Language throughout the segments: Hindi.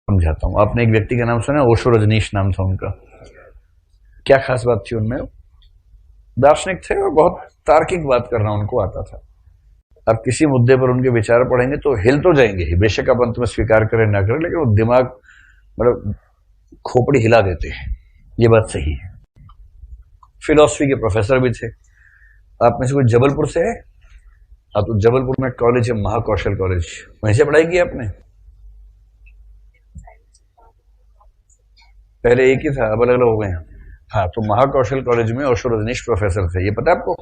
समझाता हूँ। आपने एक व्यक्ति का नाम सुना, ओशो रजनीश नाम था उनका। क्या खास बात थी उनमें? दार्शनिक थे और बहुत तार्किक बात करना उनको आता था। अब किसी मुद्दे पर उनके विचार पढ़ेंगे तो हिल तो जाएंगे ही, बेशक आप अंत में स्वीकार करें ना करें, लेकिन वो दिमाग मतलब खोपड़ी हिला देते हैं, ये बात सही है। फिलॉसफी के प्रोफेसर भी थे। आप में से कोई जबलपुर से है? आप तो जबलपुर में कॉलेज है महाकौशल कॉलेज, वहीं से पढ़ाई की आपने? पहले एक ही था, अब अलग अलग हो गए हैं। हाँ, तो महाकौशल कॉलेज में ओशो रजनीश प्रोफेसर थे, ये पता आपको?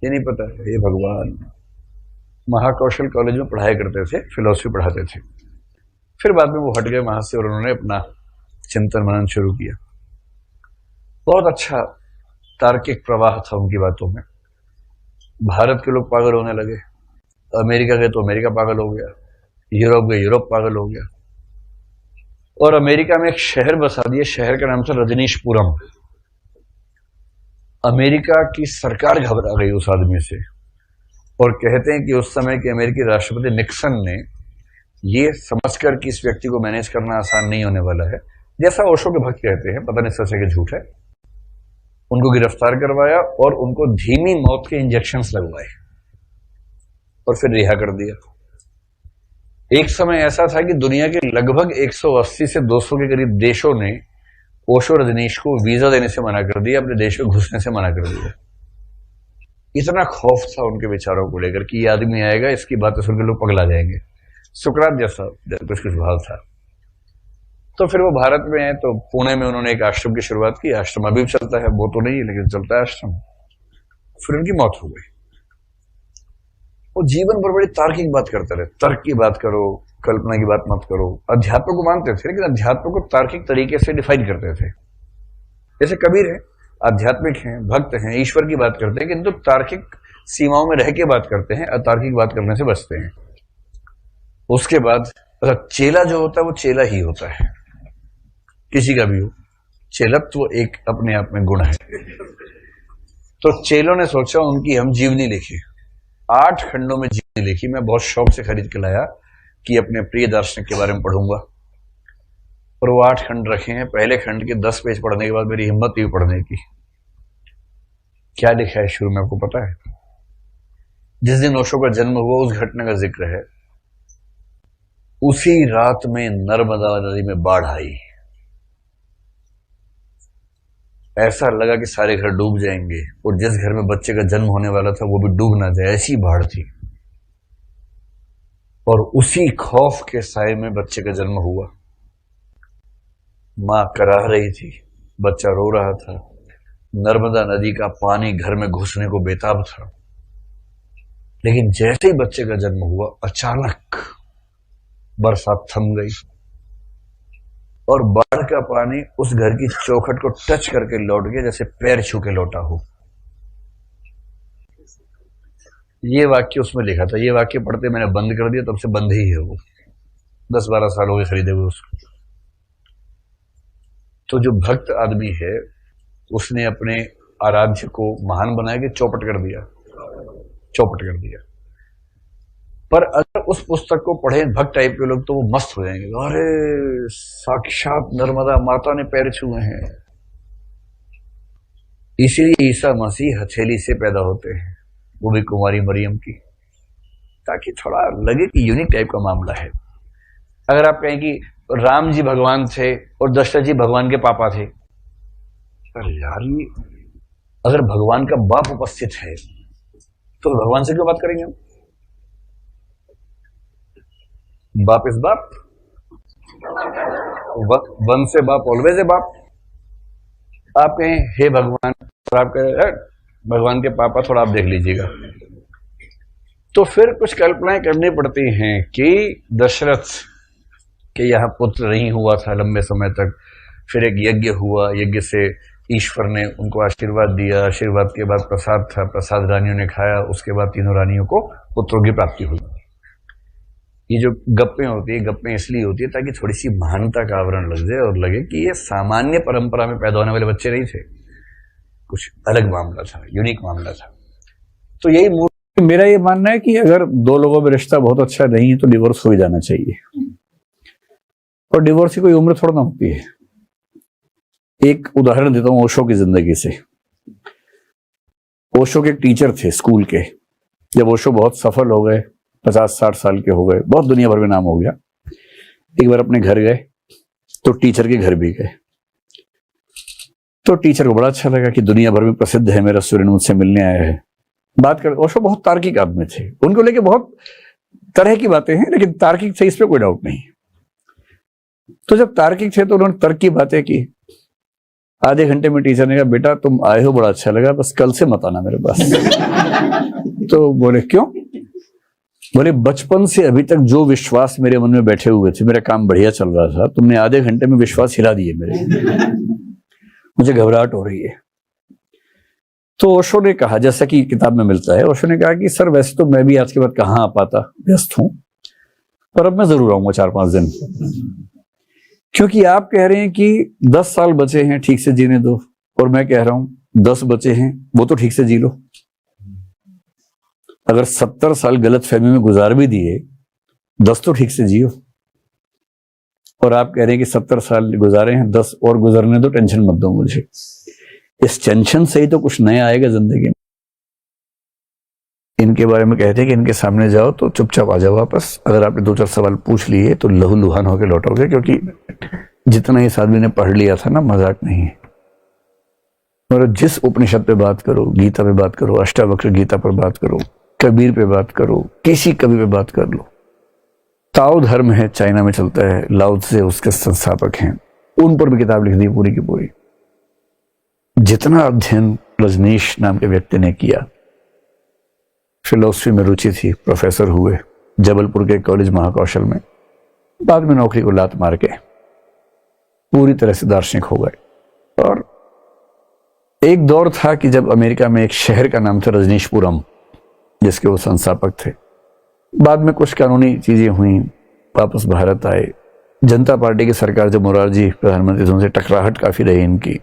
ये नहीं पता? ये भगवान, महाकौशल कॉलेज में पढ़ाई करते थे, फिलॉसफी पढ़ाते थे। फिर बाद में वो हट गए वहां से और उन्होंने अपना चिंतन मनन शुरू किया। बहुत अच्छा तार्किक प्रवाह था उनकी बातों में। भारत के लोग पागल होने लगे, अमेरिका गए तो अमेरिका पागल हो गया, यूरोप गए यूरोप पागल हो गया, और अमेरिका में एक शहर बसा दिया, शहर का नाम था रजनीशपुरम। अमेरिका की सरकार घबरा गई उस आदमी से, और कहते हैं कि उस समय के अमेरिकी राष्ट्रपति निक्सन ने ये समझकर कि इस व्यक्ति को मैनेज करना आसान नहीं होने वाला है, जैसा ओशो के भक्त कहते हैं, पता नहीं सच है कि झूठ है, उनको गिरफ्तार करवाया और उनको धीमी मौत के इंजेक्शंस लगवाए और फिर रिहा कर दिया। एक समय ऐसा था कि दुनिया के लगभग 180 से 200 के करीब देशों ने ओशो रजनीश को वीजा देने से मना कर दिया, अपने देश में घुसने से मना कर दिया। इतना खौफ था उनके विचारों को लेकर कि ये आदमी आएगा, इसकी बातें सुनकर लोग पगला जाएंगे। सुकरात जैसा कुछ भाव था। तो फिर वो भारत में है तो पुणे में उन्होंने एक आश्रम की शुरुआत की। आश्रम अभी भी चलता है, वो तो नहीं है लेकिन चलता है आश्रम। फिर उनकी मौत हो गई। वो जीवन भर बड़ी तार्किक बात करते रहे, तर्क की बात करो, कल्पना की बात मत करो। अध्यात्म को मानते थे लेकिन अध्यात्म को तार्किक तरीके से डिफाइन करते थे। जैसे कबीर है, आध्यात्मिक हैं, भक्त हैं, ईश्वर की बात करते हैं, किंतु तार्किक सीमाओं में रह के बात करते हैं, अतार्किक बात करने से बचते हैं। उसके बाद चेला जो होता है वो चेला ही होता है, किसी का भी हो। चेलत्व एक अपने आप में गुण है। तो चेलों ने सोचा उनकी हम जीवनी लिखी, 8 खंडों में जीवनी लिखी। मैं बहुत शौक से खरीद के लाया कि अपने प्रिय दार्शनिक के बारे में पढ़ूंगा, और वो 8 खंड रखे हैं। पहले खंड के 10 पेज पढ़ने के बाद मेरी हिम्मत हुई पढ़ने की। क्या लिखा है शुरू में आपको पता है? जिस दिन ओशो का जन्म हुआ उस घटना का जिक्र है। उसी रात में नर्मदा नदी में बाढ़ आई, ऐसा लगा कि सारे घर डूब जाएंगे, और जिस घर में बच्चे का जन्म होने वाला था वो भी डूब ना जाए, ऐसी बाढ़ थी। और उसी खौफ के साए में बच्चे का जन्म हुआ। मां कराह रही थी, बच्चा रो रहा था, नर्मदा नदी का पानी घर में घुसने को बेताब था। लेकिन जैसे ही बच्चे का जन्म हुआ, अचानक बरसात थम गई और बाढ़ का पानी उस घर की चौखट को टच करके लौट गया, जैसे पैर छू के लौटा हो। ये वाक्य उसमें लिखा था। ये वाक्य पढ़ते मैंने बंद कर दिया, तब से बंद ही है वो। 10-12 साल हो गए खरीदे हुए उसको। तो जो भक्त आदमी है उसने अपने आराध्य को महान बनाया कि चौपट कर दिया, चौपट कर दिया। पर अगर उस पुस्तक को पढ़े भक्त टाइप के लोग तो वो मस्त हो जाएंगे, अरे साक्षात नर्मदा माता ने पैर छुए हैं। इसीलिए ईसा मसीह हथेली से पैदा होते हैं, वो भी कुमारी मरियम की, ताकि थोड़ा लगे कि यूनिक टाइप का मामला है। अगर आप कहें कि राम जी भगवान थे और दशरथ जी भगवान के पापा थे, अरे यार ये अगर भगवान का बाप उपस्थित है तो भगवान से क्यों बात करेंगे हम? बाप इज बाप, वन से बाप ऑलवेज ए बाप। आप कहें हे भगवान, और आप कहें भगवान के पापा, थोड़ा आप देख लीजिएगा। तो फिर कुछ कल्पनाएं करनी पड़ती हैं कि दशरथ के यहां पुत्र नहीं हुआ था लंबे समय तक, फिर एक यज्ञ हुआ, यज्ञ से ईश्वर ने उनको आशीर्वाद दिया, आशीर्वाद के बाद प्रसाद था, प्रसाद रानियों ने खाया, उसके बाद तीनों रानियों को पुत्रों की प्राप्ति हुई। ये जो गप्पें होती है, गप्पें इसलिए होती है ताकि थोड़ी सी महानता का आवरण लग जाए और लगे कि ये सामान्य परंपरा में पैदा होने वाले बच्चे नहीं थे, कुछ अलग मामला था, यूनिक मामला था। तो यही मेरा ये मानना है कि अगर 2 लोगों में रिश्ता बहुत अच्छा नहीं है तो डिवोर्स हो ही जाना चाहिए। और डिवोर्स की कोई उम्र थोड़ा ना होती है। एक उदाहरण देता हूं ओशो की जिंदगी से। ओशो के टीचर थे स्कूल के। जब ओशो बहुत सफल हो गए, 50-60 साल के हो गए, बहुत दुनिया भर में नाम हो गया, एक बार अपने घर गए तो टीचर के घर भी गए। तो टीचर को बड़ा अच्छा लगा कि दुनिया भर में प्रसिद्ध है मेरा स्टूडेंट, मुझसे मिलने आया है। बात कर, ओशो बहुत तार्किक आदमी थे, उनको लेके बहुत तरह की बातें हैं, लेकिन तार्किक थे इस पे कोई डाउट नहीं। तो जब तार्किक थे तो उन्होंने तर्क की बातें की। आधे घंटे में टीचर ने कहा, बेटा तुम आए हो बड़ा अच्छा लगा, बस कल से मत आना मेरे पास। तो बोले क्यों? बोले बचपन से अभी तक जो विश्वास मेरे मन में बैठे हुए थे, मेरा काम बढ़िया चल रहा था, तुमने आधे घंटे में विश्वास हिला दिए मेरे। मुझे घबराहट हो रही है। तो ओशो ने कहा, जैसा कि किताब में मिलता है, ओशो ने कहा कि सर वैसे तो मैं भी आज के बाद कहाँ आ पाता, व्यस्त हूं, पर अब मैं जरूर आऊंगा 4-5 दिन, क्योंकि आप कह रहे हैं कि 10 साल बचे हैं, ठीक से जीने दो, और मैं कह रहा हूं 10 बचे हैं, वो तो ठीक से जी लो। अगर 70 साल गलत फहमी में गुजार भी दिए, 10 तो ठीक से जियो। और आप कह रहे हैं कि 70 साल गुजारे हैं, 10 और गुजरने दो, टेंशन मत दो मुझे। इस टेंशन से ही तो कुछ नया आएगा जिंदगी में। इनके बारे में कहते हैं कि इनके सामने जाओ तो चुपचाप आ जाओ वापस। अगर आपने 2-4 सवाल पूछ लिए तो लहूलुहान होकर लौटोगे, क्योंकि जितना इस आदमी ने पढ़ लिया था ना, मजाक नहीं है। और जिस उपनिषद पे बात करो, गीता पे बात करो, अष्टावक्र गीता पर बात करो, कबीर पे बात करो, किसी कवि पे बात कर लो। ताओ धर्म है, चाइना में चलता है, लाओ त्से उसके संस्थापक हैं, उन पर भी किताब लिख दी पूरी की पूरी। जितना अध्ययन रजनीश नाम के व्यक्ति ने किया, फिलोसफी में रुचि थी, प्रोफेसर हुए जबलपुर के कॉलेज महाकौशल में, बाद में नौकरी को लात मार के पूरी तरह से दार्शनिक हो गए। और एक दौर था कि जब अमेरिका में एक शहर का नाम था रजनीशपुरम, जिसके वो संस्थापक थे। बाद में कुछ कानूनी चीजें हुई, वापस भारत आए। जनता पार्टी की सरकार जब मोरारजी प्रधानमंत्री थे, उनसे टकराहट काफी रही इनकी।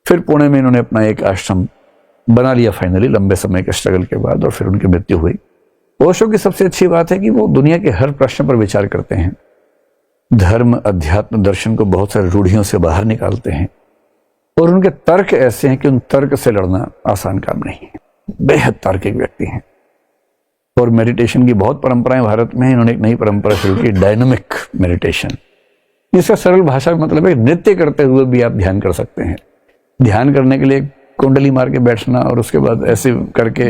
फिर पुणे में इन्होंने अपना एक आश्रम बना लिया फाइनली, लंबे समय के स्ट्रगल के बाद, और फिर उनकी मृत्यु हुई। ओशो की सबसे अच्छी बात है कि वो दुनिया के हर प्रश्न पर विचार करते हैं, धर्म, अध्यात्म, दर्शन को बहुत सारी रूढ़ियों से बाहर निकालते हैं, और उनके तर्क ऐसे हैं कि उन तर्क से लड़ना आसान काम नहीं है। बेहद तार्किक व्यक्ति हैं। और मेडिटेशन की बहुत परंपराएं भारत में है। इन्होंने एक नई परंपरा शुरू की, डायनामिक मेडिटेशन। इसका सरल भाषा में मतलब है नृत्य करते हुए भी आप ध्यान कर सकते हैं। ध्यान करने के लिए कुंडली मार के बैठना और उसके बाद ऐसे करके,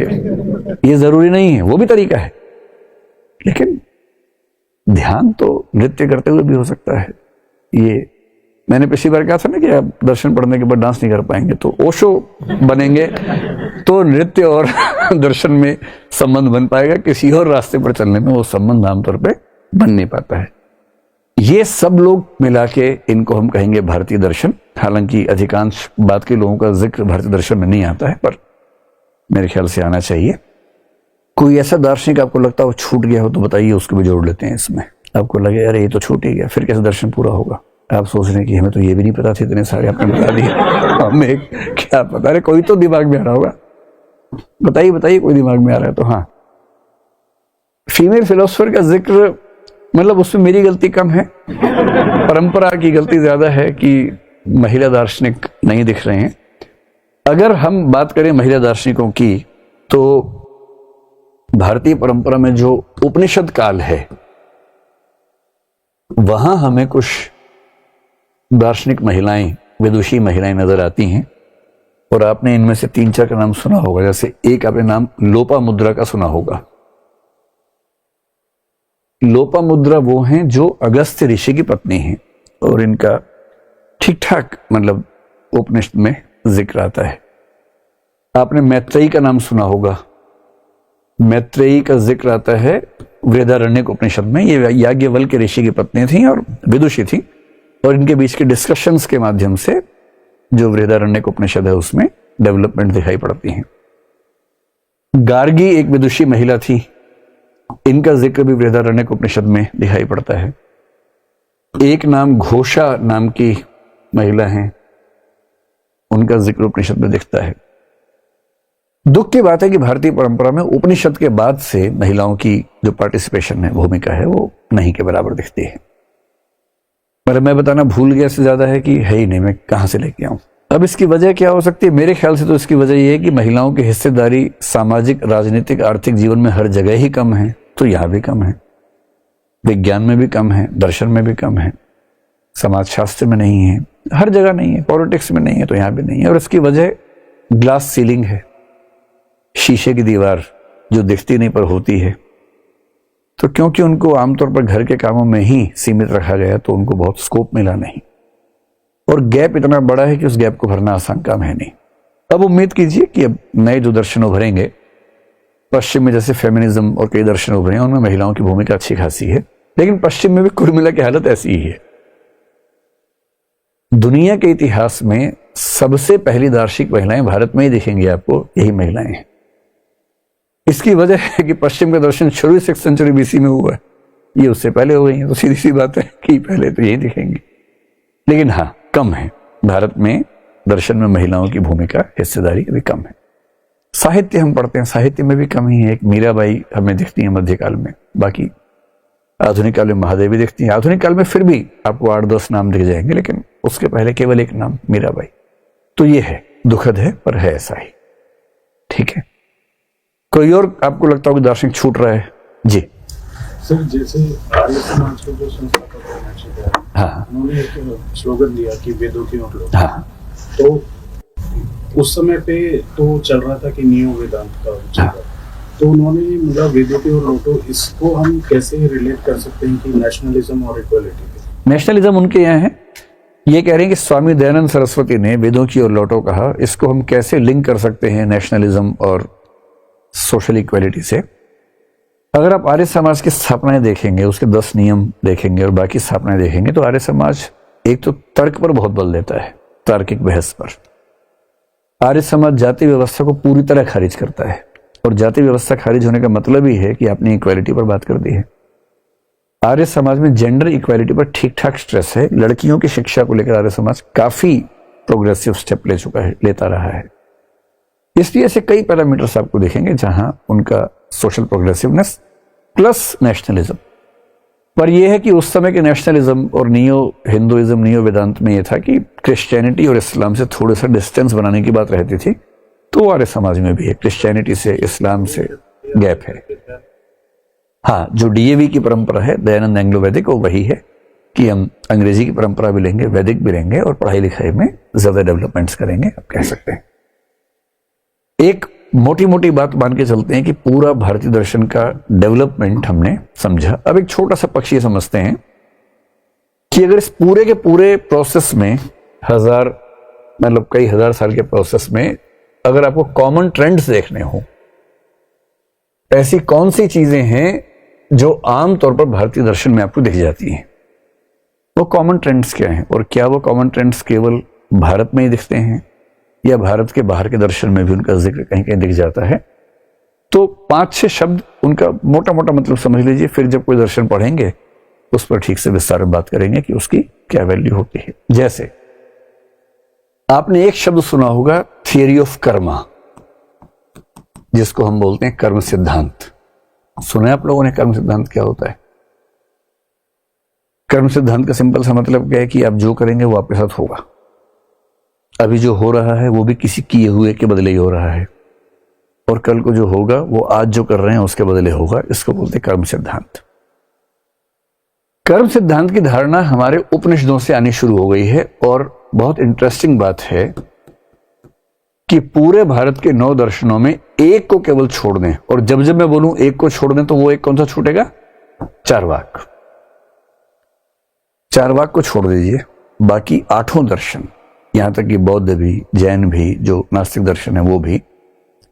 ये जरूरी नहीं है, वो भी तरीका है, लेकिन ध्यान तो नृत्य करते हुए भी हो सकता है। ये मैंने पिछली बार कहा था ना कि आप दर्शन पढ़ने के बाद डांस नहीं कर पाएंगे, तो ओशो बनेंगे तो नृत्य और दर्शन में संबंध बन पाएगा। किसी और रास्ते पर चलने में वो संबंध आमतौर पे बन नहीं पाता है। ये सब लोग मिला के इनको हम कहेंगे भारतीय दर्शन। हालांकि अधिकांश बात के लोगों का जिक्र भारतीय दर्शन में नहीं आता है, पर मेरे ख्याल से आना चाहिए। कोई ऐसा दार्शनिक आपको लगता हो छूट गया हो तो बताइए, उसको भी जोड़ लेते हैं इसमें। आपको लगे अरे ये तो छूट ही गया, फिर कैसे दर्शन पूरा होगा? आप सोच रहे हैं कि हमें तो ये भी नहीं पता था, इतने सारे आपने बता दिए, हमें क्या पता। अरे कोई तो दिमाग में आ रहा होगा, बताइए बताइए, कोई दिमाग में आ रहा है तो। हाँ, फीमेल फिलोसोफर का जिक्र, मतलब उसमें मेरी गलती कम है, परंपरा की गलती ज्यादा है कि महिला दार्शनिक नहीं दिख रहे हैं। अगर हम बात करें महिला दार्शनिकों की, तो भारतीय परंपरा में जो उपनिषद काल है, वहां हमें कुछ दार्शनिक महिलाएं, विदुषी महिलाएं नजर आती हैं। और आपने इनमें से 3-4 का नाम सुना होगा। जैसे एक आपने नाम लोपामुद्रा का सुना होगा। लोपामुद्रा वो हैं जो अगस्त्य ऋषि की पत्नी हैं, और इनका ठीक ठाक मतलब उपनिषद में जिक्र आता है। आपने मैत्रेयी का नाम सुना होगा। मैत्रेयी का जिक्र आता है वृहदारण्यक उपनिषद में। ये याज्ञवल्क्य ऋषि की पत्नी थी और विदुषी थी, और इनके बीच के डिस्कशंस के माध्यम से जो वृहदारण्यक उपनिषद है उसमें डेवलपमेंट दिखाई पड़ती है। गार्गी एक विदुषी महिला थी, इनका जिक्र भी वृहदारण्यक उपनिषद में दिखाई पड़ता है। एक नाम घोषा नाम की महिला है, उनका जिक्र उपनिषद में दिखता है। दुख की बात है कि भारतीय परंपरा में उपनिषद के बाद से महिलाओं की जो पार्टिसिपेशन है, भूमिका है, वो नहीं के बराबर दिखती है। पर मैं बताना भूल गया से ज्यादा है कि है ही नहीं, मैं कहां से लेके आऊं। अब इसकी वजह क्या हो सकती है? मेरे ख्याल से तो इसकी वजह यह है कि महिलाओं की हिस्सेदारी सामाजिक, राजनीतिक, आर्थिक जीवन में हर जगह ही कम है, तो यहां भी कम है, विज्ञान में भी कम है, दर्शन में भी कम है, समाज शास्त्र में नहीं है, हर जगह नहीं है, पॉलिटिक्स में नहीं है, तो यहां भी नहीं है। और इसकी वजह ग्लास सीलिंग है, शीशे की दीवार जो दिखती नहीं पर होती है। तो क्योंकि उनको आमतौर पर घर के कामों में ही सीमित रखा गया, तो उनको बहुत स्कोप मिला नहीं, और गैप इतना बड़ा है कि उस गैप को भरना आसान काम है नहीं। अब उम्मीद कीजिए कि अब नए जो दर्शन उभरेंगे पश्चिम में, जैसे फेमिनिज्म और कई दर्शन उभरे हैं, उनमें महिलाओं की भूमिका अच्छी खासी है, लेकिन पश्चिम में भी कुल मिला की हालत ऐसी ही है। दुनिया के इतिहास में सबसे पहली दार्शनिक महिलाएं भारत में ही दिखेंगी आपको, यही महिलाएं हैं। इसकी वजह है कि पश्चिम का दर्शन शुरू 6th सेंचुरी बीसी में हुआ है, ये उससे पहले हो गई है, तो सीधी सी बात है कि पहले तो यही दिखेंगी। लेकिन हाँ, कम है भारत में दर्शन में महिलाओं की भूमिका, हिस्सेदारी अभी कम है। साहित्य हम पढ़ते हैं, साहित्य में भी कम ही है। एक मीराबाई हमें दिखती है मध्यकाल में, बाकी आधुनिक काल में महादेवी दिखती है। आधुनिक काल में फिर भी आपको 8-10 नाम दिख जाएंगे, लेकिन उसके पहले केवल एक नाम, मीराबाई। तो ये है, दुखद है पर है ऐसा ही। ठीक है, कोई और आपको लगता हो कि दार्शनिक छूट रहा है? जी सर, जैसे आर्य समाज के जो संस्थापक हैं, हाँ, उन्होंने एक स्लोगन दिया कि वेदों की ओर लौटो। हाँ, तो उस समय पे तो चल रहा था कि नियो वेदांत का हाँ। तो उन्होंने मतलब वेदों की ओर लौटो, इसको हम कैसे रिलेट कर सकते हैं कि नेशनलिज्म और इक्वालिटी पे? नेशनलिज्म उनके यहाँ है, ये कह रहे हैं कि स्वामी दयानंद सरस्वती ने वेदों की ओर लौटो कहा, इसको हम कैसे लिंक कर सकते हैं नेशनलिज्म और सोशल इक्वालिटी से? अगर आप आर्य समाज की स्थापनाएं देखेंगे, उसके 10 नियम देखेंगे और बाकी स्थापनाएं देखेंगे, तो आर्य समाज एक तो तर्क पर बहुत बल देता है, तार्किक बहस पर। आर्य समाज जाति व्यवस्था को पूरी तरह खारिज करता है, और जाति व्यवस्था खारिज होने का मतलब ही है कि आपने इक्वालिटी पर बात कर दी है। आर्य समाज में जेंडर इक्वालिटी पर ठीक ठाक स्ट्रेस है। लड़कियों की शिक्षा को लेकर आर्य समाज काफी प्रोग्रेसिव स्टेप ले चुका है, लेता रहा है। इसलिए ऐसे कई पैरामीटर्स आपको दिखेंगे जहां उनका सोशल प्रोग्रेसिवनेस प्लस नेशनलिज्म। पर यह है कि उस समय के नेशनलिज्म और नियो हिंदुइज्म, नियो वेदांत में यह था कि क्रिश्चियनिटी और इस्लाम से थोड़ा सा डिस्टेंस बनाने की बात रहती थी। तो आर्य समाज में भी है, क्रिश्चियनिटी से, इस्लाम से गैप है। हाँ, जो डीएवी की परंपरा है, दयानंद एंग्लो वैदिक, वो वही है कि हम अंग्रेजी की परंपरा भी लेंगे, वैदिक भी लेंगे, और पढ़ाई लिखाई में ज्यादा डेवलपमेंट्स करेंगे, आप कह सकते हैं। एक मोटी मोटी बात मान के चलते हैं कि पूरा भारतीय दर्शन का डेवलपमेंट हमने समझा। अब एक छोटा सा पक्ष ये समझते हैं कि अगर इस पूरे के पूरे प्रोसेस में मतलब कई हजार साल के प्रोसेस में अगर आपको कॉमन ट्रेंड्स देखने हो, ऐसी कौन सी चीजें हैं जो आमतौर पर भारतीय दर्शन में आपको दिख जाती हैं, वो कॉमन ट्रेंड्स क्या हैं? और क्या वो कॉमन ट्रेंड्स केवल भारत में ही दिखते हैं या भारत के बाहर के दर्शन में भी उनका जिक्र कहीं कहीं दिख जाता है? तो 5-6 शब्द उनका मोटा मोटा मतलब समझ लीजिए, फिर जब कोई दर्शन पढ़ेंगे उस पर ठीक से विस्तार में बात करेंगे कि उसकी क्या वैल्यू होती है। जैसे आपने एक शब्द सुना होगा, थियरी ऑफ कर्मा, जिसको हम बोलते हैं कर्म सिद्धांत। सुना है आप लोगों ने कर्म सिद्धांत क्या होता है? कर्म सिद्धांत का सिंपल सा मतलब क्या है कि आप जो करेंगे वो आपके साथ होगा। अभी जो हो रहा है वो भी किसी किए हुए के बदले ही हो रहा है, और कल को जो होगा वो आज जो कर रहे हैं उसके बदले होगा। इसको बोलते हैं कर्म सिद्धांत। कर्म सिद्धांत की धारणा हमारे उपनिषदों से आनी शुरू हो गई है, और बहुत इंटरेस्टिंग बात है कि पूरे भारत के 9 दर्शनों में एक को केवल छोड़ दें, और जब जब मैं बोलूं एक को छोड़ दें तो वो एक कौन सा छूटेगा? चार्वाक। चार्वाक को छोड़ दीजिए, बाकी 8 दर्शन, यहां तक कि बौद्ध भी, जैन भी, जो नास्तिक दर्शन है वो भी,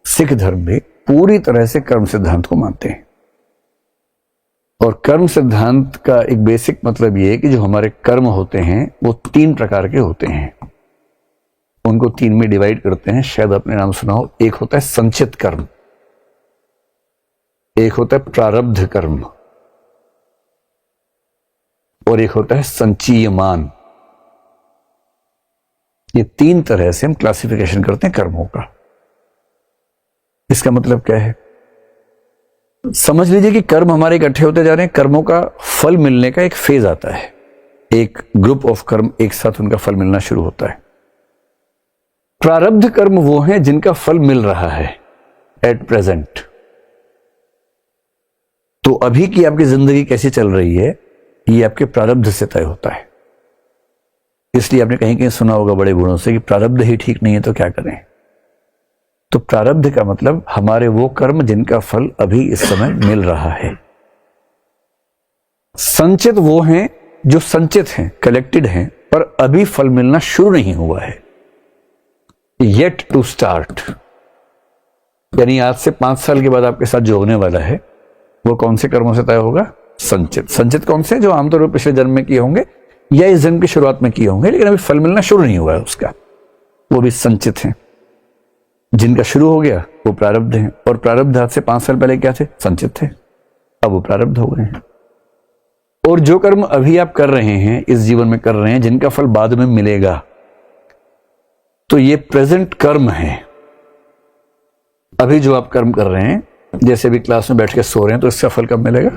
सिख धर्म भी पूरी तरह से कर्म सिद्धांत को मानते हैं। और कर्म सिद्धांत का एक बेसिक मतलब यह है कि जो हमारे कर्म होते हैं वो 3 प्रकार के होते हैं। उनको 3 में डिवाइड करते हैं, शायद आपने नाम सुना हो। एक होता है संचित कर्म, एक होता है प्रारब्ध कर्म, और एक होता है संचीयमान। ये 3 तरह से हम क्लासिफिकेशन करते हैं कर्मों का। इसका मतलब क्या है? समझ लीजिए कि कर्म हमारे इकट्ठे होते जा रहे हैं, कर्मों का फल मिलने का एक फेज आता है, एक ग्रुप ऑफ कर्म एक साथ उनका फल मिलना शुरू होता है। प्रारब्ध कर्म वो हैं जिनका फल मिल रहा है एट प्रेजेंट। तो अभी की आपकी जिंदगी कैसी चल रही है ये आपके प्रारब्ध से तय होता है। इसलिए आपने कहीं कहीं सुना होगा बड़े बूढ़ों से कि प्रारब्ध ही ठीक नहीं है तो क्या करें। तो प्रारब्ध का मतलब हमारे वो कर्म जिनका फल अभी इस समय मिल रहा है। संचित वो हैं जो संचित हैं, कलेक्टेड हैं, पर अभी फल मिलना शुरू नहीं हुआ है, येट टू स्टार्ट। यानी आज से 5 साल के बाद आपके साथ जो होने वाला है वो कौन से कर्मों से तय होगा? संचित। संचित कौन से? जो आमतौर पर पिछले जन्म में किए होंगे या इस जन्म की शुरुआत में किए होंगे, लेकिन अभी फल मिलना शुरू नहीं हुआ है उसका, वो भी संचित हैं। जिनका शुरू हो गया वो प्रारब्ध हैं, और प्रारब्ध आज से 5 साल पहले क्या थे? संचित थे, अब वो प्रारब्ध हो गए हैं। और जो कर्म अभी आप कर रहे हैं, इस जीवन में कर रहे हैं, जिनका फल बाद में मिलेगा, तो ये प्रेजेंट कर्म है। अभी जो आप कर्म कर रहे हैं, जैसे भी क्लास में बैठ के सो रहे हैं, तो इसका फल कब मिलेगा?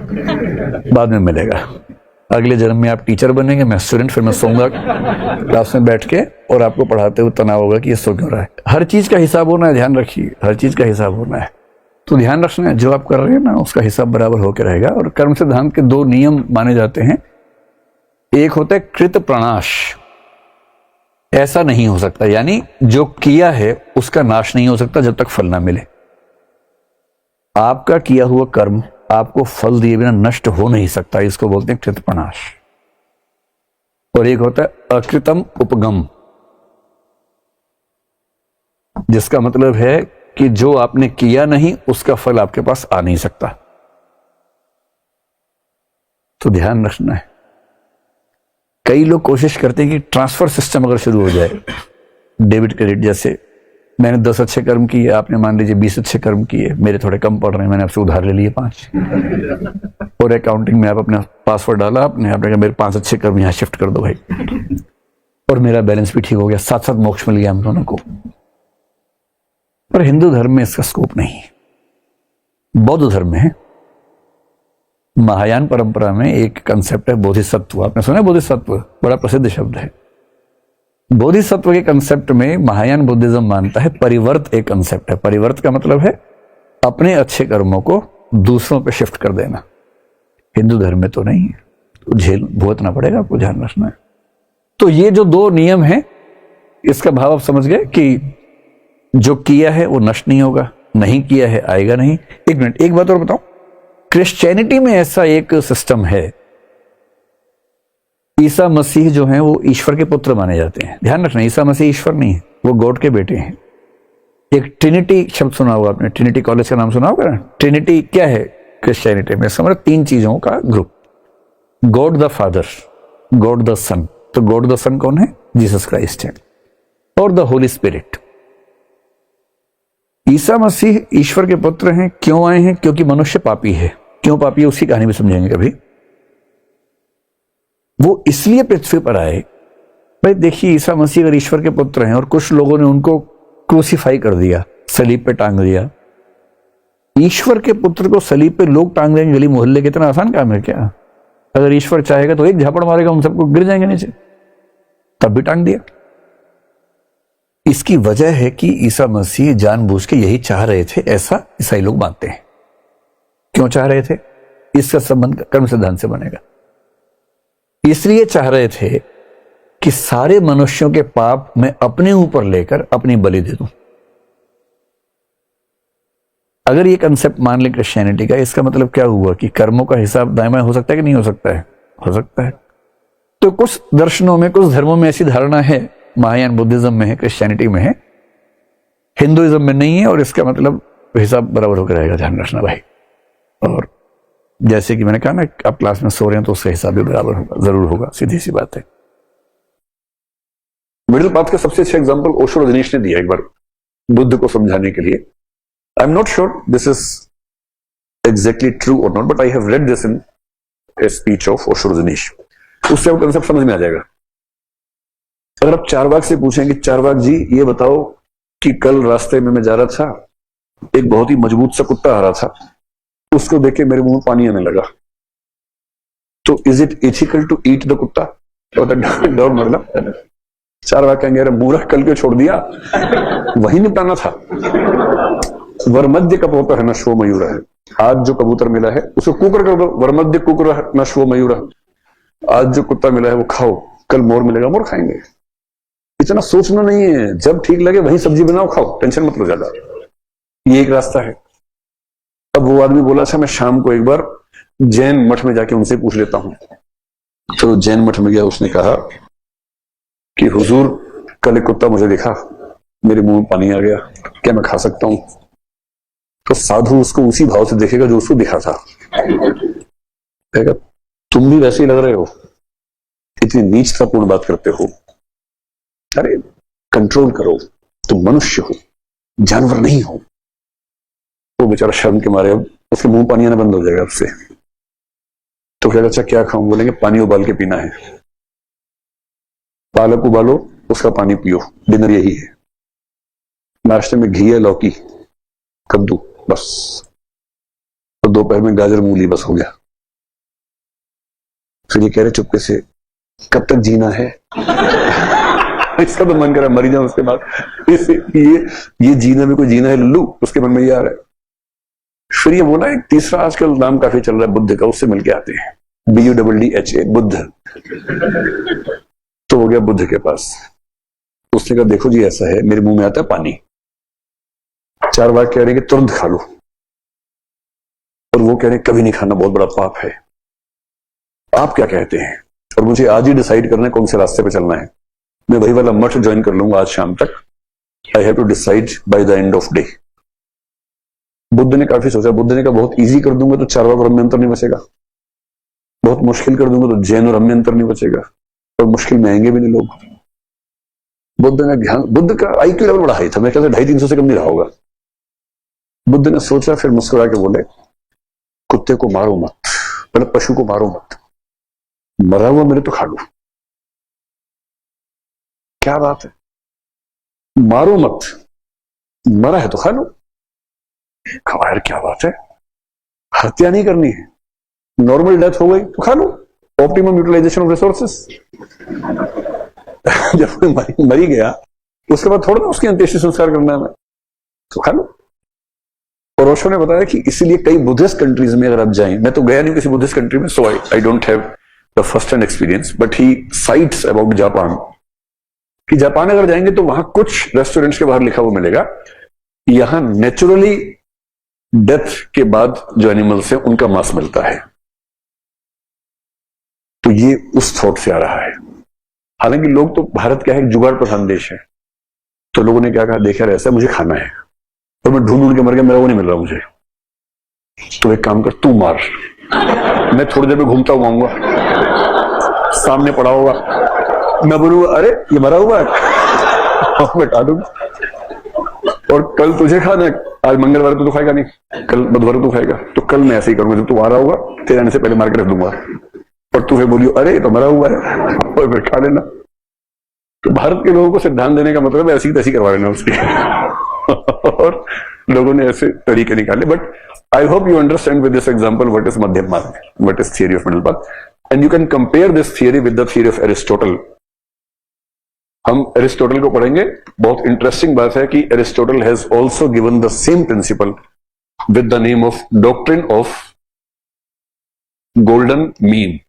बाद में मिलेगा। अगले जन्म में आप टीचर बनेंगे, मैं स्टूडेंट, फिर मैं सोऊंगा क्लास में बैठ के और आपको पढ़ाते हुए तनाव होगा कि ये सो क्यों रहा है। हर चीज का हिसाब होना है, ध्यान रखिए, हर चीज का हिसाब होना है। तो ध्यान रखना है जो आप कर रहे हैं ना, उसका हिसाब बराबर होकर रहेगा। और कर्म सिद्धांत के 2 नियम माने जाते हैं। एक होता है कृत प्रणाश, ऐसा नहीं हो सकता, यानी जो किया है उसका नाश नहीं हो सकता जब तक फल ना मिले। आपका किया हुआ कर्म आपको फल दिए बिना नष्ट हो नहीं सकता, इसको बोलते हैं कृत प्रणाश। और एक होता है अकृतम उपगम, जिसका मतलब है कि जो आपने किया नहीं उसका फल आपके पास आ नहीं सकता। तो ध्यान रखना है। कई लोग कोशिश करते हैं कि ट्रांसफर सिस्टम अगर शुरू हो जाए, डेबिट क्रेडिट, जैसे मैंने 10 अच्छे कर्म किए, आपने मान लीजिए 20 अच्छे कर्म किए, मेरे थोड़े कम पड़ रहे हैं, मैंने आपसे उधार ले लिए 5, और अकाउंटिंग में आप अपना पासवर्ड डाला, आपने कहा मेरे 5 अच्छे कर्म यहां शिफ्ट कर दो भाई, और मेरा बैलेंस भी ठीक हो गया, साथ साथ मोक्ष मिल गया हम दोनों को। पर हिंदू धर्म में इसका स्कोप नहीं है। बौद्ध धर्म में, महायान परंपरा में एक कंसेप्ट है बोधिसत्व। आपने सुना है बोधिसत्व? बड़ा प्रसिद्ध शब्द है। बोधिसत्व के कंसेप्ट में महायान बुद्धिज्म मानता है परिवर्त एक कंसेप्ट है। परिवर्त का मतलब है अपने अच्छे कर्मों को दूसरों पे शिफ्ट कर देना। हिंदू धर्म में तो नहीं है, तो झेल भुगतना पड़ेगा, आपको ध्यान रखना है। तो ये जो 2 नियम हैं, इसका भाव आप समझ गए कि जो किया है वो नष्ट नहीं होगा, नहीं किया है आएगा नहीं। एक मिनट, एक बात और बताऊं, क्रिश्चियनिटी में ऐसा एक सिस्टम है, ईसा मसीह जो हैं वो ईश्वर के पुत्र माने जाते हैं। ध्यान रखना, ईसा मसीह ईश्वर नहीं है, वो गॉड के बेटे हैं। एक ट्रिनिटी शब्द सुना होगा आपने, ट्रिनिटी कॉलेज का नाम सुना होगा ना? ट्रिनिटी क्या है क्रिश्चियनिटी में? समझ 3 चीजों का group, god the father, god the son. तो गॉड द सन कौन है? जीसस क्राइस्ट है, और द होली स्पिरिट। ईसा मसीह ईश्वर के पुत्र हैं। क्यों आए हैं? क्योंकि मनुष्य पापी है। क्यों पापी है उसकी कहानी भी समझेंगे कभी। वो इसलिए पृथ्वी पर आए, भाई देखिए ईसा मसीह अगर ईश्वर के पुत्र हैं और कुछ लोगों ने उनको क्रूसीफाई कर दिया, सलीब पे टांग दिया। ईश्वर के पुत्र को सलीब पे लोग टांग देंगे गली मोहल्ले, कितना आसान काम है क्या? अगर ईश्वर चाहेगा तो एक झापड़ मारेगा, उन सबको गिर जाएंगे नीचे, तब भी टांग दिया। इसकी वजह है कि ईसा मसीह जानबूझ के यही चाह रहे थे, ऐसा ईसाई लोग मानते हैं। क्यों चाह रहे थे? इसका संबंध कर्म सिद्धांत से बनेगा। इसलिए चाह रहे थे कि सारे मनुष्यों के पाप मैं अपने ऊपर लेकर अपनी बलि दे दूं। अगर ये कंसेप्ट मान ले क्रिश्चियनिटी का, इसका मतलब क्या हुआ कि कर्मों का हिसाब दायमा हो सकता है कि नहीं हो सकता है? हो सकता है। तो कुछ दर्शनों में, कुछ धर्मों में ऐसी धारणा है, महायान बुद्धिज्म में है, क्रिश्चियनिटी में है, हिंदुइज्म में नहीं है, और इसका मतलब हिसाब बराबर होकर रहेगा। ध्यान रखना भाई। और जैसे कि मैंने कहा ना, आप क्लास में सो रहे हैं तो उसका हिसाब भी बराबर होगा, जरूर होगा, सीधी सी बात है। मिडिल पाथ का सबसे अच्छा एग्जांपल ओशो रजनीश ने दिया एक बार बुद्ध को समझाने के लिए। I am not sure this is exactly true or not, but I have read this in a speech of Osho Rajneesh. उससे वो कंसेप्ट समझ में आ जाएगा। अगर आप चारवाक से पूछेंगे, चारवाक जी ये बताओ कि कल रास्ते में मैं जा रहा था, एक बहुत ही मजबूत सा कुत्ता आ रहा था, उसको देख के मेरे मुंह में पानी आने लगा, तो is it ethical to eat the कुत्ता? तो डॉग मतलब चारवाक कहेंगे अरे मूर्ख कल क्यों छोड़ दिया, वही निपटाना था। वरमध्य कपोत है नश्वो मयूर है, आज जो कबूतर मिला है उसे कुकर कर दो, वरमध्य कुकर नश्वो मयूर, आज जो कुत्ता मिला है वो खाओ, कल मोर मिलेगा मोर खाएंगे। इतना सोचना नहीं है, जब ठीक लगे वही सब्जी बनाओ खाओ, टेंशन मत लो ज्यादा, ये एक रास्ता है। अब वो आदमी बोला था मैं शाम को एक बार जैन मठ में जाके उनसे पूछ लेता हूं, तो जैन मठ में गया, उसने कहा कि हुजूर कल एक कुत्ता मुझे दिखा, मेरे मुंह में पानी आ गया, क्या मैं खा सकता हूं? तो साधु उसको उसी भाव से देखेगा जो उसको दिखा था, कहेगा तुम भी वैसे ही लग रहे हो, इतनी नीचतापूर्ण बात करते हो, अरे कंट्रोल करो, तुम मनुष्य हो, जानवर नहीं हो। वो बेचारा शर्म के मारे अब उसके मुंह पानी आना बंद हो जाएगा उससे। तो कहेगा अच्छा क्या खाऊं? बोलेंगे पानी उबाल के पीना है, पालक उबालो उसका पानी पियो, डिनर यही है। नाश्ते में घी है, लौकी, कद्दू, बस। तो दोपहर में गाजर मूली, बस हो गया। फिर ये कह रहे चुपके से कब तक जीना है? इसका तो मन करा मरी जाऊं उसके बाद। ये जीना में कोई जीना है लल्लू, उसके मन में ये आ रहा है। फिर ये बोला एक तीसरा आजकल नाम काफी चल रहा है बुद्ध का, उससे मिलके आते हैं, BUDDHA, बुद्ध। तो हो गया बुद्ध के पास, उसने कहा देखो जी ऐसा है, मेरे मुंह में आता है पानी, 4 बार कह रहे हैं कि तुरंत खा लो, और वो कह रहे हैं कभी नहीं खाना, बहुत बड़ा पाप है। आप क्या कहते हैं? और मुझे आज ही डिसाइड करना है कौन से रास्ते पे चलना है। मैं वही वाला मठ ज्वाइन कर लूंगा आज शाम तक। I have to decide by the end of day. Buddha ने काफी सोचा, बुद्ध ने कहा बहुत इजी कर दूंगा तो चारवाक और रम्यंतर नहीं बचेगा, बहुत मुश्किल कर दूंगा तो जैन और रम्यंतर नहीं बचेगा, और मुश्किल में आएंगे भी नहीं लोग। बुद्ध ने ध्यान, बुद्ध का IQ लेवल बड़ा हाई था, मैं कहता 250-300 से कम नहीं रहा होगा। बुद्ध ने सोचा, फिर मुस्कुरा के बोले कुत्ते को मारो मत, पहले पशु को मारो मत, मरा हुआ मेरे तो खा लो। क्या बात है, मारो मत, मरा है तो खा लो। कहा यार क्या बात है, हत्या नहीं करनी है, नॉर्मल डेथ हो गई तो खा लो, ऑप्टिमम यूटिलाइजेशन ऑफ रिसोर्सेस। जब मरी गया उसके बाद थोड़ा ना उसकी अंत्येष्टि संस्कार करना है, तो खा लो। और ओशो ने बताया कि इसीलिए कई बुद्धिस्ट कंट्रीज में अगर आप जाएं, मैं तो गया नहीं किसी बुद्धिस्ट कंट्री में, so I don't have the first hand experience, but he cites about Japan, कि जापान अगर जाएंगे तो वहां कुछ रेस्टोरेंट्स के बाहर लिखा हुआ मिलेगा, यहां नेचुरली डेथ के बाद जो एनिमल्स हैं उनका मांस मिलता है। तो ये उस थॉट से आ रहा है। हालांकि लोग तो, भारत क्या है एक जुगाड़ प्रधान देश है, तो लोगों ने क्या कहा, देखा ऐसा मुझे खाना है और मैं ढूंढ के मर गया, मेरा वो नहीं मिल रहा मुझे, तो एक काम कर तू मार, मैं थोड़ी देर में घूमता हुआ आऊंगा, सामने पड़ा होगा, मैं बोलूंगा अरे ये मरा हुआ है और मैं डालूंगा, और कल तुझे खाना है, आज मंगलवार तो खाएगा नहीं, कल बुधवार तो खाएगा, तो कल मैं ऐसे ही करूंगा, जब तू आ रहा होगा तेरे आने से पहले मार के रख दूंगा, और तू फिर बोलियो अरे तो मरा हुआ है और फिर खा लेना। तो भारत के लोगों को सिद्धांत देने का मतलब ऐसी तैसी करवा लेना उसकी। और लोगों ने ऐसे तरीके निकाले। But I hope you understand with this example what is madhyam marg, what is theory of middle path, and you can compare this theory with the theory of Aristotle. हम एरिस्टोटल को पढ़ेंगे, बहुत इंटरेस्टिंग बात है कि Aristotle has also given the same principle with the name of doctrine of golden mean.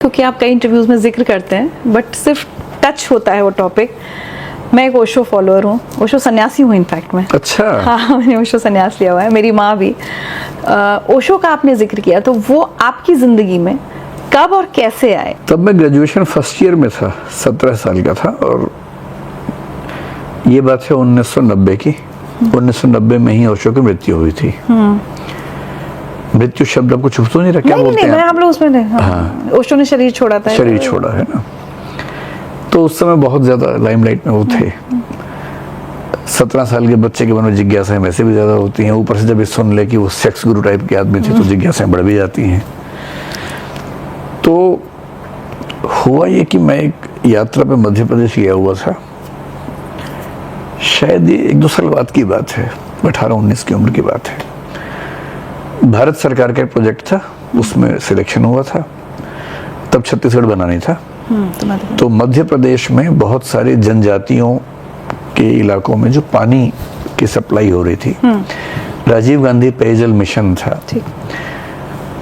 क्योंकि आप कई इंटरव्यूज में जिक्र करते हैं बट सिर्फ टच होता है वो टॉपिक। मैं एक ओशो फॉलोअर हूँ, ओशो सन्यासी हूँ इनफैक्ट मैं। अच्छा। हाँ, मैंने ओशो सन्यास लिया हुआ है, मेरी माँ भी। ओशो का आपने जिक्र किया, तो वो आपकी जिंदगी में कब और कैसे आए? तब मैं ग्रेजुएशन फर्स्ट ईयर में था, 17 साल का था, और ये बात है 1990 की। 1990 में ही ओशो की मृत्यु हुई थी। मृत्यु शब्द आपको छुप तो नहीं रहा, क्या बोलते हैं? आप लोग उसमें थे। हाँ। ओशो ने शरीर छोड़ा था। शरीर छोड़ा है ना, तो उस समय बहुत ज्यादा लाइमलाइट में वो थे। 17 साल के बच्चे के मन में जिज्ञासाएं वैसे भी ज्यादा होती हैं, ऊपर से जब ये सुन ले कि वो सेक्स गुरु टाइप के आदमी थे तो जिज्ञासाएं बढ़ भी जाती हैं। तो हुआ ये कि मैं एक यात्रा पे मध्य प्रदेश गया हुआ था, शायद ये 1-2 साल बाद की बात है, 18-19 की उम्र की बात है। भारत सरकार का एक प्रोजेक्ट था, उसमें सिलेक्शन हुआ था, तब छत्तीसगढ़ बना नहीं था। तो तो मध्य प्रदेश में बहुत सारी जनजातियों के इलाकों में जो पानी की सप्लाई हो रही थी, राजीव गांधी पेयजल मिशन था, ठीक।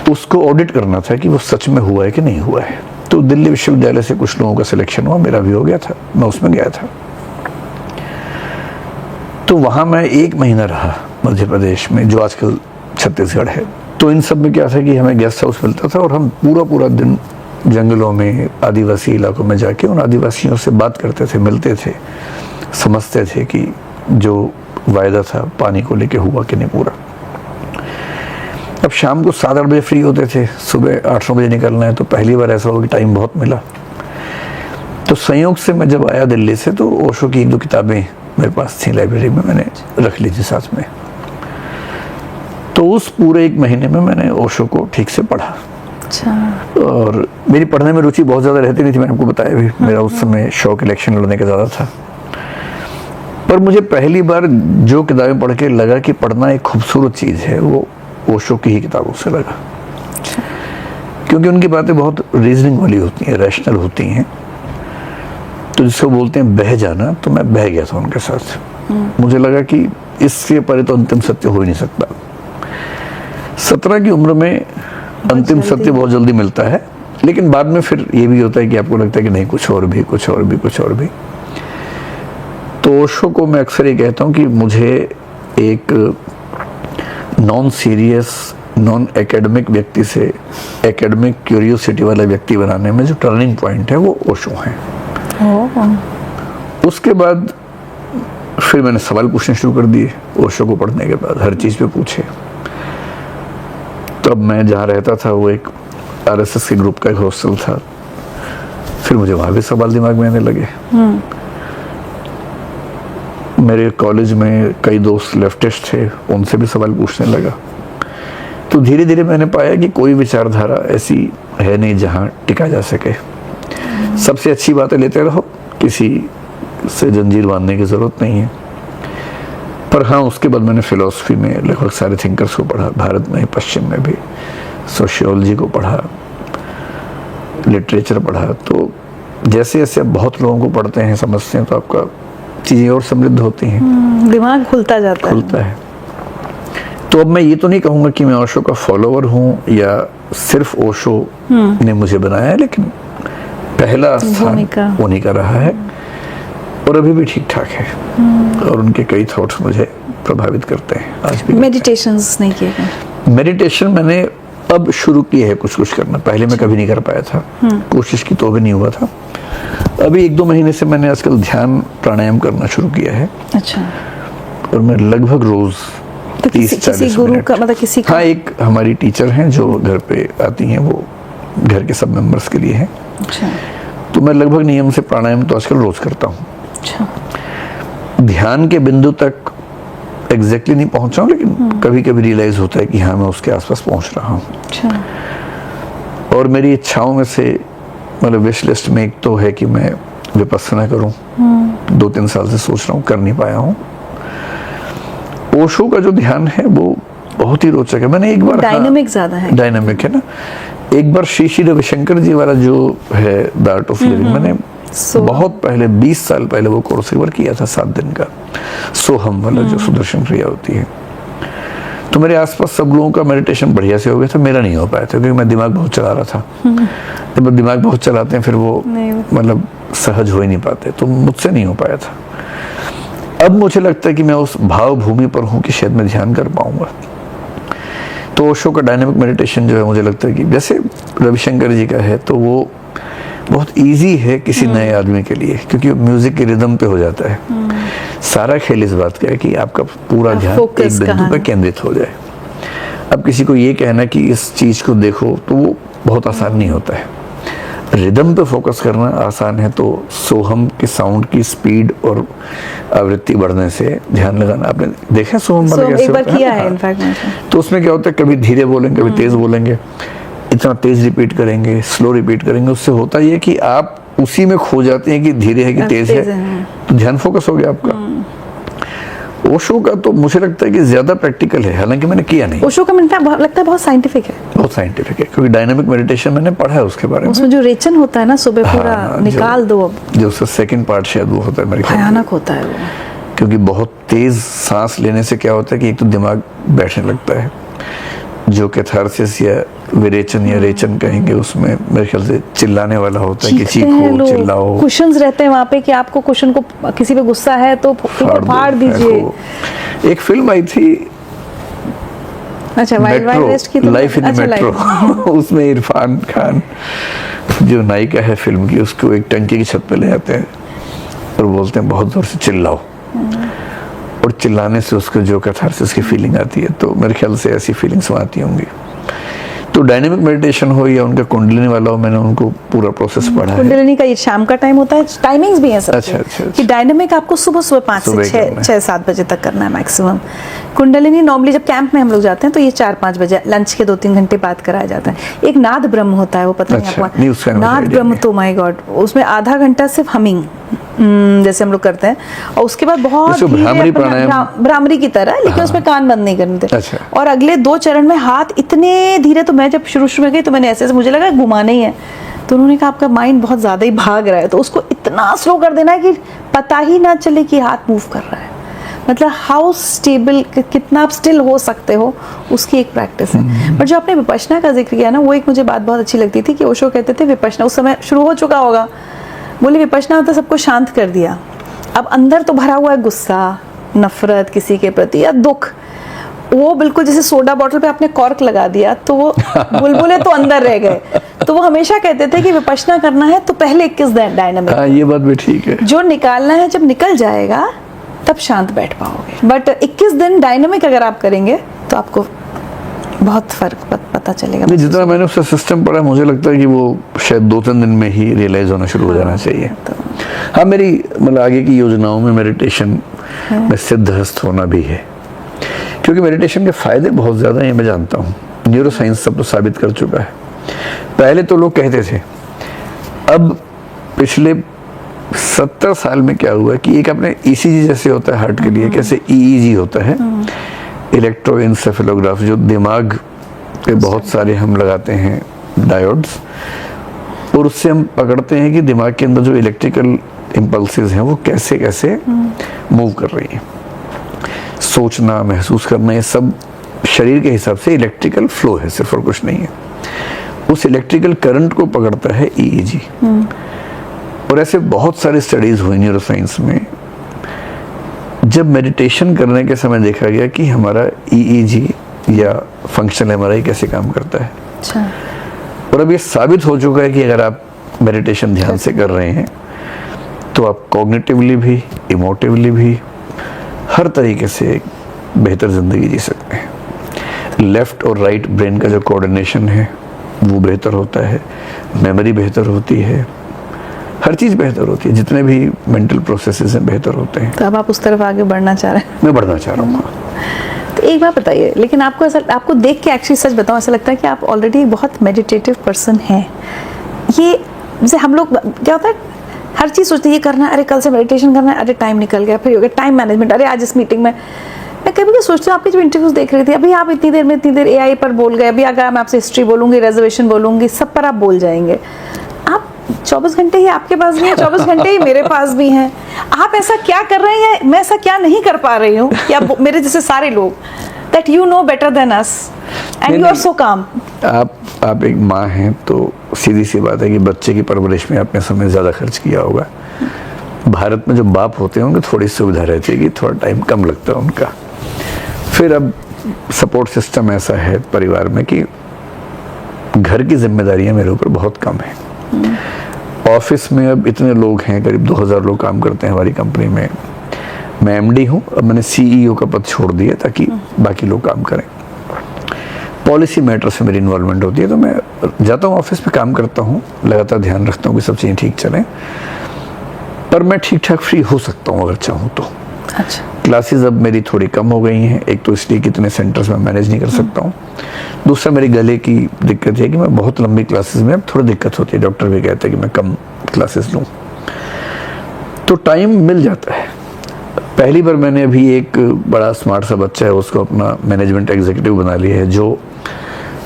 उसको ऑडिट करना था कि वो सच में हुआ है कि नहीं हुआ है। तो दिल्ली विश्वविद्यालय से कुछ लोगों का सिलेक्शन हुआ, मेरा भी हो गया था, मैं उसमें गया था। तो वहां मैं 1 महीना रहा मध्य प्रदेश में, जो आजकल छत्तीसगढ़ है। तो इन सब में क्या था कि हमें गेस्ट हाउस मिलता था और हम पूरा दिन जंगलों में, आदिवासी इलाकों में जाके उन आदिवासियों से बात करते थे, मिलते थे, समझते थे कि जो वायदा था पानी को लेके हुआ कि नहीं पूरा। अब शाम को 7-8 बजे फ्री होते थे, सुबह 8-9 बजे निकलना है। तो पहली बार ऐसा हुआ कि टाइम बहुत मिला। तो संयोग से मैं जब आया दिल्ली से, तो ओशो की 1-2 किताबें मेरे पास थी लाइब्रेरी में, मैंने रख ली थी साथ में। तो उस पूरे 1 महीने में मैंने ओशो को ठीक से पढ़ा। अच्छा। और मेरी पढ़ने में रुचि बहुत ज़्यादा रहती नहीं थी, मैंने आपको बताया भी, मेरा उस समय शौक इलेक्शन लड़ने का ज़्यादा था। पर मुझे पहली बार जो किताबें पढ़ के लगा कि पढ़ना एक खूबसूरत चीज़ है, वो ओशो की ही किताबों से लगा। क्योंकि उनकी बातें बहुत रीजनिंग वाली होती हैं, रैशनल होती हैं। तो जिसको बोलते हैं बह जाना, तो मैं बह गया था उनके साथ। मुझे लगा कि इससे परे तो अंतिम सत्य हो ही नहीं सकता। 17 की उम्र में अंतिम सत्य बहुत जल्दी मिलता है, लेकिन बाद में फिर ये भी होता है कि आपको लगता है कि नहीं, कुछ और भी, कुछ और भी, कुछ और भी। तो ओशो को मैं अक्सर ये कहता हूँ कि मुझे एक नॉन सीरियस, नॉन एकेडमिक व्यक्ति से एकेडमिक क्यूरियोसिटी वाला व्यक्ति बनाने में जो टर्निंग पॉइंट है, वो ओशो है। उसके बाद फिर मैंने सवाल पूछने शुरू कर दिए ओशो को पढ़ने के बाद, हर चीज़ पे पूछे। तब मैं जहाँ रहता था वो एक आरएसएस के ग्रुप का एक हॉस्टल था। फिर मुझे वहाँ भी सवाल दिमाग में आने लगे। मेरे कॉलेज में कई दोस्त लेफ्टिस्ट थे, उनसे भी सवाल पूछने लगा। तो धीरे धीरे मैंने पाया कि कोई विचारधारा ऐसी है नहीं जहाँ टिका जा सके। सबसे अच्छी बातें लेते रहो, किसी से जंजीर बांधने की ज़रूरत नहीं है। पर हाँ, उसके बाद मैंने फिलॉसफी में लगभग सारे थिंकर्स को पढ़ा, भारत में, पश्चिम में भी, सोशियोलॉजी को पढ़ा, लिटरेचर पढ़ा। तो जैसे जैसे आप बहुत लोगों को पढ़ते हैं, समझते हैं, तो आपका चीज़ें और समृद्ध होती हैं, दिमाग खुलता जाता है। तो अब मैं ये तो नहीं कहूँगा कि मैं ओशो का फॉलोवर हूँ या सिर्फ ओशो ने मुझे बनाया है, लेकिन पहला स्थान उन्हीं का रहा है और अभी भी ठीक ठाक है। और उनके कई थॉट्स मुझे प्रभावित करते हैं आज भी। मेडिटेशंस नहीं किए गए? मेडिटेशन मैंने अब शुरू किया है कुछ करना, पहले मैं कभी नहीं कर पाया था, कोशिश की तो भी नहीं हुआ था। अभी 1-2 महीने से मैंने आजकल ध्यान प्राणायाम करना शुरू किया है। अच्छा। और मैं लगभग रोज तो 30-40 गुरु का, मतलब किसी का? हाँ, एक हमारी टीचर हैं जो घर पे आती हैं, वो घर के सब मेंबर्स के लिए हैं। अच्छा। तो मैं लगभग नियम से प्राणायाम तो आजकल रोज करता हूँ। अच्छा। ध्यान के बिंदु तक एग्जैक्टली नहीं पहुंचा हूँ, लेकिन कभी कभी रियलाइज होता है कि हाँ, मैं उसके आसपास पहुंच रहा हूँ। अच्छा। और मेरी इच्छाओं में से, मतलब विश लिस्ट में एक तो है कि मैं विपස්සना करूं। 2-3 साल से सोच रहा हूं, कर नहीं पाया हूं। ओशो का जो ध्यान है वो बहुत ही रोचक है। मैंने एक बार, डायनामिक ज्यादा है, डायनामिक है ना। एक बार श्री रविशंकर जी वाला जो है द आर्ट ऑफ लिविंग, मैंने बहुत पहले 20 साल पहले वो कोर्स एक बार किया था, 7 दिन का, सोहम वाला जो सुदर्शन क्रिया होती है। तो मेरे आसपास सब लोगों का मेडिटेशन बढ़िया से हो गया था, मेरा नहीं हो पाया था क्योंकि मैं दिमाग बहुत चला रहा था। जब दिमाग बहुत चलाते हैं फिर वो मतलब सहज हो ही नहीं पाते, तो मुझसे नहीं हो पाया था। अब मुझे लगता है कि मैं उस भाव भूमि पर हूँ कि शायद मैं ध्यान कर पाऊंगा। तो ओशो का डायनामिक मेडिटेशन जो है, मुझे लगता है कि जैसे रविशंकर जी का है, तो वो बहुत इजी है किसी नए आदमी के लिए, क्योंकि म्यूजिक के रिदम पे हो जाता है। सारा खेल इस बात का है कि आपका पूरा ध्यान एक बिंदु पे केंद्रित हो जाए। अब किसी को ये कहना कि इस चीज को देखो, तो वो बहुत आसान नहीं होता है। रिदम पे फोकस करना आसान है, तो सोहम के साउंड की स्पीड और आवृत्ति बढ़ने से ध्यान लगाना, आपने देखा सोहम वाला कैसे होता है? किया है इनफैक्ट। तो उसमें क्या होता है, कभी धीरे बोलेंगे, कभी तेज बोलेंगे, इतना तेज रिपीट करेंगे, स्लो रिपीट करेंगे। उससे होता ये कि आप उसी में खो जाते हैं कि धीरे है कि तेज है, तो ध्यान फोकस हो गया आपका। ओशो का तो मुझे लगता है कि ज्यादा प्रैक्टिकल है, हालांकि मैंने किया नहीं। ओशो का मुझे लगता है बहुत साइंटिफिक है, बहुत साइंटिफिक है, क्योंकि डायनामिक मेडिटेशन मैंने पढ़ा है उसके बारे में। उसमें जो रेचन होता है ना सुबह पूरा निकाल दो, अब जो उसका सेकंड पार्ट शायद वो होता है मेरे ख्याल में, भयानक होता है वो। क्योंकि बहुत तेज सांस लेने से क्या होता है कि एक तो दिमाग बैठने लगता है, जो कैथारसिस या विरेचन या रेचन कहेंगे, उसमें मेरे ख्याल से चिल्लाने वाला होता है कि चीखो चिल्लाओ। कुशन्स रहते हैं वहाँ पे कि आपको कुशन को किसी पे गुस्सा है तो फाड़ दीजिए। एक फिल्म आई थी, अच्छा वाइल्ड वेस्ट की, लाइफ इन मेट्रो, उसमें इरफान खान जो नायिका है फिल्म की, उसको एक टंकी की छत पे ले जाते हैं और बोलते हैं बहुत जोर से चिल्लाओ, और चिल्लाने से उसको जो कैथारसिस की फीलिंग आती है, तो मेरे ख्याल से ऐसी फीलिंग्स आती होंगी। तो डायनेमिक मेडिटेशन हो या उनका कुंडलिनी वाला हो, मैंने उनको पूरा प्रोसेस पढ़ा है। कुंडलिनी का ये शाम का टाइम होता है, टाइमिंग्स भी हैं सब। अच्छा। कि डायनेमिक आपको सुबह 5 से 6-7 बजे तक करना है मैक्सिमम। कुंडलिनी नॉर्मली जब कैंप में हम लोग जाते हैं तो ये 4-5 बजे, लंच के 2-3 घंटे बाद कराया जाता है। एक नाद ब्रह्म होता है, वो पता नहीं आपको? नाद ब्रह्म तो माय गॉड, उसमें आधा घंटा सिर्फ हमिंग जैसे हम लोग करते हैं, और उसके बाद बहुत भ्रामरी की तरह, लेकिन उसमें कान बंद नहीं करने थे। और अगले 2 चरण में हाथ इतने धीरे, तो मैं जब शुरू में गई तो मैंने ऐसे मुझे लगा घुमाना ही है, तो उन्होंने कहा आपका माइंड बहुत ज्यादा ही भाग रहा है, तो उसको इतना स्लो कर देना है कि पता ही ना चले कि हाथ मूव कर रहा है। मतलब हाउ स्टेबल, कितना आप स्टिल हो सकते हो, उसकी एक प्रैक्टिस है। बट जो आपने विपश्यना का जिक्र किया ना, वो एक मुझे बात बहुत अच्छी लगती थी कि ओशो कहते थे विपश्यना उस समय शुरू हो चुका होगा, बोले विपश्यना तो सबको शांत कर दिया, अब अंदर तो भरा हुआ है गुस्सा, नफरत किसी के प्रति या दुख, वो बिल्कुल जैसे सोडा बॉटल पे आपने कॉर्क लगा दिया तो वो बुलबुले तो अंदर रह गए। तो वो हमेशा कहते थे कि विपश्यना करना है तो पहले 21 दिन डायनामिक, ये बात भी ठीक है, जो निकालना है जब निकल जाएगा तब शांत बैठ पाओगे। बट 21 दिन डायनामिक अगर आप करेंगे तो आपको बहुत फर्क पता चलेगा। जितना मैंने उसका सिस्टम पढ़ा, मुझे लगता है कि वो शायद 2-3 दिन में ही रियलाइज होना शुरू हो जाना चाहिए। हाँ, मेरी मतलब आगे की योजनाओं में मेडिटेशन में सिद्धहस्त होना भी है, क्योंकि मेडिटेशन के फायदे बहुत ज्यादा हैं, मैं जानता हूँ, न्यूरो साइंस सब तो साबित कर चुका है। पहले तो लोग कहते थे, अब पिछले 70 साल में क्या हुआ कि एक अपने ECG जैसे होता है हार्ट के लिए, कैसे EEG होता है, इलेक्ट्रोएन्सेफेलोग्राफ, जो दिमाग पे बहुत सारे हम लगाते हैं डायोड्स, और उससे हम पकड़ते हैं कि दिमाग के अंदर जो इलेक्ट्रिकल इम्पल्सेस हैं वो कैसे कैसे मूव कर रही हैं। सोचना, महसूस करना, ये सब शरीर के हिसाब से इलेक्ट्रिकल फ्लो है सिर्फ, और कुछ नहीं है। उस इलेक्ट्रिकल करंट को पकड़ता है EEG। और ऐसे बहुत सारी स्टडीज हुई न्यूरो साइंस में, जब मेडिटेशन करने के समय देखा गया कि हमारा EEG या फंक्शनल MRI कैसे काम करता है। अच्छा। और अब ये साबित हो चुका है कि अगर आप मेडिटेशन ध्यान से कर रहे हैं तो आप कॉग्निटिवली भी, इमोटिवली भी, हर तरीके से बेहतर जिंदगी जी सकते हैं। लेफ्ट और राइट ब्रेन का जो कोऑर्डिनेशन है वो बेहतर होता है, मेमोरी बेहतर होती है, हर चीज बेहतर होती है, जितने भी मेंटल प्रोसेसेस हैं बेहतर होते हैं। तो अब आप उस तरफ आगे बढ़ना चाह रहे हैं? मैं बढ़ना चाह रहा हूँ। तो एक बात बताइए, लेकिन आपको ऐसा, आपको देख के एक्चुअली सच बताऊं, ऐसा लगता है कि आप ऑलरेडी बहुत मेडिटेटिव पर्सन हैं। ये जैसे हम लोग क्या होता है, हर चीज सोचते हैं ये करना है, अरे कल से मेडिटेशन करना है, अरे टाइम निकल गया, फिर हो गया टाइम मैनेजमेंट, अरे आज इस मीटिंग में। मैं कभी सोचती हूँ, आपकी जो इंटरव्यूज देख रही थी, अभी आप इतनी देर AI पर बोल गए, अभी अगर मैं आपसे हिस्ट्री बोलूंगी, रिजर्वेशन बोलूंगी, सब पर आप बोल जाएंगे। आप 24 घंटे ही आपके पास भी है, 24 घंटे ही मेरे पास भी हैं। आप ऐसा क्या कर रहे हैं, मैं ऐसा क्या नहीं कर पा रही हूँ, या मेरे जैसे सारे लोग, that you know better than us and you are so calm। आप एक माँ हैं तो सीधी सी बात है कि बच्चे की परवरिश में आपने समय ज्यादा खर्च किया होगा। भारत में जो बाप होते हैं उनकी थोड़ी सुविधा रहती है कि थोड़ा टाइम कम लगता है उनका। फिर अब सपोर्ट सिस्टम ऐसा है परिवार में कि घर की जिम्मेदारियां मेरे ऊपर बहुत कम है। ऑफिस में अब इतने लोग हैं, करीब 2000 लोग काम करते हैं हमारी कंपनी में। मैं MD हूँ, अब मैंने CEO का पद छोड़ दिया ताकि बाकी लोग काम करें। पॉलिसी मैटर्स में मेरी इन्वॉल्वमेंट होती है, तो मैं जाता हूँ ऑफिस में, काम करता हूँ, लगातार ध्यान रखता हूँ कि सब चीज़ें ठीक चलें, पर मैं ठीक ठाक फ्री हो सकता हूँ अगर चाहूँ तो। अच्छा। क्लासेस अब मेरी थोड़ी कम हो गई हैं, एक तो इसलिए कितने सेंटर्स में मैनेज नहीं कर सकता हूँ, दूसरा मेरी गले की दिक्कत है कि मैं बहुत लंबी क्लासेस में अब थोड़ी दिक्कत होती है, डॉक्टर भी कहते हैं कि मैं कम क्लासेस लूँ, तो टाइम मिल जाता है। पहली बार मैंने अभी एक बड़ा स्मार्ट सा बच्चा है, उसको अपना मैनेजमेंट एग्जीक्यूटिव बना लिया है, जो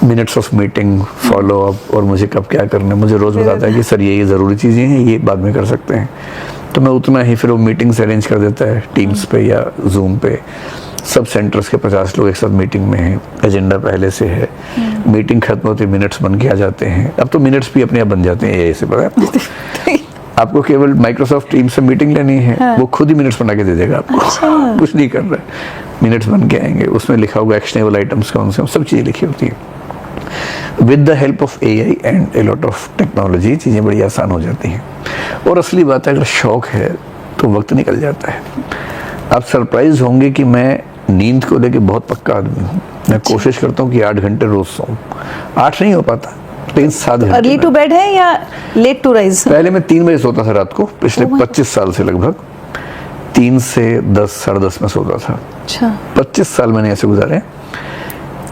minutes of meeting, follow up और मुझे कब क्या करना है मुझे रोज़ बताता है कि सर ये ज़रूरी चीज़ें हैं, ये बाद में कर सकते हैं। तो मैं उतना ही फिर वो मीटिंग्स अरेंज कर देता है टीम्स पे या जूम पे। सब सेंटर्स के 50 लोग एक साथ मीटिंग में हैं, एजेंडा पहले से है, मीटिंग खत्म होती मिनट्स बन के आ जाते हैं। अब तो मिनट्स भी अपने आप बन जाते हैं एआई से, पता है आपको? आपको केवल माइक्रोसॉफ्ट टीम से मीटिंग लेनी है, वो खुद ही मिनट्स बना के दे देगा आपको। अच्छा। कुछ नहीं कर रहा है, मिनट्स बन के आएंगे, उसमें लिखा होगा एक्शनेबल आइटम्स कौन से, सब चीज़ें लिखी होती है। With the help of AI and a lot of technology चीज़ें बड़ी आसान हो जाती हैं। और असली बात है, अगर शौक है तो वक्त निकल जाता है। आप सरप्राइज होंगे कि मैं नींद को लेके बहुत पक्का आदमी हूँ। मैं कोशिश करता हूँ कि 8 घंटे रोज सोऊं। 8 नहीं हो पाता, लेकिन 7 घंटे। अर्ली टू बेड है या लेट टू राइज? पहले मैं 3 बजे सोता था रात को, पिछले 25 साल से लगभग 3 से 10 साढ़े 10 में सोता था। अच्छा, 25 साल मैंने ऐसे गुजारे।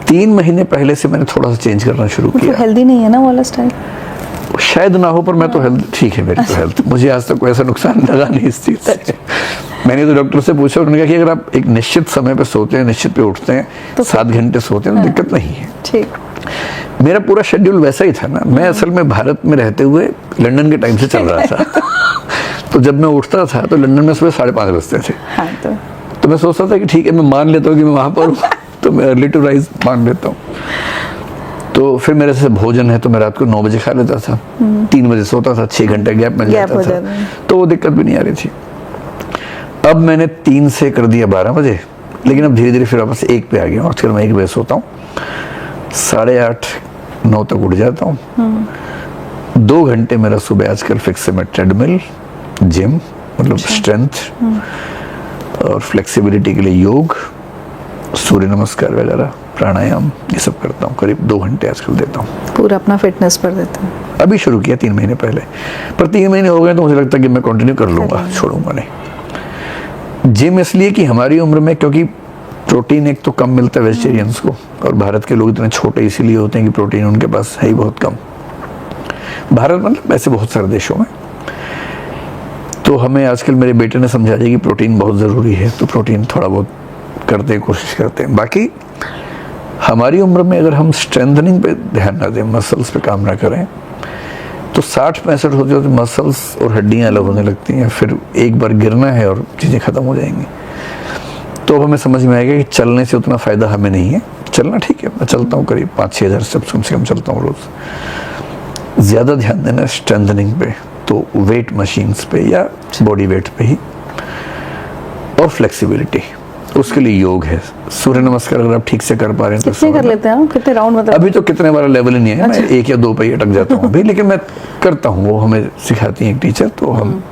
3 महीने पहले से मैंने थोड़ा सा चेंज करना शुरू किया। हेल्दी नहीं है ना वाला स्टाइल? शायद ना हो, पर मैं तो हेल्थ ठीक है मेरी तो हेल्थ। मुझे आज तक कोई ऐसा नुकसान लगा नहीं इस चीज से। मैंने तो डॉक्टर से पूछा, उन्होंने कहा कि अगर आप एक निश्चित समय पे सोते हैं, निश्चित पे उठते हैं, तो 7 घंटे सोते हैं तो दिक्कत नहीं है। ठीक। मेरा पूरा शेड्यूल वैसा ही था ना। मैं असल में भारत में रहते हुए लंदन के टाइम से चल रहा था। तो जब मैं उठता था तो लंदन में सुबह 5:30 बजते थे। हाँ, तो मैं सोचता था कि ठीक है, मैं मान लेता हूँ कि मैं वहां पर हूँ, तो मैं अर्ली टू राइज मान लेता हूँ। तो फिर मेरे से भोजन है तो मैं रात को 9 बजे खा लेता था, 3 बजे सोता था, 6 घंटे गैप मिल जाता था, तो वो दिक्कत भी नहीं आ रही थी। अब मैंने 3 से कर दिया 12 बजे, लेकिन अब धीरे धीरे फिर वापस 1 पे आ गया। आजकल मैं 1 बजे सोता हूँ, 8:30-9 तक उठ जाता हूँ। 2 घंटे मेरा सुबह आजकल फिक्स है। मैं ट्रेडमिल, जिम मतलब स्ट्रेंथ और फ्लेक्सिबिलिटी के लिए योग, सूर्य नमस्कार वगैरह, प्राणायाम, ये सब करता हूँ। करीब 2 घंटे आजकल देता हूँ। पूरा अपना फिटनेस पर देता हूँ। अभी शुरू किया 3 महीने पहले, पर 3 महीने हो गए तो मुझे लगता है कि मैं कंटिन्यू कर लूँगा, छोड़ूंगा नहीं। जिम इसलिए कि हमारी उम्र में, क्योंकि प्रोटीन एक तो कम मिलता है वेजिटेरियंस को, और भारत के लोग इतने छोटे इसीलिए होते हैं कि प्रोटीन उनके पास है ही बहुत कम। भारत मतलब ऐसे बहुत सारे देशों में। तो हमें आजकल मेरे बेटे ने समझा दिया कि प्रोटीन बहुत ज़रूरी है, तो प्रोटीन थोड़ा बहुत करते हैं, कोशिश करते हैं। बाकी हमारी उम्र में अगर हम स्ट्रेंथनिंग पे ध्यान ना दें, मसल्स पे काम ना करें, तो 60-65 हो जाए तो मसल्स और हड्डियां अलग होने लगती हैं। फिर एक बार गिरना है और चीज़ें ख़त्म हो जाएंगी। तो अब हमें समझ में आएगा कि चलने से उतना फ़ायदा हमें नहीं है। चलना ठीक है, मैं चलता हूँ करीब 5-6 हज़ार स्टेप्स कम से कम चलता हूँ रोज़। ज़्यादा ध्यान देना स्ट्रेंथनिंग पे, तो वेट मशीन्स पे या बॉडी वेट पे ही, और फ्लेक्सिबिलिटी, उसके लिए योग है। सूर्य नमस्कार अगर आप ठीक से कर पा रहे हैं तो कितने कर लेते हैं? कितने राउंड? मतलब अभी तो कितने बार लेवल ही नहीं है। मैं 1 या 2 पे ही अटक जाता हूँ अभी, लेकिन मैं करता हूँ। वो हमें सिखाती है एक टीचर, तो हम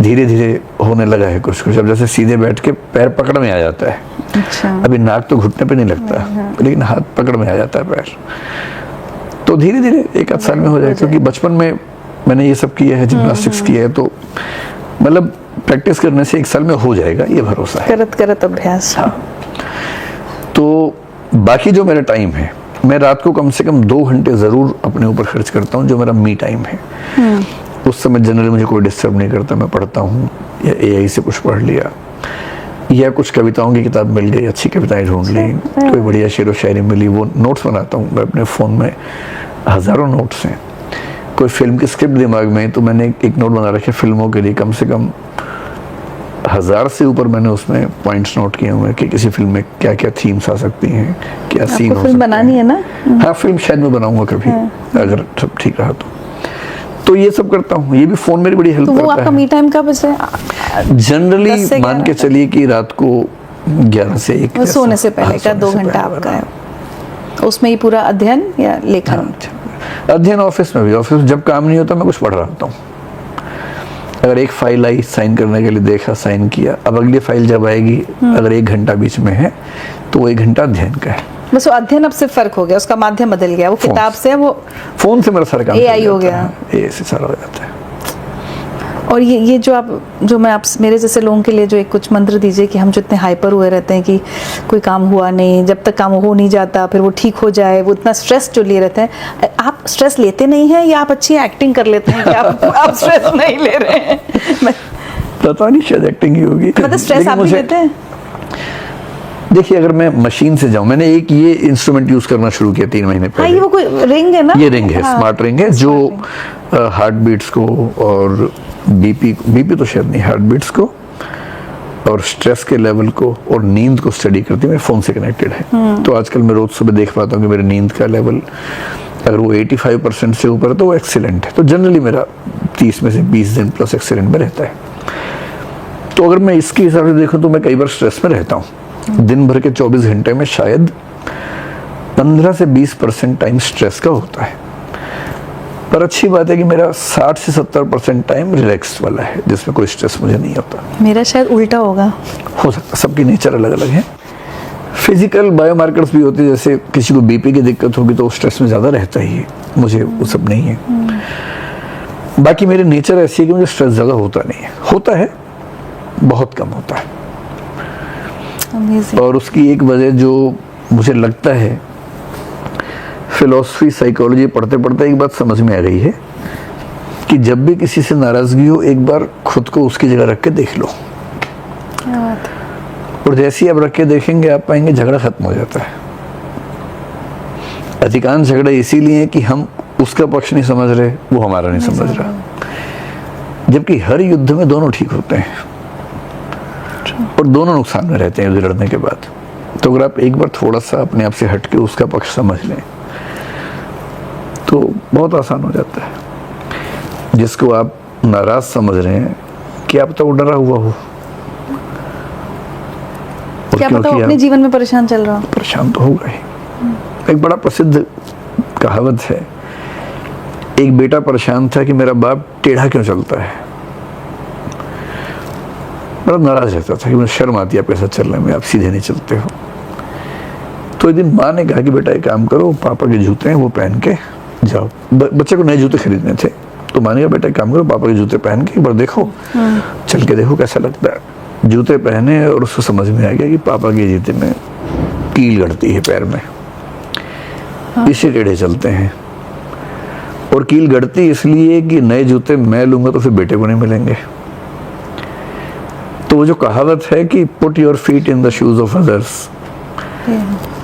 धीरे धीरे होने लगा है कुछ कुछ। अब जैसे सीधे बैठ के पैर पकड़ में आ जाता है। अच्छा। अभी नाक तो घुटने पे नहीं लगता, लेकिन हाथ पकड़ में आ जाता है पैर। तो धीरे धीरे 1-8 साल में हो जाए, क्योंकि बचपन में मैंने ये सब किया है, जिम्नास्टिक्स किया है, तो मतलब प्रैक्टिस करने से 1 साल में हो जाएगा, ये भरोसा है। करत करत अभ्यास। हाँ। तो बाकी जो मेरा टाइम है, मैं रात को कम से कम 2 घंटे ज़रूर अपने ऊपर खर्च करता हूँ, जो मेरा मी टाइम है। उस समय जनरली मुझे कोई डिस्टर्ब नहीं करता। मैं पढ़ता हूँ, या एआई से कुछ पढ़ लिया, या कुछ कविताओं की किताब मिल गई, अच्छी कविताएं ढूंढ ली, कोई बढ़िया शेर व शायरी मिली, वो नोट्स बनाता हूँ। मैं अपने फ़ोन में हज़ारों नोट्स हैं। कोई फिल्म की स्क्रिप्ट दिमाग में, तो मैंने एक नोट बना रखे फिल्मों के लिए, कम से कम 1000 से ऊपर मैंने उसमें पॉइंट्स नोट किए हुए हैं कि किसी फिल्म में क्या क्या थीम्स आ सकती हैं, क्या सीन हो सकते हैं। फिल्म बनानी है ना? हाँ, फिल्म शायद मैं बनाऊंगा कभी, अगर सब ठीक रहा तो ये सब करता हूँ। ये भी फोन मेरी बड़ी हेल्प करता है। तो वो आपका मी टाइम कब से? जनरली मान के चलिए कि रात को 11 से 1, सोने से पहले का 2 घंटा आपका है। उसमें ही पूरा अध्ययन या लेखन? अध्ययन ऑफिस में भी। ऑफिस में जब काम नहीं होता मैं कुछ पढ़ रहा होता हूँ। अगर एक फाइल आई, साइन करने के लिए देखा, साइन किया। अब अगली फाइल जब आएगी, अगर 1 घंटा बीच में है, तो वो 1 घंटा अध्ययन का है। बस वो अध्ययन अब से फर्क हो गया, उसका माध्यम बदल गया। वो किताब से, वो फोन से मेरा सारा काम एआई हो गया, एआई से सारा हो जाता है। और ये जो मैं आप मेरे जैसे लोगों के लिए जो एक कुछ मंत्र दीजिए कि हम जो इतने हाइपर हुए रहते हैं कि कोई काम हुआ नहीं, जब तक काम हो नहीं जाता फिर वो ठीक हो जाए, वो इतना स्ट्रेस जो लिए रहते हैं। आप स्ट्रेस लेते नहीं हैं, या आप अच्छी एक्टिंग कर लेते हैं कि आप स्ट्रेस नहीं ले रहे हैं? पता नहीं, शायद एक्टिंग ही होगी। मतलब स्ट्रेस लेकिन आप भी मुझे- लेते हैं? देखिए, अगर मैं मशीन से जाऊं, मैंने एक ये इंस्ट्रूमेंट यूज करना शुरू किया 3 महीने हाँ, पहले। ये वो कोई रिंग है ना? ये रिंग है, हाँ, स्मार्ट रिंग है, जो हार्ट बीट्स को और बीपी तो शायद नहीं, हार्ट बीट्स को और स्ट्रेस के लेवल को और नींद को स्टडी करती है। मेरे फोन से कनेक्टेड है, तो आजकल मैं रोज सुबह देख पाता हूँ कि मेरी नींद का लेवल अगर वो 85% से ऊपर है तो वो एक्सीलेंट है। तो जनरली मेरा 30 में से 20 दिन प्लस एक्सीलेंट में रहता है। तो अगर मैं इसके हिसाब से देखूं तो मैं कई बार स्ट्रेस में रहता हूँ। दिन भर के 24 घंटे में शायद 15 से 20% टाइम स्ट्रेस का होता है। पर अच्छी बात है कि मेरा 60 से 70% टाइम रिलैक्स वाला है, जिसमें कोई स्ट्रेस मुझे नहीं होता। मेरा शायद उल्टा होगा। हो सकता है, सबकी नेचर अलग अलग है। फिजिकल बायोमार्कर्स भी होते हैं, जैसे किसी को बीपी की दिक्कत होगी तो स्ट्रेस में ज़्यादा रहता ही है, मुझे वो सब नहीं है। बाकी मेरी नेचर ऐसी है कि मुझे स्ट्रेस ज़्यादा होता नहीं है, होता है बहुत कम होता है। Amazing. और उसकी एक वजह जो मुझे लगता है, फिलॉसफी साइकोलॉजी पढ़ते पढ़ते एक बात समझ में आ गई है कि जब भी किसी से नाराज़गी हो, एक बार खुद को उसकी जगह रख के देख लो। क्या बात है। और जैसे ही आप रख के देखेंगे, आप पाएंगे झगड़ा खत्म हो जाता है। अधिकांश झगड़े इसीलिए कि हम उसका पक्ष नहीं समझ रहे, वो हमारा नहीं समझ रहा, जबकि हर युद्ध में दोनों ठीक होते हैं और दोनों नुकसान में रहते हैं युद्ध लड़ने के बाद। तो अगर आप एक बार थोड़ा सा अपने आप से हट के उसका पक्ष समझ लें तो बहुत आसान हो जाता है। जिसको आप नाराज समझ रहे हैं, क्या पता वो डरा हुआ हो, क्या पता वो अपने जीवन में परेशान चल रहा हो। परेशान तो होगा ही। एक बड़ा प्रसिद्ध कहावत है, एक बेटा परेशान था कि मेरा बाप टेढ़ा क्यों चलता है। बड़ा नाराज रहता था कि मुझे शर्म आती है आपके साथ चलने में, आप सीधे नहीं चलते हो। तो एक दिन माँ ने कहा कि बेटा एक काम करो, पापा के जूते हैं वो पहन के जाओ। बच्चे को नए जूते खरीदने थे, तो माँ ने कहा बेटा एक काम करो, पापा के जूते पहन के एक बार देखो, चल के देखो कैसा लगता है। जूते पहने और उसको समझ में आ गया कि पापा के जूते में कील गड़ती है पैर में, इसे टेढ़े चलते हैं। और कील गड़ती इसलिए कि नए जूते मैं लूंगा तो फिर बेटे को नहीं मिलेंगे। तो वो जो कहावत है कि put your feet in the shoes of others,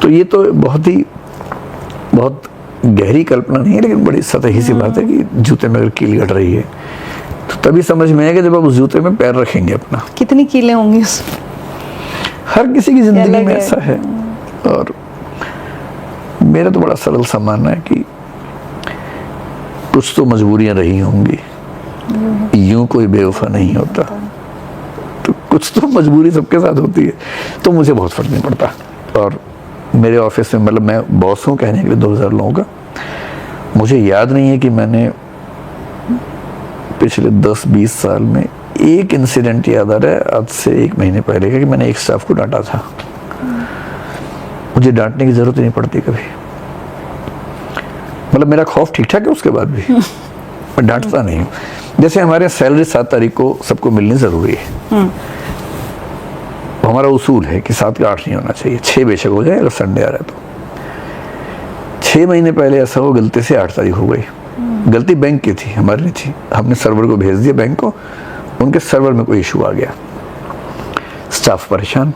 तो ये तो बहुत गहरी कल्पना नहीं है, लेकिन बड़ी सतही सी बात है कि जूते में अगर कील गड़ रही है तो तभी समझ में आएगा जब आप उस जूते में पैर रखेंगे अपना। कितनी कीलें होंगी उस? हर किसी की जिंदगी में ऐसा है। और मेरा तो बड़ा सरल सा मानना है कि कुछ तो मजबूरियां रही होंगी, यूं कोई बेवफा नहीं होता। तो कुछ तो मजबूरी सबके साथ होती है, तो मुझे बहुत फर्क नहीं पड़ता। और मेरे ऑफिस में, मतलब मैं बॉस हूँ कहने के लिए 2000 लोगों का, मुझे याद नहीं है कि मैंने पिछले 10-20 साल में एक इंसिडेंट याद आ रहा है आज से 1 महीने पहले का कि मैंने एक स्टाफ को डांटा था। मुझे डांटने की जरूरत ही नहीं पड़ती कभी, मतलब मेरा खौफ ठीक ठाक है उसके बाद भी मैं डांटता नहीं हूँ। जैसे हमारे सैलरी 7 तारीख को सबको मिलनी जरूरी है, तो हमारा उसूल है कि 7 का 8 नहीं होना चाहिए, 6 बेशक हो जाए अगर संडे आ रहा है तो। 6 महीने पहले ऐसा हो, गलती से 8 तारीख हो गई। गलती बैंक की थी, हमारी नहीं थी। हमने सर्वर को भेज दिया बैंक को, उनके सर्वर में कोई इशू आ गया, स्टाफ परेशान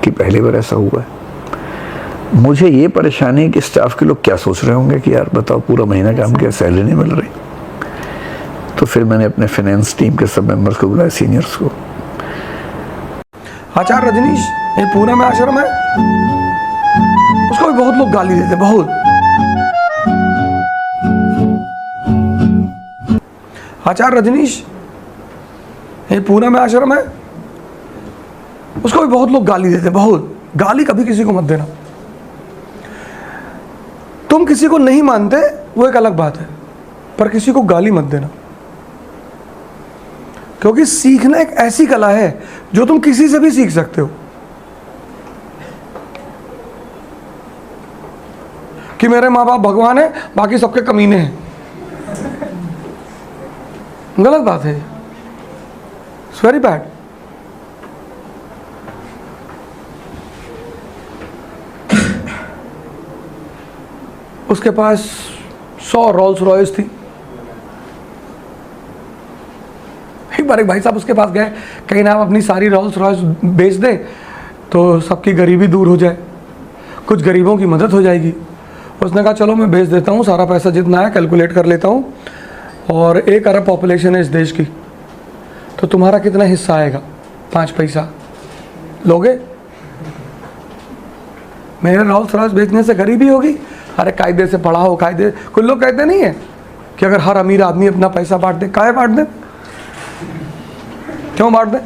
कि पहली बार ऐसा हुआ है। मुझे ये परेशानी कि स्टाफ के लोग क्या सोच रहे होंगे कि यार बताओ पूरा महीना काम किया, सैलरी नहीं मिल रही। तो फिर मैंने अपने फाइनेंस टीम के सब मेंबर्स को बुलाया, सीनियर्स को। आचार्य रजनीश, ये पूना में आश्रम है, उसको भी बहुत लोग गाली देते, बहुत। आचार्य रजनीश, ये पूना में आश्रम है, उसको भी बहुत लोग गाली देते, बहुत। गाली कभी किसी को मत देना। तुम किसी को नहीं मानते वो एक अलग बात है, पर किसी को गाली मत देना, क्योंकि सीखना एक ऐसी कला है जो तुम किसी से भी सीख सकते हो। कि मेरे माँ बाप भगवान है, बाकी सबके कमीने हैं, गलत बात है, इट्स वेरी बैड। उसके पास 100 रोल्स रॉयस थी, एक बार एक भाई साहब उसके पास गए, कहीं ना आप अपनी सारी रोल्स रॉयस बेच दें तो सबकी गरीबी दूर हो जाए, कुछ गरीबों की मदद हो जाएगी। उसने कहा चलो मैं बेच देता हूँ, सारा पैसा जितना है कैलकुलेट कर लेता हूँ, और 1 अरब पॉपुलेशन है इस देश की, तो तुम्हारा कितना हिस्सा आएगा? 5 पैसा लोगे? मेरे रोल्स रॉयस बेचने से गरीबी होगी? अरे कायदे से पढ़ा हो, कायदे। कुछ लोग कहते नहीं है कि अगर हर अमीर आदमी अपना पैसा बांट दे, काहे बांट दे? क्यों बांट दे?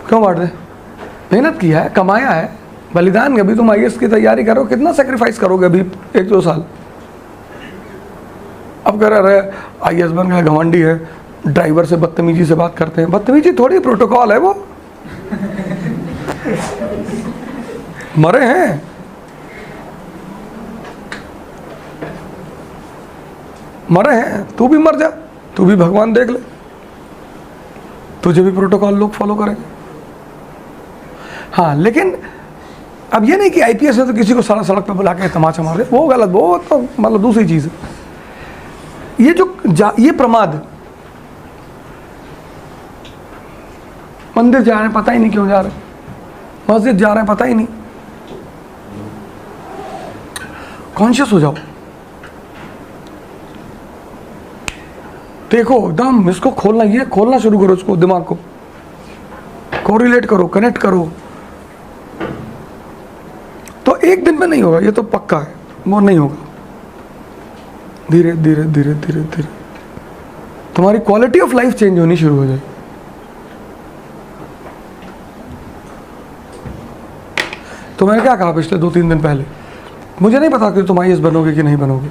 क्यों बांट दे? मेहनत किया है, कमाया है, बलिदान। अभी तुम IAS की तैयारी करो, कितना सेक्रीफाइस करोगे अभी 1-2 साल? अब कह रहे IAS बन गया, घमंडी है, ड्राइवर से बदतमीजी से बात करते हैं। बदतमीजी थोड़ी प्रोटोकॉल है वो। मरे हैं, मरे हैं, तू भी मर जा, तू भी भगवान देख ले, तुझे भी प्रोटोकॉल लोग फॉलो करेंगे। हाँ, लेकिन अब ये नहीं कि IPS है तो किसी को सड़क पे बुला के तमाचा मार दे, वो गलत, वो तो मतलब दूसरी चीज़ है। ये प्रमाद, मंदिर जा रहे हैं पता ही नहीं क्यों जा रहे, मस्जिद जा रहे हैं पता ही नहीं। कॉन्शियस हो जाओ, देखो एकदम इसको खोलना शुरू करो, इसको, दिमाग को कोरिलेट करो, कनेक्ट करो। तो एक दिन में नहीं होगा, ये तो पक्का है, वो नहीं होगा। धीरे धीरे धीरे धीरे धीरे तुम्हारी क्वालिटी ऑफ लाइफ चेंज होनी शुरू हो जाए। तो मैंने क्या कहा पिछले 2-3 दिन पहले, मुझे नहीं पता कि तुम IAS बनोगे कि नहीं बनोगे।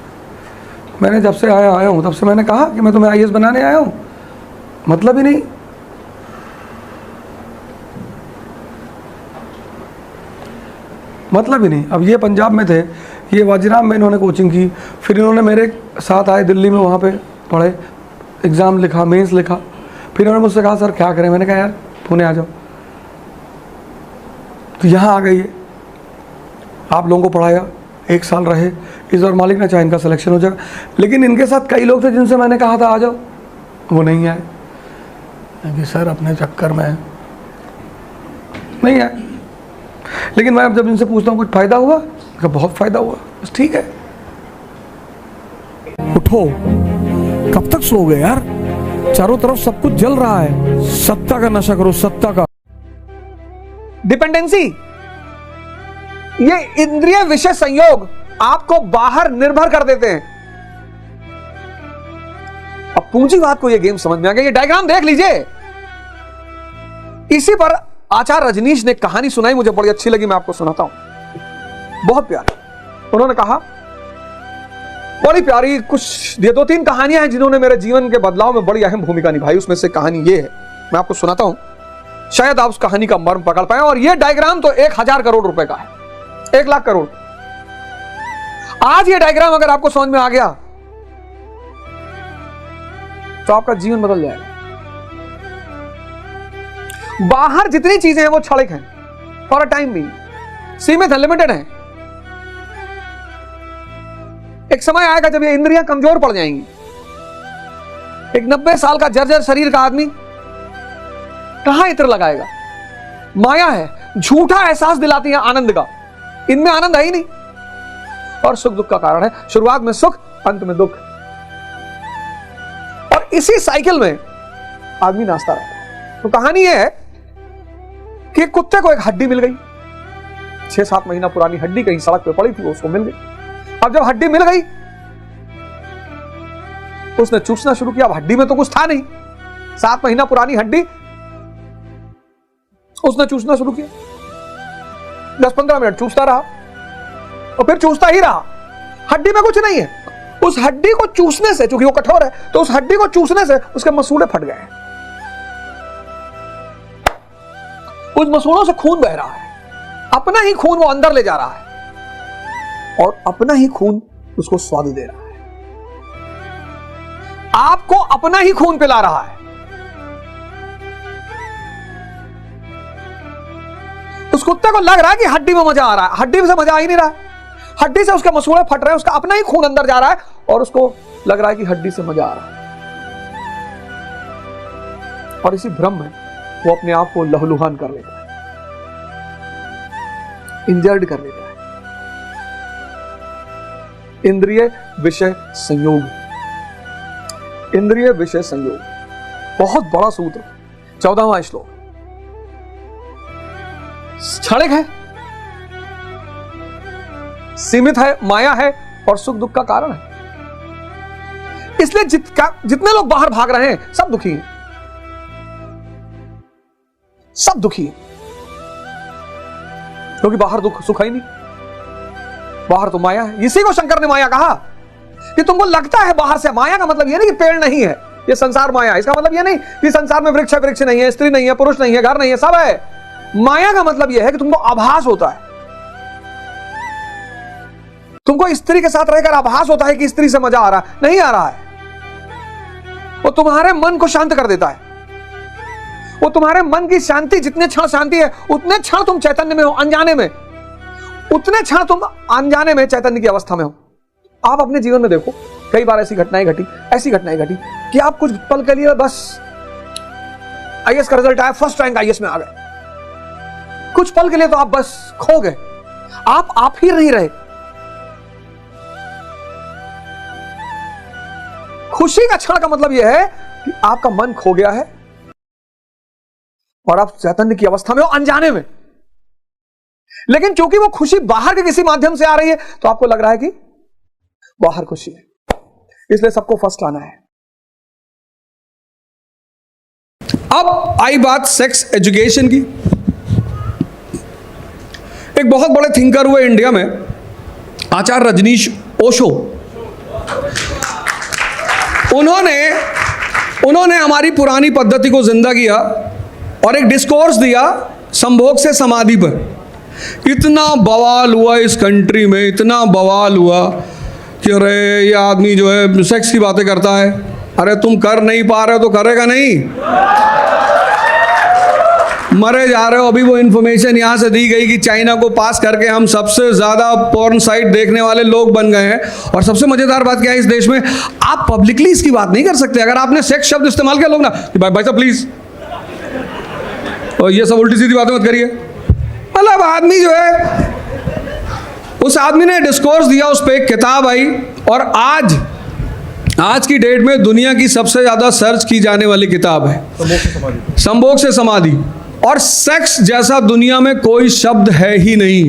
मैंने जब से आया हूँ तब से मैंने कहा कि मैं तुम्हें IAS बनाने आया हूँ, मतलब ही नहीं। मतलब ही नहीं। अब ये पंजाब में थे, ये वाजिराम में इन्होंने कोचिंग की, फिर इन्होंने मेरे साथ आए दिल्ली में, वहाँ पे पढ़े, एग्ज़ाम लिखा, मेंस लिखा, फिर इन्होंने मुझसे कहा सर क्या करें। मैंने कहा यार पुणे आ जाओ, तो यहाँ आ गई है, आप लोगों को पढ़ाया, 1 साल रहे, इस बार मालिक ने चाहे इनका सिलेक्शन हो जाएगा। लेकिन इनके साथ कई लोग थे जिनसे मैंने कहा था आ जाओ, वो नहीं आए, कि सर अपने चक्कर में नहीं आए। लेकिन मैं अब जब इनसे पूछता हूँ कुछ फ़ायदा हुआ, कि बहुत फ़ायदा हुआ, बस ठीक है। उठो, कब तक सोओगे यार? चारों तरफ सब कुछ जल रहा है, सत्ता का नशा करो, सत्ता का। डिपेंडेंसी, ये इंद्रिय विषय संयोग आपको बाहर निर्भर कर देते हैं। अब पूंजीवाद को ये गेम समझ में आ गया। ये डायग्राम देख लीजिए, इसी पर आचार्य रजनीश ने कहानी सुनाई, मुझे बड़ी अच्छी लगी, मैं आपको सुनाता हूं, बहुत प्यारी। उन्होंने कहा, बड़ी प्यारी, कुछ 2-3 कहानियां हैं जिन्होंने मेरे जीवन के बदलाव में बड़ी अहम भूमिका निभाई। उसमें से कहानी ये है, मैं आपको सुनाता हूं, शायद आप उस कहानी का मर्म पकड़ पाए। और ये डायग्राम तो 1000 करोड़ रुपए का है, 1 लाख करोड़। आज ये डायग्राम अगर आपको समझ में आ गया तो आपका जीवन बदल जाएगा। बाहर जितनी चीजें हैं वो क्षणिक हैं, फॉर अ टाइम भी सीमित है, लिमिटेड है। एक समय आएगा जब ये इंद्रियां कमजोर पड़ जाएंगी। एक 90 साल का जर्जर शरीर का आदमी कहां इत्र लगाएगा? माया है, झूठा एहसास दिलाती है आनंद का, इनमें आनंद है ही नहीं, और सुख दुख का कारण है। शुरुआत में सुख, अंत में दुख, और इसी साइकिल में आदमी नाचता रहता है। तो कहानी यह है कि कुत्ते को एक हड्डी मिल गई, 6-7 महीना पुरानी हड्डी कहीं सड़क पे पड़ी थी, उसको मिल गई। अब जब हड्डी मिल गई उसने चूसना शुरू किया। अब हड्डी में तो कुछ था नहीं, 7 महीना पुरानी हड्डी, उसने चूसना शुरू किया। 10-15 मिनट चूसता रहा और फिर चूसता ही रहा। हड्डी में कुछ नहीं है। उस हड्डी को चूसने से, चूंकि वो कठोर है, तो उस हड्डी को चूसने से उसके मसूड़े फट गए। उस मसूड़ों से खून बह रहा है, अपना ही खून वो अंदर ले जा रहा है और अपना ही खून उसको स्वाद दे रहा है। आपको अपना ही खून पिला रहा है। उस कुत्ते को लग रहा है कि हड्डी में मजा आ रहा है, हड्डी से मजा आ ही नहीं रहा है। हड्डी से उसके मसूड़े फट रहे हैं, उसका अपना ही खून अंदर जा रहा है और उसको लग रहा है कि हड्डी से मजा आ रहा है। और इसी भ्रम में वो अपने आप को लहूलुहान कर लेता है, इंजर्ड कर लेता है। इंद्रिय विषय संयोग, इंद्रिय विषय संयोग बहुत बड़ा सूत्र, 14वां श्लोक। क्षणिक है, सीमित है, माया है और सुख दुख का कारण है। इसलिए जितने लोग बाहर भाग रहे हैं सब दुखी हैं, सब दुखी हैं, क्योंकि बाहर दुख सुख है ही नहीं, बाहर तो माया है। इसी को शंकर ने माया कहा कि तुमको लगता है बाहर से माया का मतलब यह नहीं कि पेड़ नहीं है, ये संसार माया। इसका मतलब यह नहीं कि संसार में वृक्ष है, वृक्ष नहीं है, स्त्री नहीं है, पुरुष नहीं है, घर नहीं है, सब है। माया का मतलब यह है कि तुमको आभास होता है, तुमको स्त्री के साथ रहकर आभास होता है कि स्त्री से मजा आ रहा है, नहीं आ रहा है। वो तुम्हारे मन को शांत कर देता है। वो तुम्हारे मन की शांति, जितने क्षण शांति है उतने क्षण तुम चैतन्य में हो, अनजाने में, उतने क्षण तुम अनजाने में चैतन्य की अवस्था में हो। आप अपने जीवन में देखो, कई बार ऐसी घटनाएं घटी कि आप कुछ पल के लिए बस आईएएस का रिजल्ट आया, फर्स्ट रैंक आईएएस में आ गए, कुछ पल के लिए तो आप बस खो गए, आप ही नहीं रहे। खुशी का क्षण का मतलब यह है कि आपका मन खो गया है और आप चैतन्य की अवस्था में हो, अनजाने में। लेकिन चूंकि वो खुशी बाहर के किसी माध्यम से आ रही है तो आपको लग रहा है कि बाहर खुशी है, इसलिए सबको फर्स्ट आना है। अब आई बात सेक्स एजुकेशन की। एक बहुत बड़े थिंकर हुए इंडिया में, आचार्य रजनीश ओशो। उन्होंने हमारी पुरानी पद्धति को जिंदा किया और एक डिस्कोर्स दिया संभोग से समाधि पर। इतना बवाल हुआ इस कंट्री में, इतना बवाल हुआ कि अरे ये आदमी जो है सेक्स की बातें करता है। अरे तुम कर नहीं पा रहे हो तो करेगा नहीं, मरे जा रहे हो। अभी वो इन्फॉर्मेशन यहाँ से दी गई कि चाइना को पास करके हम सबसे ज़्यादा पोर्न साइट देखने वाले लोग बन गए हैं। और सबसे मज़ेदार बात क्या है, इस देश में आप पब्लिकली इसकी बात नहीं कर सकते। अगर आपने सेक्स शब्द इस्तेमाल किया, लोग ना कि भाई साहब प्लीज़, और ये सब उल्टी सीधी बातें मत करिए। मतलब आदमी जो है, उस आदमी ने डिस्कोर्स दिया, उस पर एक किताब आई और आज की डेट में दुनिया की सबसे ज़्यादा सर्च की जाने वाली किताब है संभोग से समाधि। और सेक्स जैसा दुनिया में कोई शब्द है ही नहीं।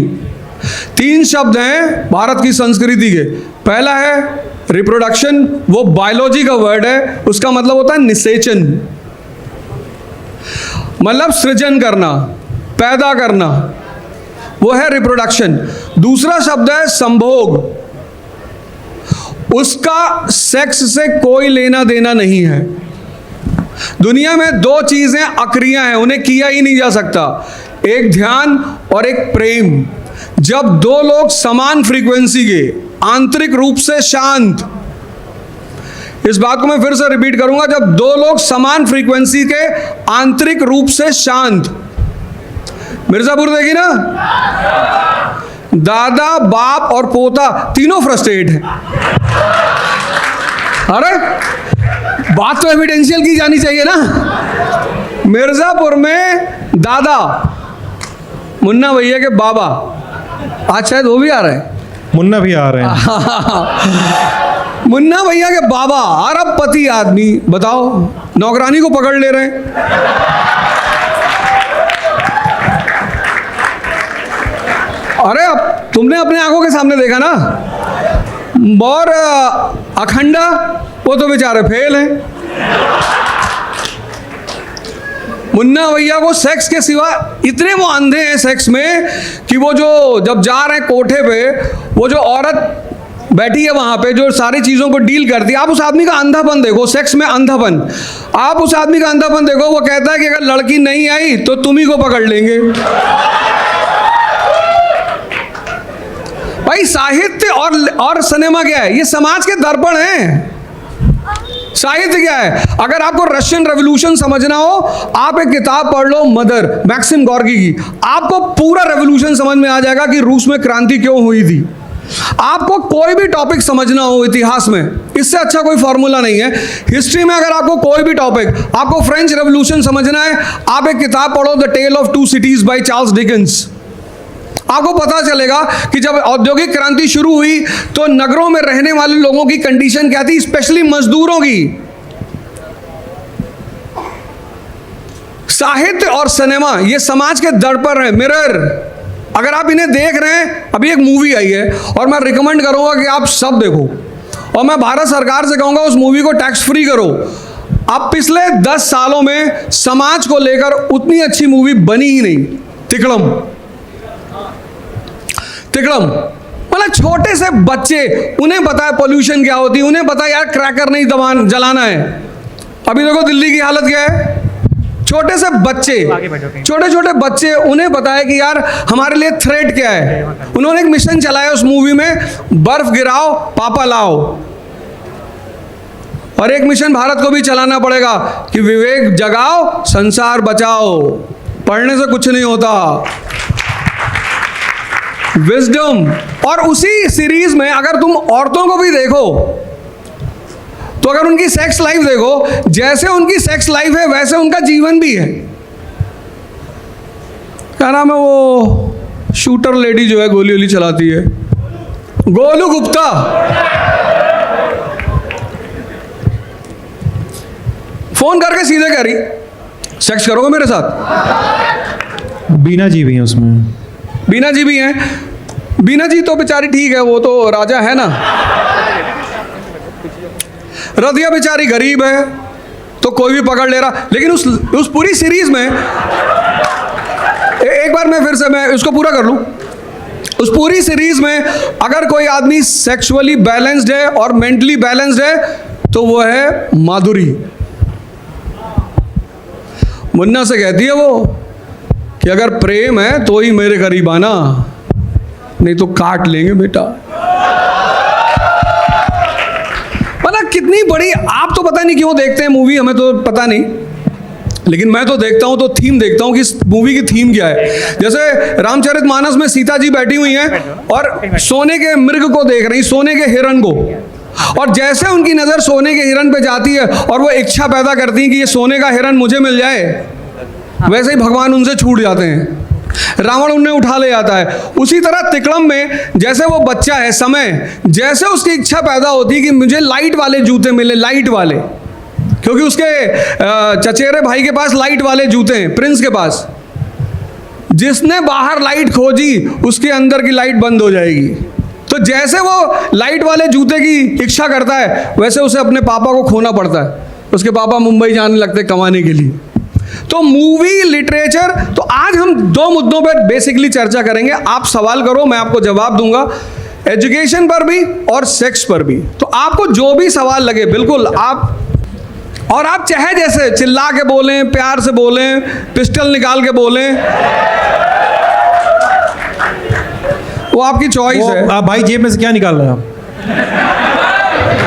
3 शब्द हैं भारत की संस्कृति के। पहला है रिप्रोडक्शन, वो बायोलॉजी का वर्ड है, उसका मतलब होता है निषेचन, मतलब सृजन करना, पैदा करना, वो है रिप्रोडक्शन। दूसरा शब्द है संभोग, उसका सेक्स से कोई लेना देना नहीं है। दुनिया में 2 चीजें अक्रिया हैं, उन्हें किया ही नहीं जा सकता, एक ध्यान और एक प्रेम। जब 2 लोग समान फ्रीक्वेंसी के, आंतरिक रूप से शांत, इस बात को मैं फिर से रिपीट करूंगा, जब 2 लोग समान फ्रीक्वेंसी के, आंतरिक रूप से शांत। मिर्जापुर देखी ना, दादा बाप और पोता तीनों फ्रस्ट्रेट हैं। अरे बात तो एविडेंशियल की जानी चाहिए ना। मिर्जापुर में दादा, मुन्ना भैया के बाबा, आज शायद वो भी आ रहे हैं, मुन्ना भी आ रहे हैं। मुन्ना भैया के बाबा अरबपति आदमी, बताओ, नौकरानी को पकड़ ले रहे हैं। अरे अब तुमने अपने आंखों के सामने देखा ना, और अखंडा वो तो बेचारे फेल हैं। मुन्ना भैया को सेक्स के सिवा इतने वो अंधे हैं सेक्स में कि वो जो जब जा रहे हैं कोठे पे, वो जो औरत बैठी है वहां पे जो सारी चीजों को डील करती है, आप उस आदमी का अंधापन देखो, सेक्स में अंधापन, आप उस आदमी का अंधापन देखो। वो कहता है कि अगर लड़की नहीं आई तो तुम ही को पकड़ लेंगे। भाई साहित्य और सिनेमा क्या है? ये समाज के दर्पण हैं। साहित्य क्या है? अगर आपको रशियन रेवोल्यूशन समझना हो, आप एक किताब पढ़ लो, मदर, मैक्सिम गॉर्की की, आपको पूरा रेवोल्यूशन समझ में आ जाएगा कि रूस में क्रांति क्यों हुई थी। आपको कोई भी टॉपिक समझना हो इतिहास में, इससे अच्छा कोई फॉर्मूला नहीं है। हिस्ट्री में अगर आपको कोई भी टॉपिक, आपको फ्रेंच रेवोल्यूशन समझना है, आप एक किताब पढ़ो, the tale of two cities by Charles Dickens. आपको पता चलेगा कि जब औद्योगिक क्रांति शुरू हुई तो नगरों में रहने वाले लोगों की कंडीशन क्या थी, स्पेशली मजदूरों की। साहित्य और सिनेमा ये समाज के दर्पण है, मिरर। अगर आप इन्हें देख रहे हैं, अभी एक मूवी आई है और मैं रिकमेंड करूंगा कि आप सब देखो, और मैं भारत सरकार से कहूंगा उस मूवी को टैक्स फ्री करो। अब पिछले 10 सालों में समाज को लेकर उतनी अच्छी मूवी बनी ही नहीं। तिकड़म मतलब छोटे से बच्चे, उन्हें पता है पोल्यूशन क्या होती है, उन्हें पता है यार क्रैकर नहीं जलाना है। अभी देखो दिल्ली की हालत क्या है, छोटे से बच्चे, छोटे छोटे बच्चे, उन्हें पता है कि यार हमारे लिए थ्रेट क्या है। उन्होंने एक मिशन चलाया उस मूवी में, बर्फ गिराओ पापा लाओ। और एक मिशन भारत को भी चलाना पड़ेगा कि विवेक जगाओ संसार बचाओ। पढ़ने से कुछ नहीं होता, विजडम। और उसी सीरीज में अगर तुम औरतों को भी देखो तो अगर उनकी सेक्स लाइफ देखो, जैसे उनकी सेक्स लाइफ है वैसे उनका जीवन भी है। क्या नाम है वो शूटर लेडी जो है गोली वोली चलाती है, गोलू गुप्ता। फोन करके सीधे कह रही सेक्स करोगे मेरे साथ। बीना जी भी हैं उसमें, बीना जी भी हैं। बीना जी तो बेचारी ठीक है, वो तो राजा है ना। रदिया बेचारी गरीब है तो कोई भी पकड़ ले रहा। लेकिन उस पूरी सीरीज में एक बार मैं फिर से मैं इसको पूरा कर लूं। उस पूरी सीरीज में अगर कोई आदमी सेक्सुअली बैलेंस्ड है और मेंटली बैलेंस्ड है तो वो है माधुरी। मुन्ना से कहती है वो कि अगर प्रेम है तो ही मेरे करीब आना, नहीं तो काट लेंगे बेटा। मतलब कितनी बड़ी, आप तो पता नहीं क्यों देखते हैं मूवी, हमें तो पता नहीं, लेकिन मैं तो देखता हूं तो थीम देखता हूं कि इस मूवी की थीम क्या है। जैसे रामचरितमानस में सीता जी बैठी हुई हैं और सोने के मृग को देख रही, सोने के हिरण को, और जैसे उनकी नजर सोने के हिरण पे जाती है और वो इच्छा पैदा करती है कि ये सोने का हिरण मुझे मिल जाए, वैसे ही भगवान उनसे छूट जाते हैं, रावण उन्हें उठा ले जाता है। उसी तरह तिकड़म में जैसे वो बच्चा है, समय जैसे उसकी इच्छा पैदा होती है कि मुझे लाइट वाले जूते मिले, लाइट वाले, क्योंकि उसके चचेरे भाई के पास लाइट वाले जूते हैं, प्रिंस के पास। जिसने बाहर लाइट खोजी उसके अंदर की लाइट बंद हो जाएगी। तो जैसे वो लाइट वाले जूते की इच्छा करता है वैसे उसे अपने पापा को खोना पड़ता है। उसके पापा मुंबई जाने लगते कमाने के लिए। तो मूवी, लिटरेचर, तो आज हम 2 मुद्दों पर बेसिकली चर्चा करेंगे। आप सवाल करो, मैं आपको जवाब दूंगा, एजुकेशन पर भी और सेक्स पर भी। तो आपको जो भी सवाल लगे बिल्कुल आप, और आप चाहे जैसे चिल्ला के बोलें, प्यार से बोलें, पिस्टल निकाल के बोलें, वो आपकी चॉइस है। आप भाई जेब में से क्या निकाल रहे हैं आप?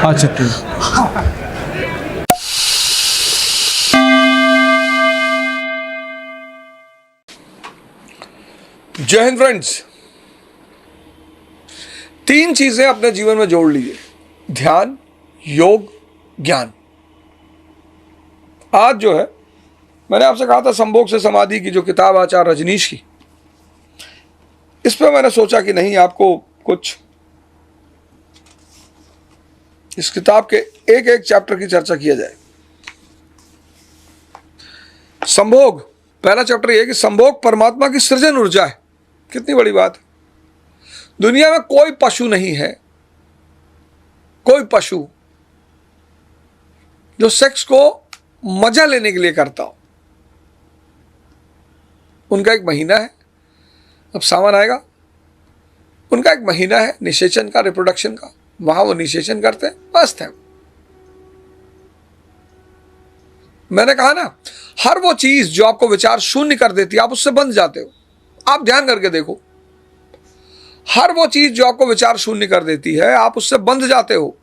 अच्छा ठीक। जय हिंद फ्रेंड्स। 3 चीजें अपने जीवन में जोड़ लीजिए, ध्यान, योग, ज्ञान। आज जो है, मैंने आपसे कहा था संभोग से समाधि की जो किताब आचार्य रजनीश की, इस पर मैंने सोचा कि नहीं, आपको कुछ इस किताब के एक एक चैप्टर की चर्चा किया जाए। संभोग, पहला चैप्टर यह है कि संभोग परमात्मा की सृजन ऊर्जा है। कितनी बड़ी बात है। दुनिया में कोई पशु नहीं है, कोई पशु जो सेक्स को मजा लेने के लिए करता हो। उनका एक महीना है, अब सावन आएगा, उनका एक महीना है निषेचन का, रिप्रोडक्शन का, वहां वो निषेचन करते हैं, मस्त है। मैंने कहा ना, हर वो चीज जो आपको विचार शून्य कर देती है आप उससे बंध जाते हो। आप ध्यान करके देखो, हर वो चीज जो आपको विचार शून्य कर देती है आप उससे बंध जाते हो।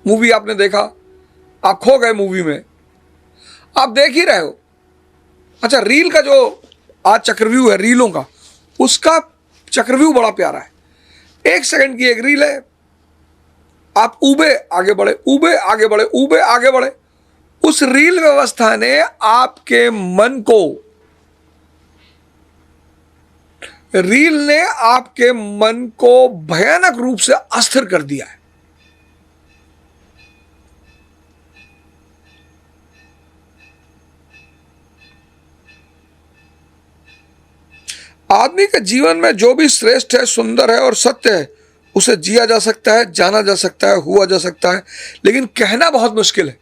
मूवी आपने देखा, आप खो गए मूवी में, आप देख ही रहे हो। अच्छा, रील का जो आज चक्रव्यूह है रीलों का, उसका चक्रव्यूह बड़ा प्यारा है। 1 सेकंड की एक रील है, आप ऊबे आगे बढ़े, ऊबे आगे बढ़े, ऊबे आगे बढ़े। उस रील व्यवस्था ने आपके मन को, रील ने आपके मन को भयानक रूप से अस्थिर कर दिया है। आदमी के जीवन में जो भी श्रेष्ठ है, सुंदर है और सत्य है, उसे जिया जा सकता है, जाना जा सकता है, हुआ जा सकता है, लेकिन कहना बहुत मुश्किल है।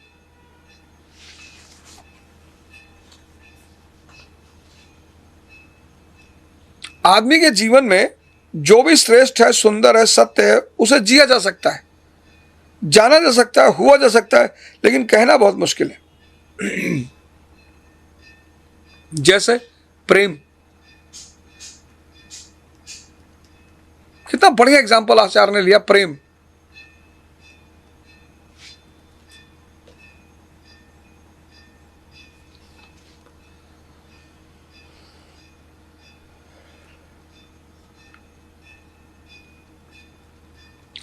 आदमी के जीवन में जो भी श्रेष्ठ है, सुंदर है, सत्य है, उसे जिया जा सकता है, जाना जा सकता है, हुआ जा सकता है, लेकिन कहना बहुत मुश्किल है। जैसे प्रेम, कितना बढ़िया एग्जाम्पल आचार्य ने लिया, प्रेम।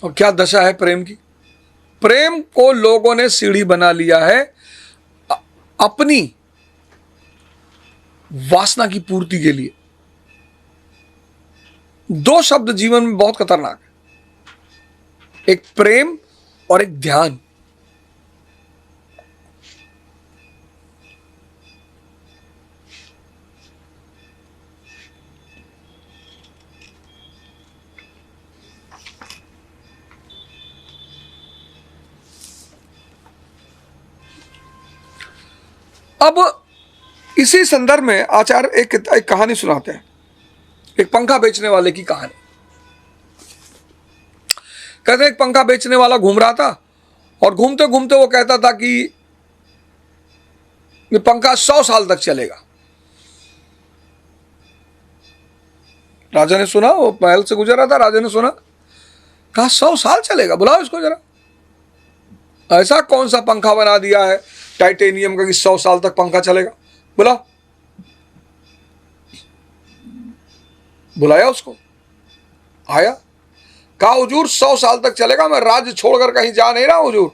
और क्या दशा है प्रेम की। प्रेम को लोगों ने सीढ़ी बना लिया है अपनी वासना की पूर्ति के लिए। 2 शब्द जीवन में बहुत खतरनाक है, एक प्रेम और एक ध्यान। अब इसी संदर्भ में आचार्य एक कहानी सुनाते हैं, एक पंखा बेचने वाले की कहानी। कहते एक पंखा बेचने वाला घूम रहा था और घूमते घूमते वो कहता था कि ये पंखा 100 साल तक चलेगा। राजा ने सुना, वो महल से गुजर रहा था, राजा ने सुना, कहा 100 साल चलेगा, बुलाओ इसको जरा। ऐसा कौन सा पंखा बना दिया है टाइटेनियम का कि 100 साल तक पंखा चलेगा, बुलाओ। बुलाया उसको, आया, कहा हुजूर 100 साल तक चलेगा, मैं राज्य छोड़कर कहीं जा नहीं रहा हुजूर।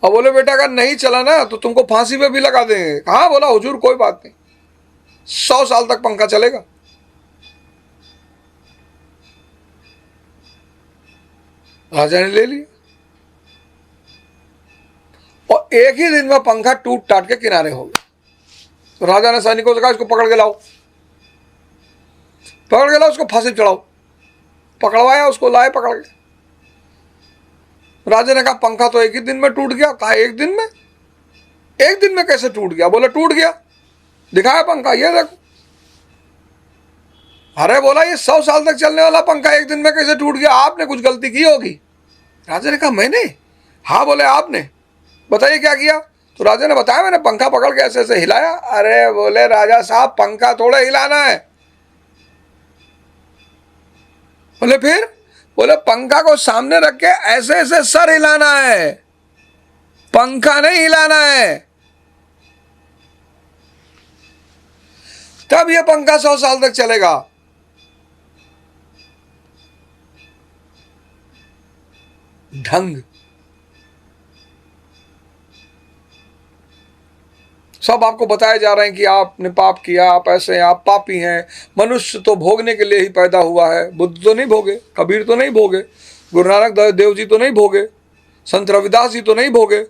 अब बोले बेटा अगर नहीं चला ना तो तुमको फांसी पे भी लगा देंगे। कहा, बोला हुजूर कोई बात नहीं, 100 साल तक पंखा चलेगा। राजा ने ले लिया और एक ही दिन में पंखा टूट टाट के किनारे हो गया। तो राजा ने सैनिकों से कहा इसको पकड़ के लाओ, पकड़ के लाओ, उसको फांसी चढ़ाओ। पकड़वाया उसको, लाए पकड़ के। राजा ने कहा पंखा तो एक ही दिन में टूट गया। कहा एक दिन में? एक दिन में कैसे टूट गया? बोला टूट गया, दिखाया पंखा, ये देखो। अरे बोला ये 100 साल तक चलने वाला पंखा एक दिन में कैसे टूट गया? आपने कुछ गलती की होगी। राजा ने कहा मैंने? हाँ। बोले आपने? बताइए क्या किया? तो राजा ने बताया मैंने पंखा पकड़ के ऐसे ऐसे हिलाया। अरे बोले राजा साहब पंखा थोड़े हिलाना है। बोले फिर? बोले पंखा को सामने रख के ऐसे ऐसे सर हिलाना है, पंखा नहीं हिलाना है, तब यह पंखा 100 साल तक चलेगा। ढंग सब आपको बताए जा रहे हैं कि आपने पाप किया, आप ऐसे हैं, आप पापी हैं। मनुष्य तो भोगने के लिए ही पैदा हुआ है। बुद्ध तो नहीं भोगे, कबीर तो नहीं भोगे, गुरु नानक देव जी तो नहीं भोगे, संत रविदास जी तो नहीं भोगे।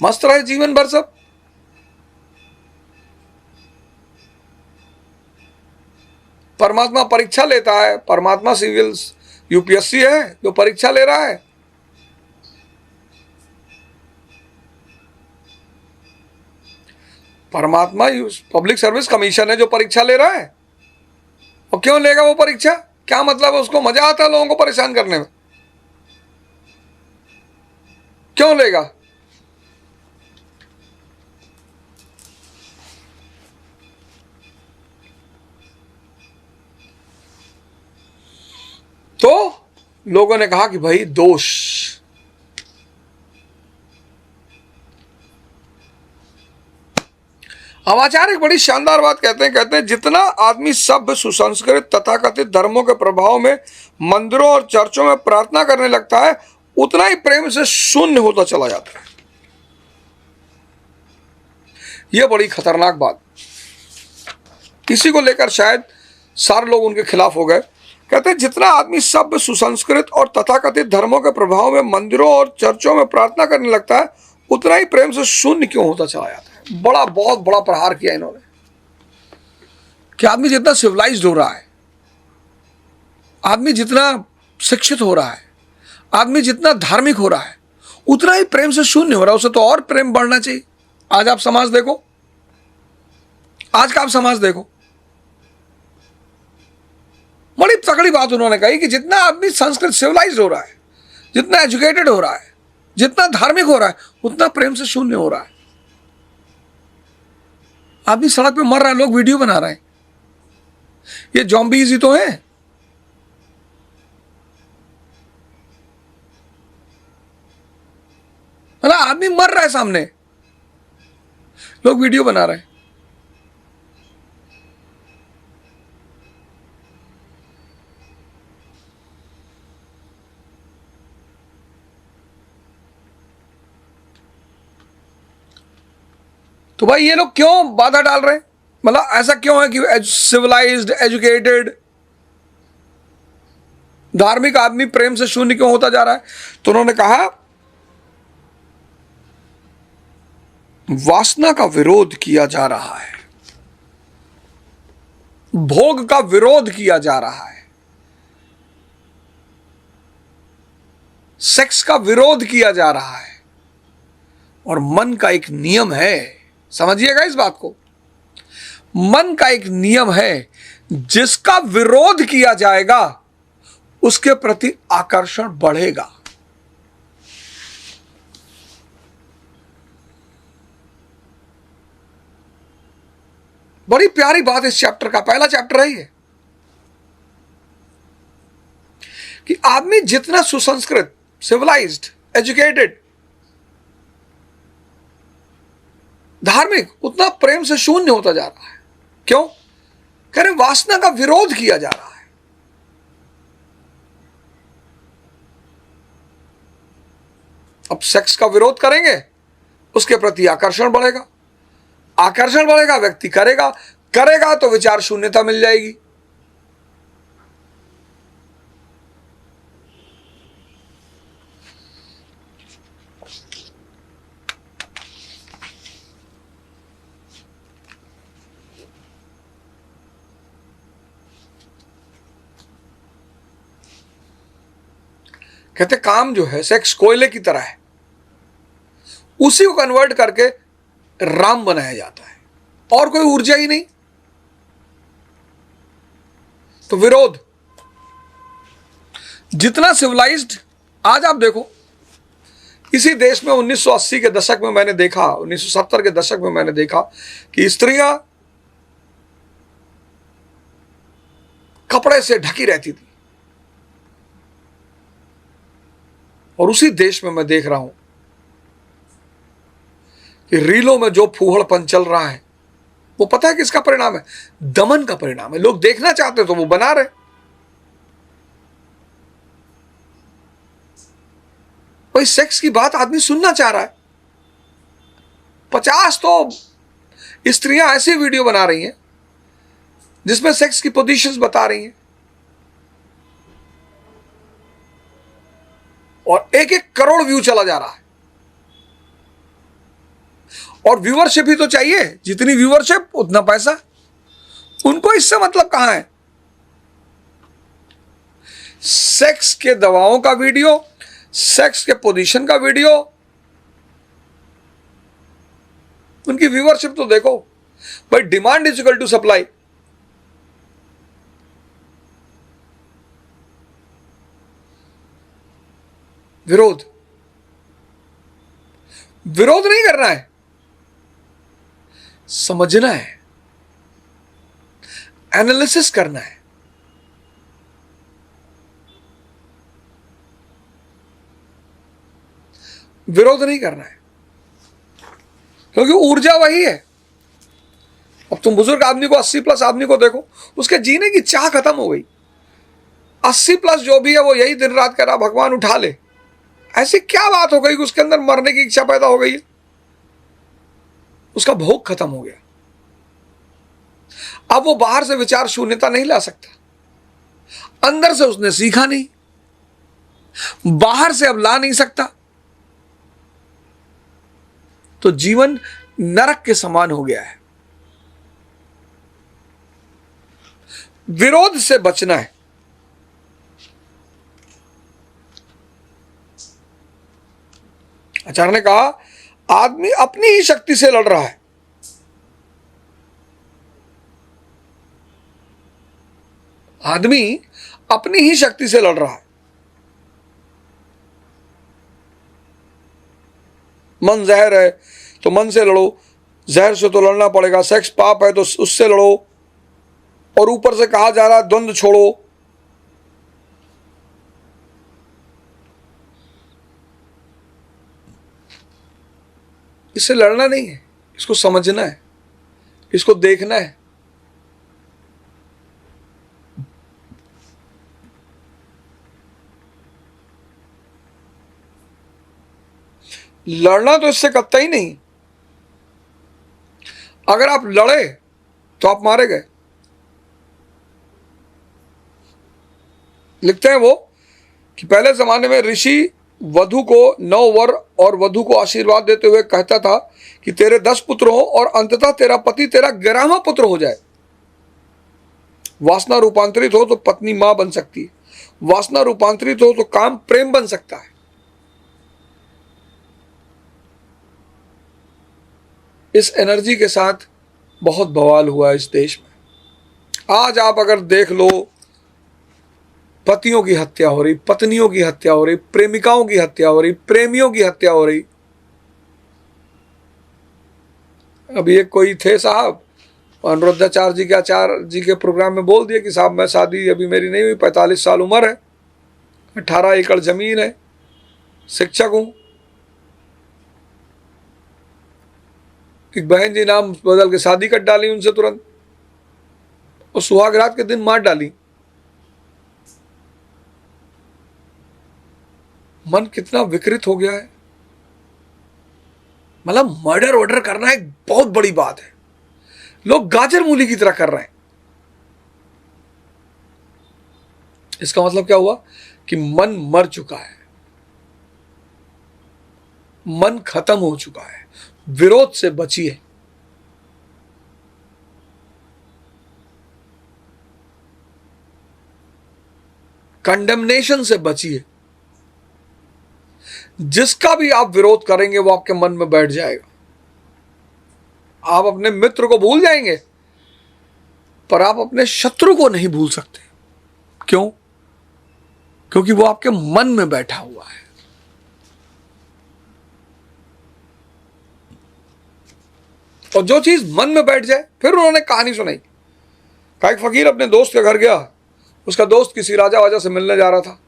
मस्त रहे जीवन भर सब। परमात्मा परीक्षा लेता है। परमात्मा सिविल यूपीएससी है जो परीक्षा ले रहा है। परमात्मा पब्लिक सर्विस कमीशन है जो परीक्षा ले रहा है। और क्यों लेगा वो परीक्षा? क्या मतलब है? उसको मजा आता है लोगों को परेशान करने में। क्यों लेगा? तो लोगों ने कहा कि भाई दोष, आचार्य एक बड़ी शानदार बात कहते हैं जितना आदमी सभ्य सुसंस्कृत तथाकथित धर्मों के प्रभाव में मंदिरों और चर्चों में प्रार्थना करने लगता है, उतना ही प्रेम से शून्य होता चला जाता है। यह बड़ी खतरनाक बात, इसी को लेकर शायद सारे लोग उनके खिलाफ हो गए। कहते हैं जितना आदमी सभ्य सुसंस्कृत और तथाकथित धर्मों के प्रभाव में मंदिरों और चर्चों में प्रार्थना करने लगता है, उतना ही प्रेम से शून्य क्यों होता चला जाता है। बहुत बड़ा प्रहार किया इन्होंने कि आदमी जितना सिविलाइज्ड हो रहा है, आदमी जितना शिक्षित हो रहा है, आदमी जितना धार्मिक हो रहा है, उतना ही प्रेम से शून्य हो रहा है। उसे तो और प्रेम बढ़ना चाहिए। आज आप समाज देखो, आज का आप समाज देखो, बड़ी तगड़ी बात उन्होंने कही कि जितना आदमी संस्कृत सिविलाइज्ड हो रहा है, जितना एजुकेटेड हो रहा है, जितना धार्मिक हो रहा है, उतना प्रेम से शून्य हो रहा है। आदमी सड़क पे मर रहा है, लोग वीडियो बना रहे हैं। ये जॉम्बीज ही तो है। मतलब आदमी मर रहा है सामने, लोग वीडियो बना रहे हैं। तो भाई ये लोग क्यों बाधा डाल रहे हैं? मतलब ऐसा क्यों है कि सिविलाइज्ड एजुकेटेड धार्मिक आदमी प्रेम से शून्य क्यों होता जा रहा है? तो उन्होंने कहा वासना का विरोध किया जा रहा है, भोग का विरोध किया जा रहा है, सेक्स का विरोध किया जा रहा है, और मन का एक नियम है, समझिएगा इस बात को, मन का एक नियम है, जिसका विरोध किया जाएगा उसके प्रति आकर्षण बढ़ेगा। बड़ी प्यारी बात इस चैप्टर का, पहला चैप्टर है ये, कि आदमी जितना सुसंस्कृत, सिविलाइज्ड, एजुकेटेड, धार्मिक, उतना प्रेम से शून्य होता जा रहा है। क्यों? कह रहे वासना का विरोध किया जा रहा है। अब सेक्स का विरोध करेंगे, उसके प्रति आकर्षण बढ़ेगा, आकर्षण बढ़ेगा, व्यक्ति करेगा, करेगा तो विचार शून्यता मिल जाएगी। कहते काम जो है सेक्स कोयले की तरह है, उसी को कन्वर्ट करके राम बनाया जाता है, और कोई ऊर्जा ही नहीं। तो विरोध, जितना सिविलाइज्ड, आज आप देखो इसी देश में 1980 के दशक में मैंने देखा, 1970 के दशक में मैंने देखा कि स्त्रियां कपड़े से ढकी रहती थी, और उसी देश में मैं देख रहा हूं कि रीलों में जो फूहड़पन चल रहा है, वो पता है किसका परिणाम है? दमन का परिणाम है। लोग देखना चाहते तो वो बना रहे। भाई सेक्स की बात आदमी सुनना चाह रहा है, 50 तो स्त्रियां ऐसी वीडियो बना रही हैं जिसमें सेक्स की पोजीशंस बता रही हैं, और 1-1 करोड़ व्यू चला जा रहा है। और व्यूअरशिप ही तो चाहिए, जितनी व्यूअरशिप उतना पैसा। उनको इससे मतलब कहां है? सेक्स के दवाओं का वीडियो, सेक्स के पोजीशन का वीडियो, उनकी व्यूअरशिप तो देखो भाई। Demand is equal to supply. विरोध, विरोध नहीं करना है, समझना है, एनालिसिस करना है। विरोध नहीं करना है, क्योंकि ऊर्जा वही है, अब तुम बुजुर्ग आदमी को, 80+ आदमी को देखो, उसके जीने की चाह खत्म हो गई। 80+ जो भी है वो यही दिन रात कह रहा भगवान उठा ले। ऐसी क्या बात हो गई कि उसके अंदर मरने की इच्छा पैदा हो गई है? उसका भोग खत्म हो गया। अब वो बाहर से विचार शून्यता नहीं ला सकता, अंदर से उसने सीखा नहीं, बाहर से अब ला नहीं सकता, तो जीवन नरक के समान हो गया है। विरोध से बचना है। आचार्य ने कहा आदमी अपनी ही शक्ति से लड़ रहा है। आदमी अपनी ही शक्ति से लड़ रहा है। मन जहर है तो मन से लड़ो, जहर से तो लड़ना पड़ेगा। सेक्स पाप है तो उससे लड़ो, और ऊपर से कहा जा रहा है द्वंद्व छोड़ो। इससे लड़ना नहीं है, इसको समझना है, इसको देखना है। लड़ना तो इससे कतई नहीं। अगर आप लड़े तो आप मारे गए। लिखते हैं वो कि पहले जमाने में ऋषि वधु को 9 वर और वधु को आशीर्वाद देते हुए कहता था कि तेरे 10 पुत्र हो और अंततः तेरा पति तेरा 11वां पुत्र हो जाए। वासना रूपांतरित हो तो पत्नी मां बन सकती है, वासना रूपांतरित हो तो काम प्रेम बन सकता है। इस एनर्जी के साथ बहुत बवाल हुआ इस देश में। आज आप अगर देख लो, पतियों की हत्या हो रही, पत्नियों की हत्या हो रही, प्रेमिकाओं की हत्या हो रही, प्रेमियों की हत्या हो रही। अभी एक कोई थे साहब, अनुरुद्धाचार्य जी के आचार्य जी के प्रोग्राम में बोल दिया कि साहब मैं शादी अभी मेरी नहीं हुई, 45 साल उम्र है, 18 एकड़ जमीन है, शिक्षक हूं। एक बहन जी नाम बदल के शादी कर डाली उनसे तुरंत, और सुहाग रात के दिन मार डाली। मन कितना विकृत हो गया है। मतलब मर्डर वर्डर करना एक बहुत बड़ी बात है, लोग गाजर मूली की तरह कर रहे हैं। इसका मतलब क्या हुआ कि मन मर चुका है, मन खत्म हो चुका है। विरोध से बचिए। कंडेमनेशन से बचिए। जिसका भी आप विरोध करेंगे वो आपके मन में बैठ जाएगा। आप अपने मित्र को भूल जाएंगे, पर आप अपने शत्रु को नहीं भूल सकते। क्यों? क्योंकि वो आपके मन में बैठा हुआ है। और जो चीज मन में बैठ जाए, फिर उन्होंने कहानी सुनाई। कहा एक फकीर अपने दोस्त के घर गया, उसका दोस्त किसी राजा वाजा से मिलने जा रहा था।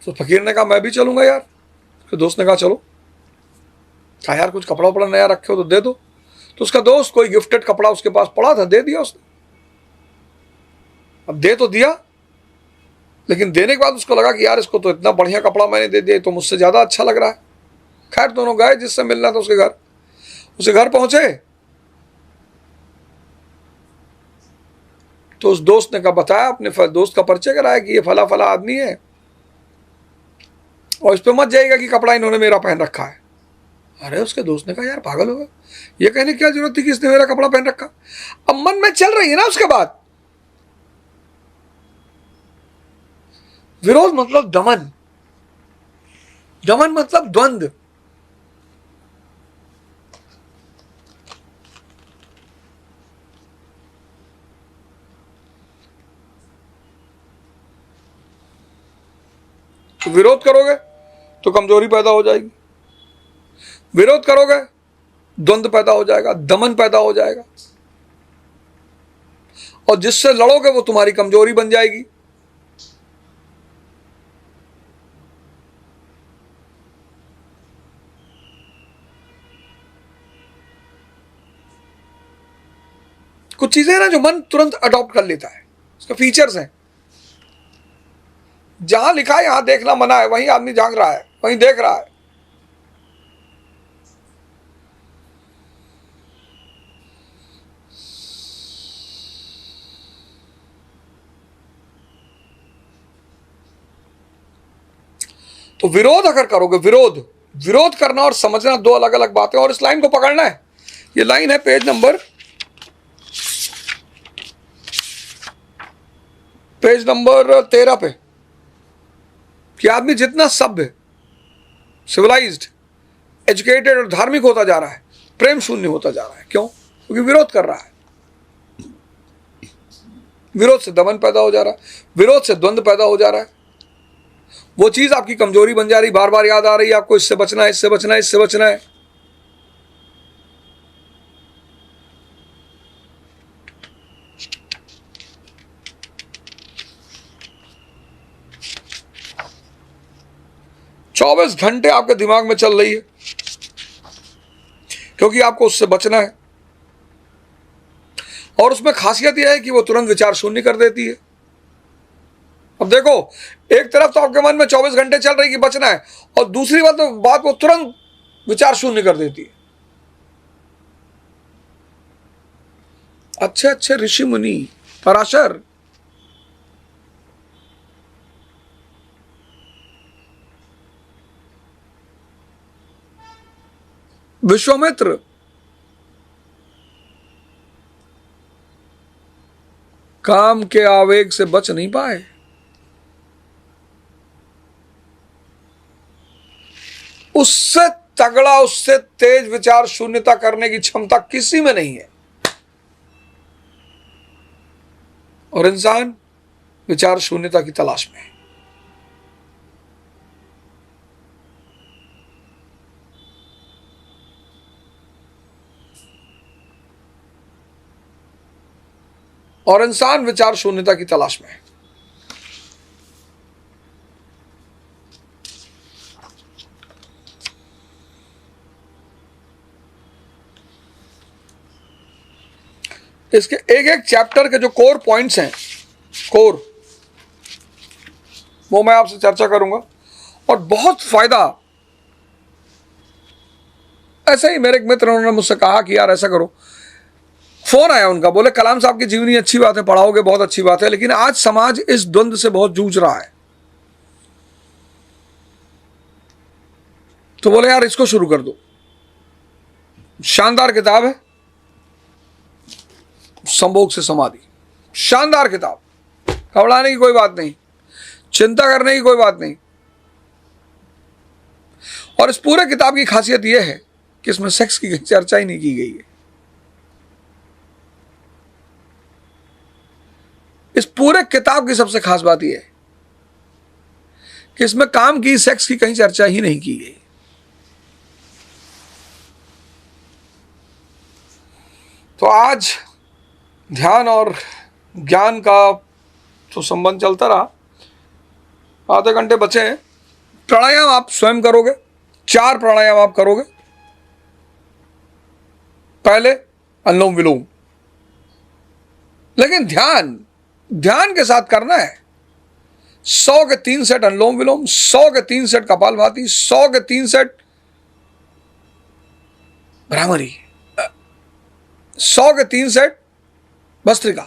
तो फकीर ने कहा मैं भी चलूंगा यार। तो दोस्त ने कहा चलो। कहा यार कुछ कपड़ा वपड़ा नया रखे हो तो दे दो। तो उसका दोस्त कोई गिफ्टेड कपड़ा उसके पास पड़ा था, दे दिया उसने। अब दे तो दिया, लेकिन देने के बाद उसको लगा कि यार इसको तो इतना बढ़िया कपड़ा मैंने दे दिया, तो मुझसे ज्यादा अच्छा लग रहा है। खैर दोनों गए जिससे मिलना था उसके घर। उसके घर पहुंचे तो उस दोस्त ने कहा बताया, अपने दोस्त का परिचय कराया कि ये फला फला आदमी है, और इस पे मत जाएगा कि कपड़ा इन्होंने मेरा पहन रखा है। अरे उसके दोस्त ने कहा यार पागल होगा, ये कहने की क्या जरूरत थी कि इसने मेरा कपड़ा पहन रखा। अब मन में चल रही है ना उसके बाद। विरोध मतलब दमन, दमन मतलब द्वंद्व। तो विरोध करोगे तो कमजोरी पैदा हो जाएगी, विरोध करोगे द्वंद्व पैदा हो जाएगा, दमन पैदा हो जाएगा, और जिससे लड़ोगे वो तुम्हारी कमजोरी बन जाएगी। कुछ चीजें ना जो मन तुरंत अडॉप्ट कर लेता है, उसके फीचर्स हैं। जहां लिखा है यहां देखना मना है, वहीं आदमी झांक रहा है, वहीं देख रहा है। तो विरोध अगर करोगे, विरोध करना और समझना दो अलग अलग बातें, और इस लाइन को पकड़ना है। ये लाइन है पेज नंबर 13 पे, कि आदमी जितना सभ्य, सिविलाइज्ड, एजुकेटेड और धार्मिक होता जा रहा है, प्रेम शून्य होता जा रहा है। क्यों? क्योंकि विरोध कर रहा है। विरोध से दमन पैदा हो जा रहा है, विरोध से द्वंद्व पैदा हो जा रहा है। वो चीज आपकी कमजोरी बन जा रही, बार बार याद आ रही है आपको, इससे बचना है, इससे बचना है, इससे बचना है। चौबीस घंटे आपके दिमाग में चल रही है, क्योंकि आपको उससे बचना है। और उसमें खासियत यह है कि वो तुरंत विचार शून्य कर देती है। अब देखो, एक तरफ तो आपके मन में 24 घंटे चल रही कि बचना है, और दूसरी बात वो तुरंत विचार शून्य कर देती है। अच्छे अच्छे ऋषि मुनि, पराशर, विश्वामित्र, काम के आवेग से बच नहीं पाए। उससे तगड़ा, उससे तेज विचार शून्यता करने की क्षमता किसी में नहीं है। और इंसान विचार शून्यता की तलाश में है। और इंसान विचार शून्यता की तलाश में है। इसके एक एक चैप्टर के जो कोर पॉइंट्स हैं, वो मैं आपसे चर्चा करूंगा। और बहुत फायदा, ऐसे ही मेरे एक मित्र उन्होंने मुझसे कहा कि यार ऐसा करो, फोन आया उनका, बोले कलाम साहब की जीवनी अच्छी बात है, पढ़ाओगे, बहुत अच्छी बात है, लेकिन आज समाज इस द्वंद्व से बहुत जूझ रहा है। तो बोले यार इसको शुरू कर दो, शानदार किताब है, संभोग से समाधि, शानदार किताब, घबराने की कोई बात नहीं, चिंता करने की कोई बात नहीं। और इस पूरे किताब की खासियत यह है कि इसमें सेक्स की चर्चा ही नहीं की गई है। इस पूरे किताब की सबसे खास बात यह है कि इसमें काम की, सेक्स की कहीं चर्चा ही नहीं की गई। तो आज ध्यान और ज्ञान का तो संबंध चलता रहा, आधे घंटे बचे हैं। प्राणायाम आप स्वयं करोगे, 4 प्राणायाम आप करोगे। पहले अनुलोम विलोम, लेकिन ध्यान के साथ करना है। 100 के 3 सेट अनुलोम विलोम, 100 के 3 सेट कपालभाति, 100 के 3 सेट भ्रामरी, 100 के 3 सेट भस्त्रिका,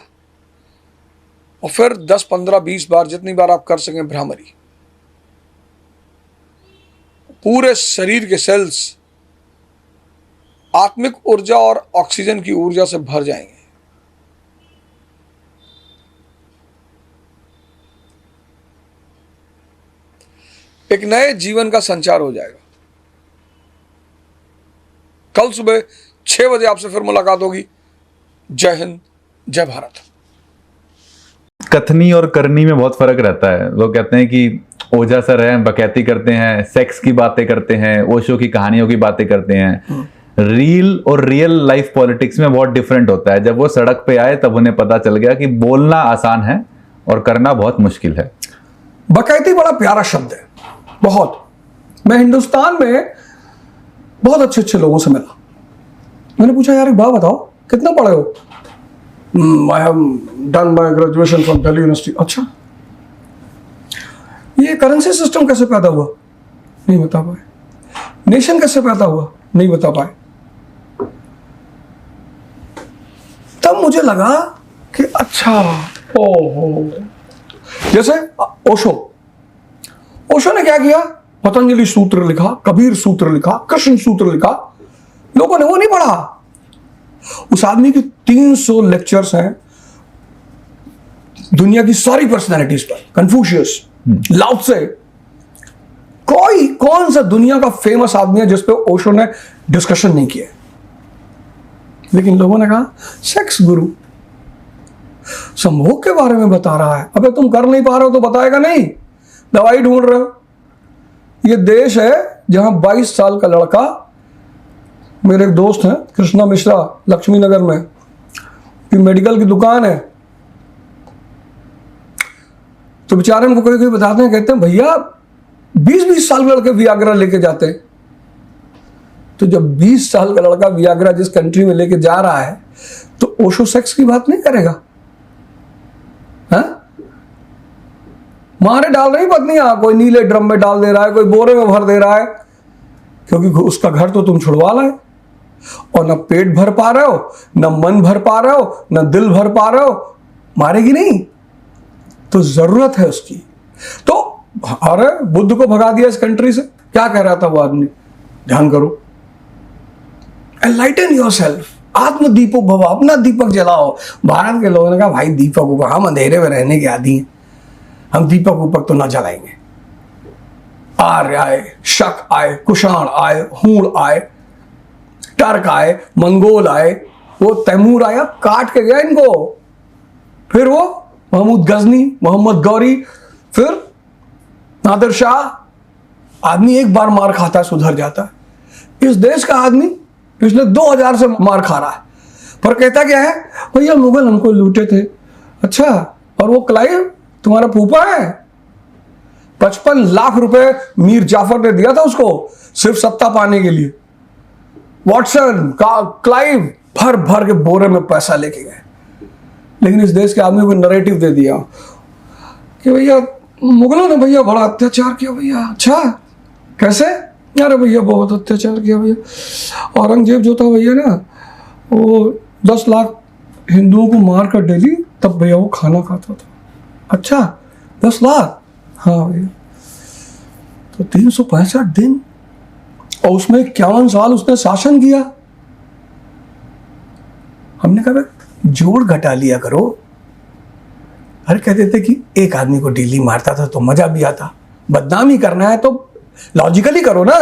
और फिर 10, 15, 20 बार, जितनी बार आप कर सकें, भ्रामरी। पूरे शरीर के सेल्स आत्मिक ऊर्जा और ऑक्सीजन की ऊर्जा से भर जाएंगे। एक नए जीवन का संचार हो जाएगा। कल सुबह 6 बजे आपसे फिर मुलाकात होगी। जय हिंद, जय भारत। कथनी और करनी में बहुत फर्क रहता है। लोग कहते हैं कि ओझा सर हैं, बकैती करते हैं, सेक्स की बातें करते हैं, ओशो की कहानियों की बातें करते हैं। रील और रियल लाइफ पॉलिटिक्स में बहुत डिफरेंट होता है। जब वो सड़क पे आए तब उन्हें पता चल गया कि बोलना आसान है और करना बहुत मुश्किल है। बकैती बड़ा प्यारा शब्द है, बहुत। मैं हिंदुस्तान में बहुत अच्छे अच्छे लोगों से मिला। मैंने पूछा यार एक बात बताओ, कितना पढ़े हो? I have done my graduation from Delhi university. अच्छा, ये करेंसी सिस्टम कैसे पैदा हुआ? नहीं बता पाए। नेशन कैसे पैदा हुआ? नहीं बता पाए। तब मुझे लगा कि अच्छा, ओहो, जैसे ओशो ने क्या किया? पतंजलि सूत्र लिखा, कबीर सूत्र लिखा, कृष्ण सूत्र लिखा, लोगों ने वो नहीं पढ़ा। उस आदमी की 300 लेक्चर्स हैं दुनिया की सारी पर्सनैलिटीज पर, कन्फ्यूशियस, लाओ त्से, कौन सा दुनिया का फेमस आदमी है जिस पे ओशो ने डिस्कशन नहीं किया? लेकिन लोगों ने कहा सेक्स गुरु संभोग के बारे में बता रहा है। अबे तुम कर नहीं पा रहे हो तो बताएगा नहीं, दवाई ढूंढ रहे हो। ये देश है जहां 22 साल का लड़का, मेरे एक दोस्त हैं कृष्णा मिश्रा, लक्ष्मी नगर में, कि मेडिकल की दुकान है, तो बेचारे हमको कोई बताते हैं, कहते हैं भैया 20-20 साल के लड़के वियाग्रा लेके जाते हैं। तो जब 20 साल का लड़का वियाग्रा जिस कंट्री में लेके जा रहा है, तो ओशो सेक्स की बात नहीं करेगा? मारे डाल रही पत्नियां, कोई नीले ड्रम में डाल दे रहा है, कोई बोरे में भर दे रहा है, क्योंकि उसका घर तो तुम छुड़वा लाए, और न पेट भर पा रहे हो, न मन भर पा रहे हो, न दिल भर पा रहे हो, मारेगी नहीं? तो जरूरत है उसकी। तो अरे बुद्ध को भगा दिया इस कंट्री से, क्या कह रहा था वो आदमी? ध्यान करो, एनलाइटन योरसेल्फ, आत्मदीपक भव, अपना दीपक जलाओ। भारत के लोगों ने कहा भाई दीपक ऊपर, हम अंधेरे में रहने के आदी हैं, हम दीपक ऊपर तो ना जलाएंगे। आर्य आए, शक आए, कुषाण आए, हूण आए, टर्क आए, मंगोल आए, वो तैमूर आया, काट के गया इनको। फिर वो महमूद गजनी, मोहम्मद गौरी, फिर नादिर शाह। आदमी एक बार मार खाता है, सुधर जाता है। इस देश का आदमी पिछले 2000 से मार खा रहा है, पर कहता क्या है? भैया मुगल हमको लूटे थे। अच्छा, और वो क्लाइव तुम्हारा फूफा है? 55 लाख रुपए मीर जाफर ने दिया था उसको सिर्फ सत्ता पाने के लिए। वॉटसन का क्लाइव भर भर के बोरे में पैसा लेके गए, लेकिन इस देश के आदमी को नरेटिव दे दिया कि भैया मुगलों ने भैया बड़ा अत्याचार किया भैया। अच्छा, कैसे? अरे भैया बहुत अत्याचार किया भैया। औरंगजेब जो था भैया ना, वो 10 लाख हिंदुओं को मार कर डेली, तब भैया वो खाना खाता था। अच्छा, 10 लाख? हाँ भैया। तो 365 दिन, और उसमें 51 साल उसने शासन किया। हमने कहा जोड़ घटा लिया करो। अरे कहते थे कि एक आदमी को डेली मारता था तो मजा भी आता, बदनामी करना है तो लॉजिकली करो ना।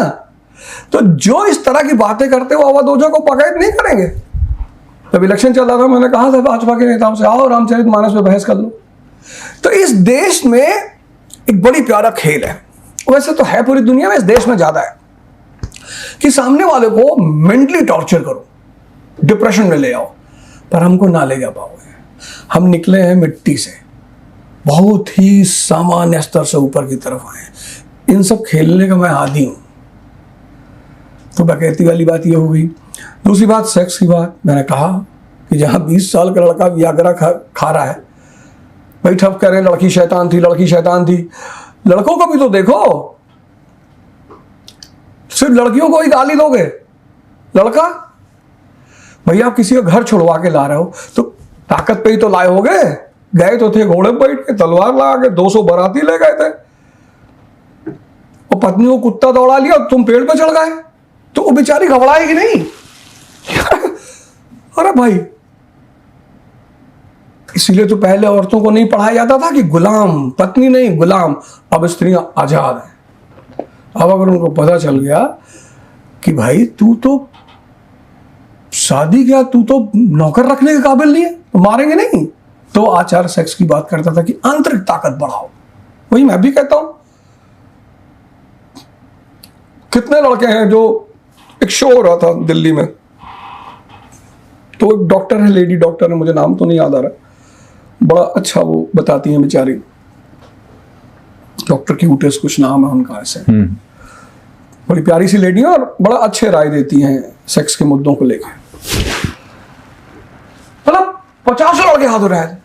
तो जो इस तरह की बातें करते हो अवध ओझा को पकड़ नहीं करेंगे। जब इलेक्शन चल रहा था, मैंने कहा था भाजपा के नेताओं से, आओ रामचरितमानस पे बहस कर लो। तो इस देश में एक बड़ी प्यारा खेल है, वैसे तो है पूरी दुनिया में, इस देश में ज्यादा है, कि सामने वाले को मेंटली टॉर्चर करो, डिप्रेशन में ले आओ, पर हमको ना ले जा पाओगे। हम निकले हैं मिट्टी से, बहुत ही सामान्य स्तर से ऊपर की तरफ आए। इन सब खेलने का मैं आदी हूं। तो डकैती वाली बात ये हो गई। दूसरी बात सेक्स की बात, मैंने कहा कि जहां 20 साल का लड़का वियाग्रा खा रहा है, भाई ठप कह रहे लड़की शैतान थी, लड़की शैतान थी। लड़कों को भी तो देखो, सिर्फ लड़कियों को ही गाली दोगे। लड़का भैया आप किसी का घर छुड़वा के ला रहे हो तो ताकत पे ही तो लाए होगे। गए तो थे घोड़े बैठ के, तलवार लगा के, 200 बाराती ले गए थे, और पत्नी को कुत्ता दौड़ा लिया और तुम पेड़ पे चढ़ गए, तो वो बेचारी घबराएगी नहीं? अरे भाई, इसीलिए तो पहले औरतों को नहीं पढ़ाया जाता था कि गुलाम, पत्नी नहीं गुलाम। अब स्त्रियां आजाद हैं। अब अगर उनको पता चल गया कि भाई तू तो शादी किया, तू तो नौकर रखने के काबिल नहीं है, तो मारेंगे नहीं। तो आचार सेक्स की बात करता था कि आंतरिक ताकत बढ़ाओ। वही मैं भी कहता हूं। कितने लड़के हैं जो, एक शो हो रहा था दिल्ली में, तो एक डॉक्टर है, लेडी डॉक्टर है, मुझे नाम तो नहीं याद आ रहा, बड़ा अच्छा वो बताती हैं बेचारी, डॉक्टर क्यूटेस कुछ नाम है उनका, ऐसे बड़ी प्यारी सी लेडी है और बड़ा अच्छे राय देती हैं सेक्स के मुद्दों को लेकर। मतलब 50 लड़के हाथ उठाए थे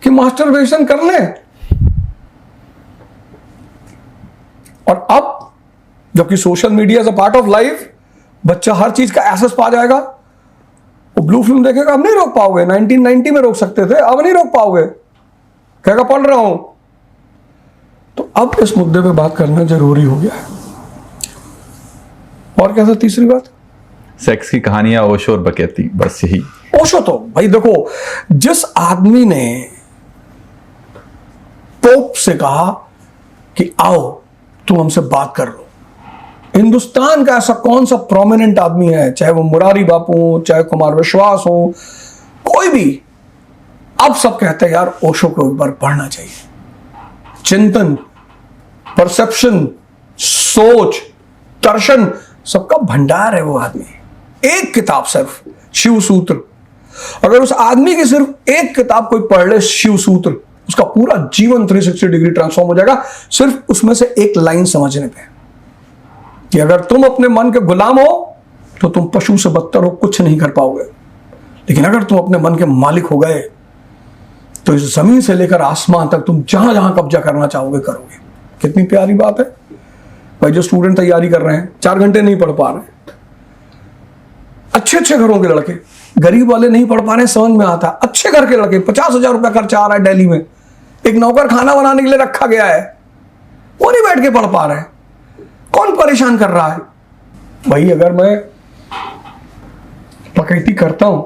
कि मास्टरबेशन कर ले। और अब जबकि social media is a part of life, बच्चा हर चीज का एक्सेस पा जाएगा, वो ब्लू फिल्म देखेगा, अब नहीं रोक पाओगे। 1990 में रोक सकते थे, अब नहीं रोक पाओगे, कहेगा पढ़ रहा हूं। तो अब इस मुद्दे पे बात करना जरूरी हो गया है। और क्या था तीसरी बात? सेक्स की कहानियां, ओशो और बकैती, बस यही। ओशो तो भाई देखो, जिस आदमी ने पोप से कहा कि आओ तुम हमसे बात कर लो, हिंदुस्तान का ऐसा कौन सा प्रोमिनेंट आदमी है, चाहे वो मुरारी बापू हो, चाहे कुमार विश्वास हो, कोई भी, अब सब कहते हैं यार ओशो को एक बार पढ़ना चाहिए। चिंतन, परसेप्शन, सोच, दर्शन, सबका भंडार है वो आदमी। एक किताब सिर्फ शिव सूत्र, अगर उस आदमी की सिर्फ एक किताब कोई पढ़ ले, शिव सूत्र, उसका पूरा जीवन 360 डिग्री ट्रांसफॉर्म हो जाएगा सिर्फ उसमें से एक लाइन समझने पे कि अगर तुम अपने मन के गुलाम हो तो तुम पशु से बदतर हो, कुछ नहीं कर पाओगे, लेकिन अगर तुम अपने मन के मालिक हो गए तो इस जमीन से लेकर आसमान तक तुम जहां जहां कब्जा करना चाहोगे करोगे। कितनी प्यारी बात है भाई। जो स्टूडेंट तैयारी कर रहे हैं, 4 घंटे नहीं पढ़ पा रहे, अच्छे अच्छे घरों के लड़के, गरीब वाले नहीं पढ़ पा रहे, समझ में आता, अच्छे घर के लड़के, 50,000 रुपया खर्चा आ रहा है दिल्ली में, एक नौकर खाना बनाने के लिए रखा गया है, वो नहीं बैठ के पढ़ पा रहे हैं, कौन परेशान कर रहा है भाई? अगर मैं डकैती करता हूं,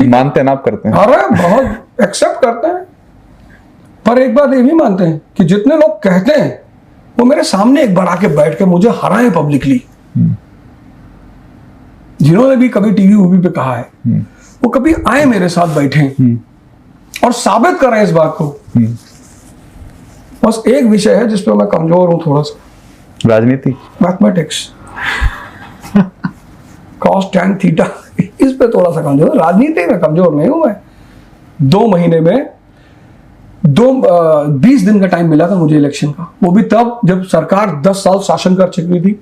मानते हैं ना आप? करते हैं? अरे बहुत एक्सेप्ट करते हैं, पर एक बात ये भी मानते हैं कि जितने लोग कहते हैं वो मेरे सामने एक बार आके बैठ के मुझे हराए पब्लिकली। जिन्होंने भी कभी टीवी वूवी पे कहा है, वो कभी आए मेरे साथ बैठे और साबित करें इस बात को। बस एक विषय है जिसपे मैं कमजोर हूं थोड़ा सा, राजनीति, मैथमेटिक्स, कॉस टैन थीटा, इस पे थोड़ा सा कमजोर। राजनीति में कमजोर नहीं हूं मैं। 2 महीने में 20 दिन का टाइम मिला था मुझे इलेक्शन का, वो भी तब जब सरकार 10 साल शासन कर चुकी थी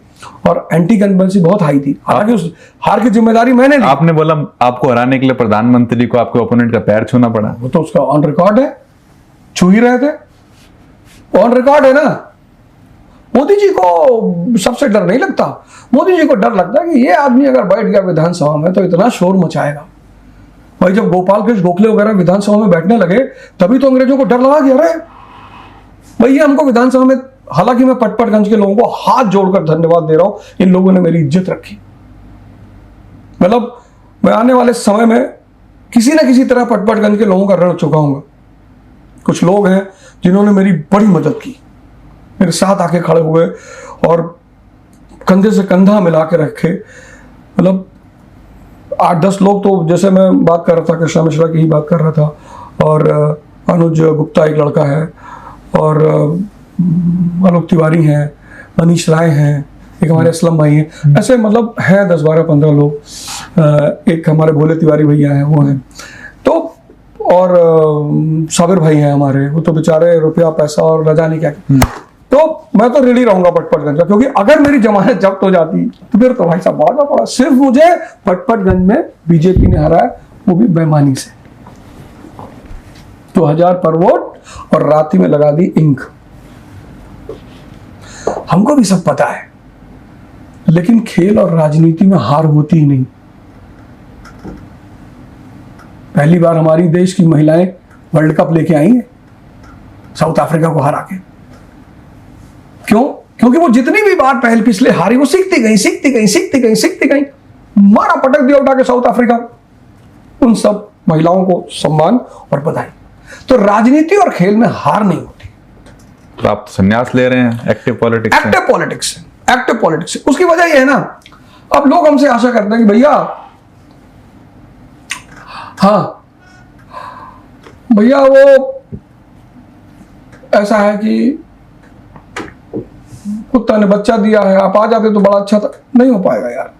और एंटी कन्वेंसी बहुत हाई थी। हालांकि उस हार की जिम्मेदारी मैंने ली। आपने बोला आपको हराने के लिए प्रधानमंत्री को आपके ओपोनेंट का पैर छूना पड़ा। वो तो उसका ऑन रिकॉर्ड है, छू ही रहे थे, ऑन रिकॉर्ड है ना। मोदी जी को सबसे डर नहीं लगता, मोदी जी को डर लगता है कि ये आदमी अगर बैठ गया विधानसभा में तो इतना शोर मचाएगा। भाई जब गोपाल कृष्ण गोखले वगैरह विधानसभा में बैठने लगे तभी तो अंग्रेजों को डर लगा कि अरे भैया हमको विधानसभा में, हालांकि मैं पटपटगंज के लोगों को हाथ जोड़कर धन्यवाद दे रहा हूं, इन लोगों ने मेरी इज्जत रखी। मतलब मैं आने वाले समय में किसी ना किसी तरह पटपटगंज के लोगों का ऋण चुकाऊंगा। कुछ लोग हैं जिन्होंने मेरी बड़ी मदद की, मेरे साथ आके खड़े हुए और कंधे से कंधा मिला के रखे। मतलब 8-10 लोग, तो जैसे मैं बात कर रहा था, कृष्णा मिश्रा की ही बात कर रहा था, और अनुज गुप्ता एक लड़का है, और अनूप तिवारी हैं, मनीष राय हैं, एक हमारे असलम भाई हैं, ऐसे मतलब है 10, 12, 15 लोग। एक हमारे भोले तिवारी भैया हैं, वो हैं, तो और साबिर भाई हैं हमारे, वो तो बेचारे रुपया पैसा और न जाने क्या। तो मैं तो रेडी रहूंगा पटपटगंज का, क्योंकि अगर मेरी जमानत जब्त हो जाती तो फिर तो भाई साहब भागना पड़ा। सिर्फ मुझे पटपटगंज में बीजेपी ने हराया, वो भी बेईमानी से। 2000 पर वोट और रात ही में लगा दी इंक। हमको भी सब पता है, लेकिन खेल और राजनीति में हार होती ही नहीं। पहली बार हमारी देश की महिलाएं वर्ल्ड कप लेके आई हैं साउथ अफ्रीका को हरा के। क्यों? क्योंकि वो जितनी भी बार पहले पिछले हारी, वो सीखती गई, सीखती गई, सीखती गई, सीखती गई, मारा पटक दिया उठा के साउथ अफ्रीका। उन सब महिलाओं को सम्मान और बधाई। तो राजनीति और खेल में हार नहीं होती। तो आप तो संन्यास ले रहे हैं एक्टिव पॉलिटिक्स से। Active politics, active politics. उसकी वजह यह है ना, अब लोग हमसे आशा करते हैं कि भैया, हाँ भैया वो ऐसा है कि कुत्ता ने बच्चा दिया है, आप आ जाते तो बड़ा अच्छा था। नहीं हो पाएगा यार,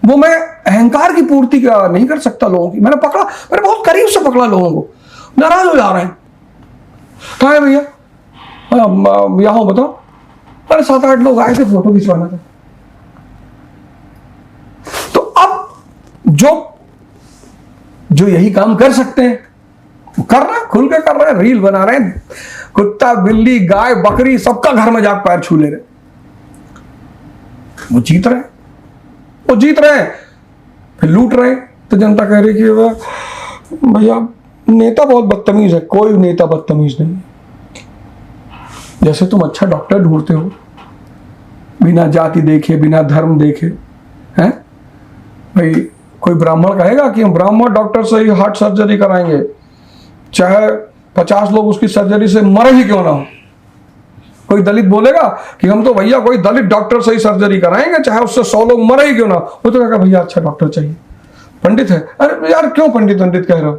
वो मैं अहंकार की पूर्ति का नहीं कर सकता लोगों की। मैंने पकड़ा, मैंने बहुत करीब से पकड़ा लोगों को, नाराज हो जा रहे हैं। कहाँ है भैया? यहाँ बताओ। अरे 7-8 लोग आए थे फोटो खिंचवाना था। तो अब जो जो यही काम कर सकते हैं वो कर रहे हैं, खुल के कर रहे हैं, रील बना रहे हैं, कुत्ता बिल्ली गाय बकरी सबका घर में जाकर पैर छू ले रहे, वो जीत रहे हैं, वो जीत रहे हैं, फिर लूट रहे हैं। तो जनता कह रही कि भैया नेता बहुत बदतमीज है। कोई नेता बदतमीज नहीं। जैसे तुम अच्छा डॉक्टर ढूंढते हो बिना जाति देखे बिना धर्म देखे, हैं भाई, कोई ब्राह्मण कहेगा कि हम ब्राह्मण डॉक्टर से ही हार्ट सर्जरी कराएंगे, चाहे 50 लोग उसकी सर्जरी से मरे ही क्यों ना हो। कोई दलित बोलेगा कि हम तो भैया कोई दलित डॉक्टर से ही सर्जरी कराएंगे, चाहे उससे 100 लोग मरे ही क्यों ना हो। वो तो कहेगा भैया अच्छा डॉक्टर चाहिए। पंडित है, अरे यार क्यों पंडित पंडित कह रहे हो।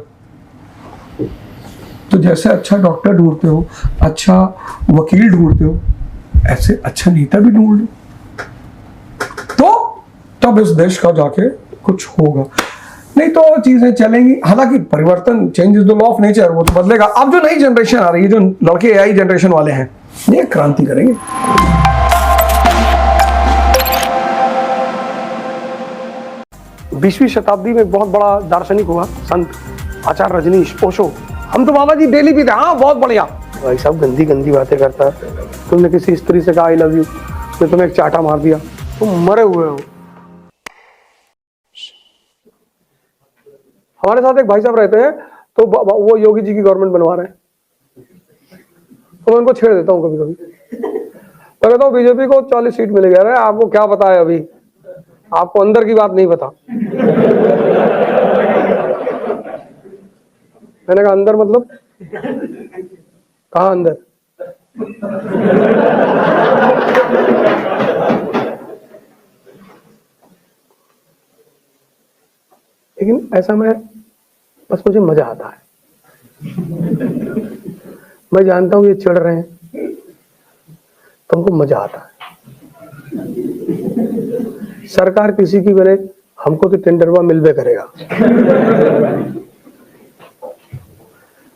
तो जैसे अच्छा डॉक्टर ढूंढते हो, अच्छा वकील ढूंढते हो, ऐसे अच्छा नेता भी ढूंढ लो, तो तब इस देश का जाके कुछ होगा। नहीं तो चीजें चलेंगी। हालांकि परिवर्तन, change is the law of nature, वो तो बदलेगा। अब जो नई जनरेशन आ रही है, जो लड़के एआई जनरेशन वाले हैं, ये क्रांति करेंगे। 20वीं शताब्दी में एक बहुत बड़ा दार्शनिक हुआ संत आचार्य रजनीश ओशो। हम तो बाबा जी डेली पीते। हाँ बहुत बढ़िया। भाई साहब गंदी गंदी बातें करता है। तुमने किसी स्त्री से कहा आई लव यू, उसने तुम्हें एक चाटा मार दिया, तुम मरे हुए हो। हमारे साथ एक भाई साहब रहते हैं, तो वो योगी जी की गवर्नमेंट बनवा रहे हैं, तो मैं उनको छेड़ देता हूँ कभी कभी। तो कहता हूँ बीजेपी को 40 सीट मिल गया। अरे आपको क्या पता है, अभी आपको अंदर की बात नहीं पता। मैंने कहा अंदर मतलब कहाँ अंदर? लेकिन ऐसा बस मुझे मजा आता है। मैं जानता हूं ये चिढ़ रहे हैं, तुमको मजा आता है। सरकार किसी की बने, हमको तो टेंडरवा मिलवे करेगा,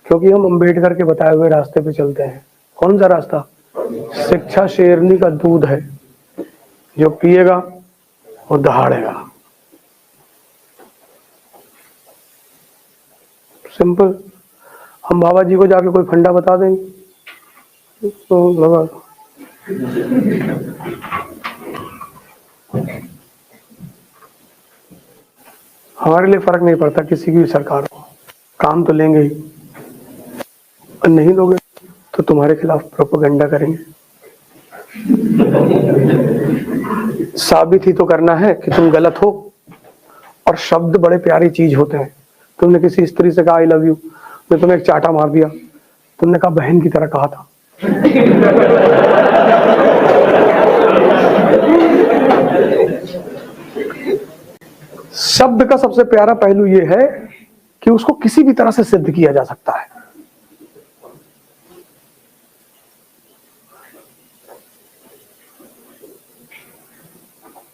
क्योंकि हम अंबेडकर के बताए हुए रास्ते पे चलते हैं। कौन सा रास्ता? शिक्षा शेरनी का दूध है, जो पिएगा और दहाड़ेगा। सिंपल। हम बाबा जी को जाके कोई फंडा बता देंगे तो लगा। हमारे लिए फर्क नहीं पड़ता किसी की भी सरकार को, काम तो लेंगे ही, और नहीं लोगे तो तुम्हारे खिलाफ प्रोपेगेंडा करेंगे। साबित ही तो करना है कि तुम गलत हो। और शब्द बड़े प्यारी चीज होते हैं। तुमने किसी स्त्री से कहा आई लव यू, मैं तुम्हें एक चाटा मार दिया, तुमने कहा बहन की तरह कहा था। शब्द का सबसे प्यारा पहलू यह है कि उसको किसी भी तरह से सिद्ध किया जा सकता है।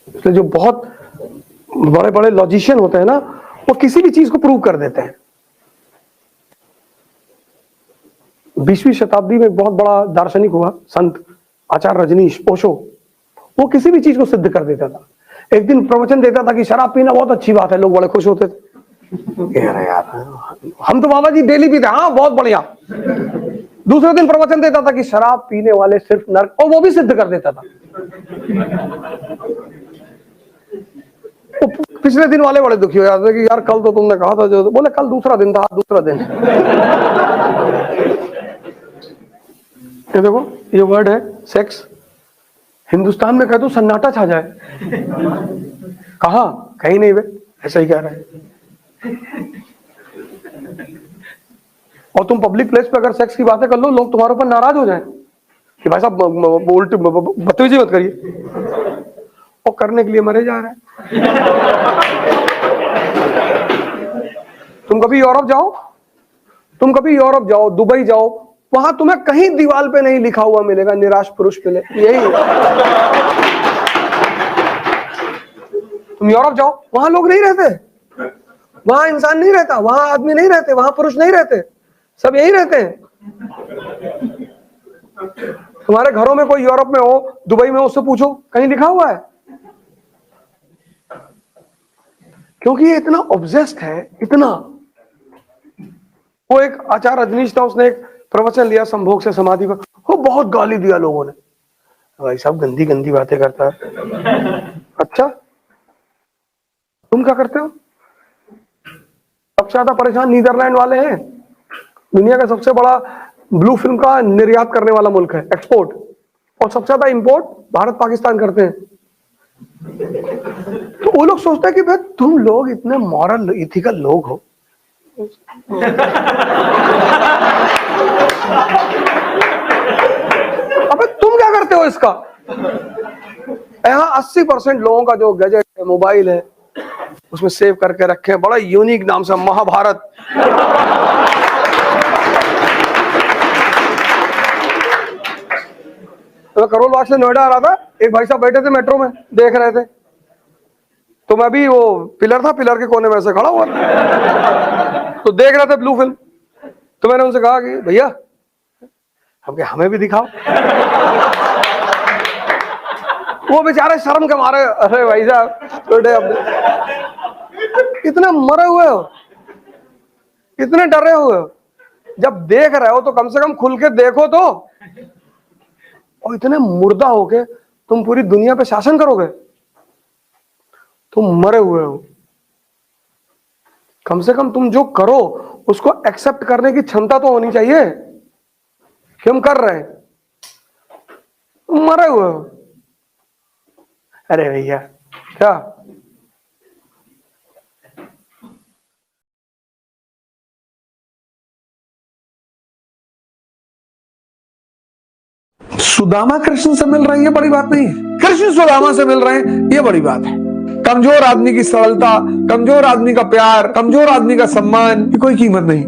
इसलिए जो बहुत बड़े बड़े लॉजिशियन होते हैं ना, वो किसी भी चीज को प्रूव कर देते हैं। 20वीं शताब्दी में एक बहुत बड़ा दार्शनिक हुआ संत आचार्य रजनीश ओशो। वो किसी भी चीज को सिद्ध कर देता था। एक दिन प्रवचन देता था कि शराब पीना बहुत अच्छी बात है, लोग बड़े खुश होते थे। यार हम तो बाबा जी डेली पीते। हाँ बहुत बढ़िया। दूसरे दिन प्रवचन देता था कि शराब पीने वाले सिर्फ नरक, और वो भी सिद्ध कर देता था। पिछले दिन वाले बड़े दुखी हो जाते थे कि यार कल तो तुमने कहा था, जो बोले कल दूसरा दिन था, दूसरा दिन। ये देखो ये वर्ड है सेक्स, हिंदुस्तान में कह दो सन्नाटा छा जाए। कहा? कहीं नहीं वे, ऐसा ही कह रहे हैं। और तुम पब्लिक प्लेस पे अगर सेक्स की बातें कर लो, लोग तुम्हारे ऊपर नाराज हो जाएं कि भाई साहब उल्टी बदतमीजी मत करिए। और करने के लिए मरे जा रहे हैं। तुम कभी यूरोप जाओ, दुबई जाओ, वहां तुम्हें कहीं दीवार पे नहीं लिखा हुआ मिलेगा निराश पुरुष मिले, यही। तुम यूरोप जाओ, वहां लोग नहीं रहते, वहां इंसान नहीं रहता, वहां आदमी नहीं रहते, वहां पुरुष नहीं रहते, सब यही रहते हैं। तुम्हारे घरों में कोई यूरोप में हो, दुबई में, उससे पूछो कहीं लिखा हुआ है? क्योंकि ये इतना ऑब्सेस्ड है, इतना वो एक आचार्य रजनीश था, उसने एक प्रवचन लिया संभोग से समाधि पर, वो बहुत गाली दिया लोगों ने, भाई साहब गंदी गंदी बातें करता है। अच्छा तुम क्या करते हो? सबसे ज्यादा परेशान नीदरलैंड वाले हैं, दुनिया का सबसे बड़ा ब्लू फिल्म का निर्यात करने वाला मुल्क है, एक्सपोर्ट, और सबसे ज्यादा इंपोर्ट भारत पाकिस्तान करते हैं। तो वो लोग सोचते हैं कि भाई तुम लोग इतने मॉरल इथिकल लोग हो, अबे तुम क्या करते हो इसका? यहाँ 80% लोगों का जो गैजेट है, मोबाइल है, उसमें सेव करके रखे हैं, बड़ा यूनिक नाम से महाभारत। तो मैं करोल बाग से नोएडा आ रहा था, एक भाई साहब बैठे थे मेट्रो में, देख रहे थे, तो मैं भी वो पिलर था, पिलर के कोने में से खड़ा हुआ तो देख रहे थे ब्लू फिल्म। तो मैंने उनसे कहा कि भैया हमें भी दिखाओ। वो बेचारे शर्म के मारे, अरे भाई साहब बेटे इतने मरे हुए हो, इतने डरे हुए हो, जब देख रहे हो तो कम से कम खुल के देखो तो, और इतने मुर्दा होके तुम पूरी दुनिया पे शासन करोगे? तुम मरे हुए हो। कम से कम तुम जो करो उसको एक्सेप्ट करने की क्षमता तो होनी चाहिए कि हम कर रहे हैं। तुम मरे हुए हो। अरे भैया क्या सुदामा कृष्ण से मिल रहे हैं ये बड़ी बात नहीं है, कृष्ण सुदामा से मिल रहे हैं ये बड़ी बात है। कमजोर आदमी की सरलता, कमजोर आदमी का प्यार, कमजोर आदमी का सम्मान की कोई कीमत नहीं।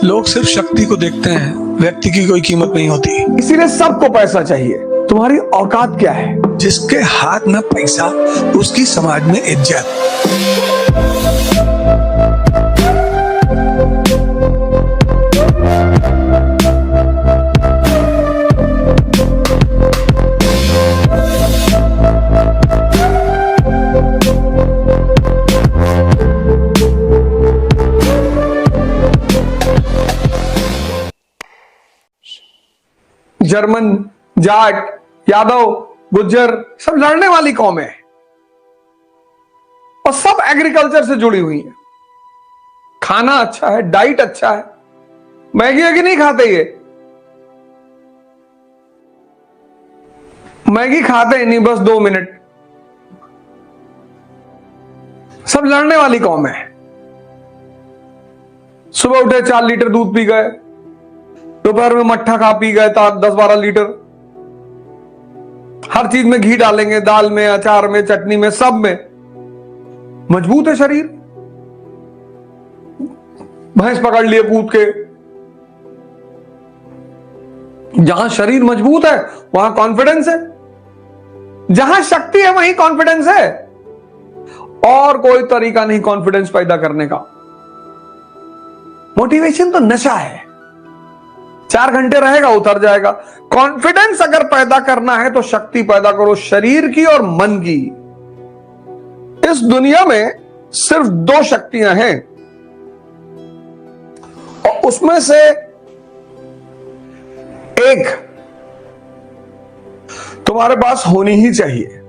लोग सिर्फ शक्ति को देखते हैं, व्यक्ति की कोई कीमत नहीं होती। इसीलिए सबको पैसा चाहिए। तुम्हारी औकात क्या है? जिसके हाथ में पैसा उसकी समाज में इज्जत। जर्मन, जाट, यादव, गुज्जर सब लड़ने वाली कौम है और सब एग्रीकल्चर से जुड़ी हुई है। खाना अच्छा है, डाइट अच्छा है, मैगी वैगी नहीं खाते ये, मैगी खाते ही नहीं, बस 2 मिनट। सब लड़ने वाली कौम है। सुबह उठे 4 लीटर दूध पी गए, दोपहर में मट्ठा खा पी गए 10-12 लीटर। हर चीज में घी डालेंगे, दाल में, अचार में, चटनी में, सब में। मजबूत है शरीर। भैंस पकड़ लिए कूद के। जहां शरीर मजबूत है वहां कॉन्फिडेंस है, जहां शक्ति है वहीं कॉन्फिडेंस है। और कोई तरीका नहीं कॉन्फिडेंस पैदा करने का। मोटिवेशन तो नशा है, 4 घंटे रहेगा उतर जाएगा। कॉन्फिडेंस अगर पैदा करना है तो शक्ति पैदा करो, शरीर की और मन की। इस दुनिया में सिर्फ 2 शक्तियां हैं और उसमें से एक तुम्हारे पास होनी ही चाहिए।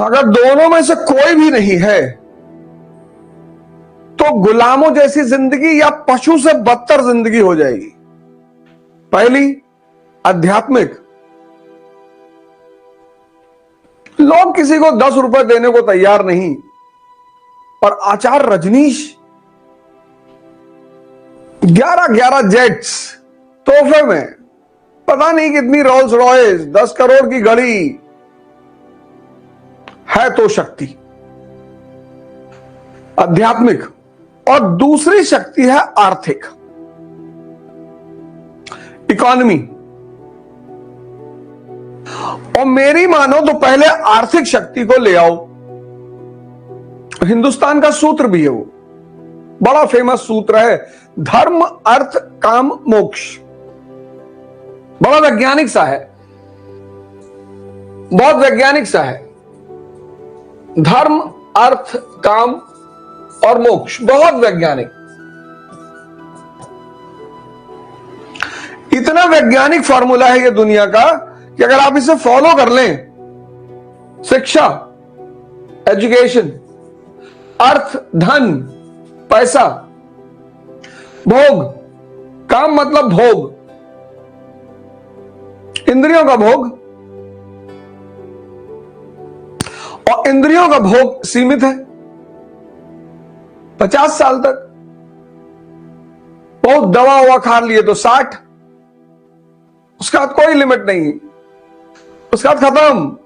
अगर दोनों में से कोई भी नहीं है तो गुलामों जैसी जिंदगी या पशु से बदतर जिंदगी हो जाएगी। पहली, आध्यात्मिक। लोग किसी को 10 रुपए देने को तैयार नहीं, और आचार्य रजनीश 11 जेट्स तोहफे में, पता नहीं कितनी रोल्स रॉयस, 10 करोड़ की घड़ी है तो शक्ति आध्यात्मिक। और दूसरी शक्ति है आर्थिक, इकोनॉमी। और मेरी मानो तो पहले आर्थिक शक्ति को ले आओ। हिंदुस्तान का सूत्र भी है, वो बड़ा फेमस सूत्र है, धर्म अर्थ काम मोक्ष। बड़ा वैज्ञानिक सा है, बहुत वैज्ञानिक सा है। धर्म अर्थ काम और मोक्ष। बहुत वैज्ञानिक, इतना वैज्ञानिक फॉर्मूला है ये दुनिया का कि अगर आप इसे फॉलो कर लें, शिक्षा, एजुकेशन, अर्थ, धन, पैसा, भोग, काम मतलब भोग, इंद्रियों का भोग, और इंद्रियों का भोग सीमित है 50 साल तक। बहुत दवा हुआ खा लिए तो 60, उसका कोई लिमिट नहीं, उसका खत्म।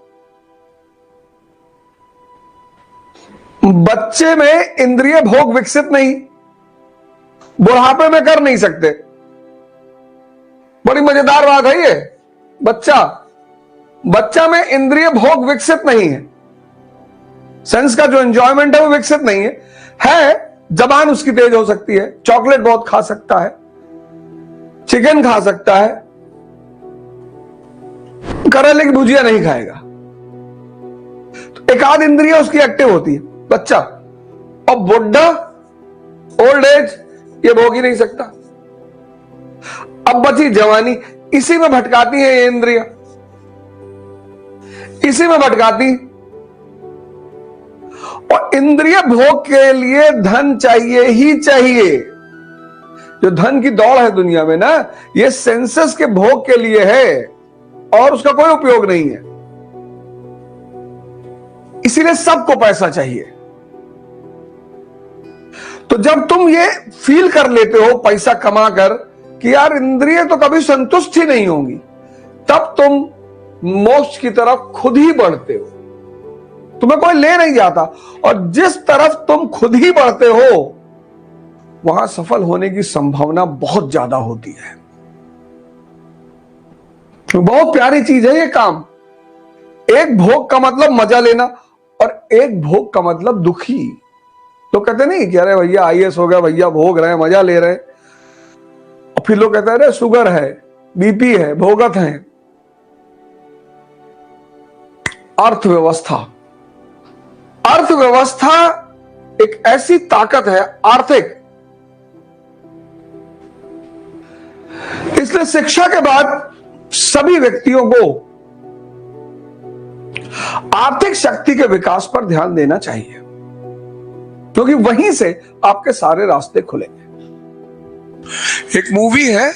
बच्चे में इंद्रिय भोग विकसित नहीं, बुढ़ापे में कर नहीं सकते। बड़ी मजेदार बात है ये। बच्चा में इंद्रिय भोग विकसित नहीं है, सेंस का जो एंजॉयमेंट है वो विकसित नहीं है। जबान उसकी तेज हो सकती है, चॉकलेट बहुत खा सकता है, चिकन खा सकता है, करेले की भुजिया नहीं खाएगा। तो एक आध इंद्रिय उसकी एक्टिव होती है बच्चा, और बुढ़ा, ओल्ड एज, ये भोग ही नहीं सकता। अब बची जवानी, इसी में भटकाती है ये इंद्रियां, इसी में भटकाती। और इंद्रिय भोग के लिए धन चाहिए ही चाहिए। जो धन की दौड़ है दुनिया में ना, ये सेंसेस के भोग के लिए है और उसका कोई उपयोग नहीं है। इसीलिए सबको पैसा चाहिए। तो जब तुम ये फील कर लेते हो पैसा कमाकर कि यार इंद्रिय तो कभी संतुष्ट ही नहीं होंगी, तब तुम मोक्ष की तरफ खुद ही बढ़ते हो, तुम्हें कोई ले नहीं जाता। और जिस तरफ तुम खुद ही बढ़ते हो वहां सफल होने की संभावना बहुत ज्यादा होती है। बहुत प्यारी चीज है ये काम। एक भोग का मतलब मजा लेना और एक भोग का मतलब दुखी। लोग कहते नहीं कि अरे भैया IAS हो गया, भैया भोग रहे हैं, मजा ले रहे हैं। और फिर लोग कहते हैं अरे शुगर है, BP है, भोगत है। अर्थव्यवस्था, अर्थव्यवस्था एक ऐसी ताकत है आर्थिक, इसलिए शिक्षा के बाद सभी व्यक्तियों को आर्थिक शक्ति के विकास पर ध्यान देना चाहिए, क्योंकि वहीं से आपके सारे रास्ते खुलेंगे। एक मूवी है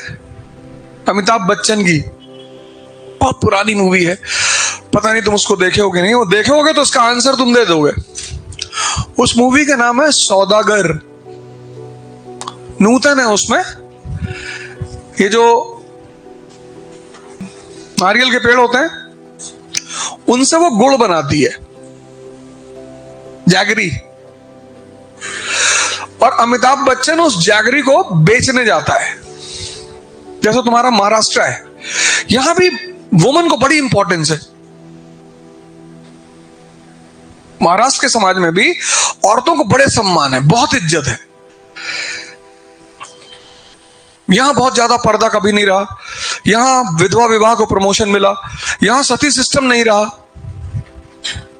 अमिताभ बच्चन की, बहुत पुरानी मूवी है, पता नहीं तुम उसको देखे होगे नहीं। वो देखे होगे तो उसका आंसर तुम दे दोगे। उस मूवी का नाम है सौदागर। नूतन है उसमें, ये जो नारियल के पेड़ होते हैं उनसे वो गुड़ बनाती है, जैगरी। और अमिताभ बच्चन उस जैगरी को बेचने जाता है। जैसे तुम्हारा महाराष्ट्र है, यहां भी वुमन को बड़ी इंपॉर्टेंस है। महाराष्ट्र के समाज में भी औरतों को बड़े सम्मान है, बहुत इज्जत है। यहां बहुत ज्यादा पर्दा कभी नहीं रहा, यहां विधवा विवाह को प्रमोशन मिला, यहां सती सिस्टम नहीं रहा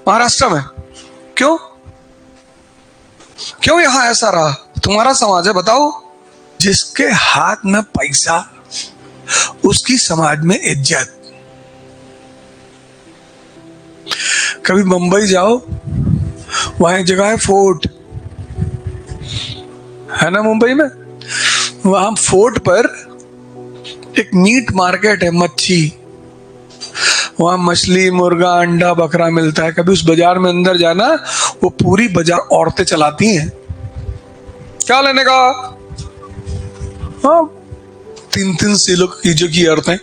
महाराष्ट्र में। क्यों क्यों यहां ऐसा रहा? तुम्हारा समाज है, बताओ। जिसके हाथ में पैसा उसकी समाज में इज्जत। कभी मुंबई जाओ, वहां एक जगह है फोर्ट, है ना मुंबई में। वहां फोर्ट पर एक मीट मार्केट है, मच्छी। वहां मछली, मुर्गा, अंडा, बकरा मिलता है। कभी उस बाजार में अंदर जाना, वो पूरी बाजार औरतें चलाती हैं। क्या लेने का? हाँ, 3-3 किलो की औरतें,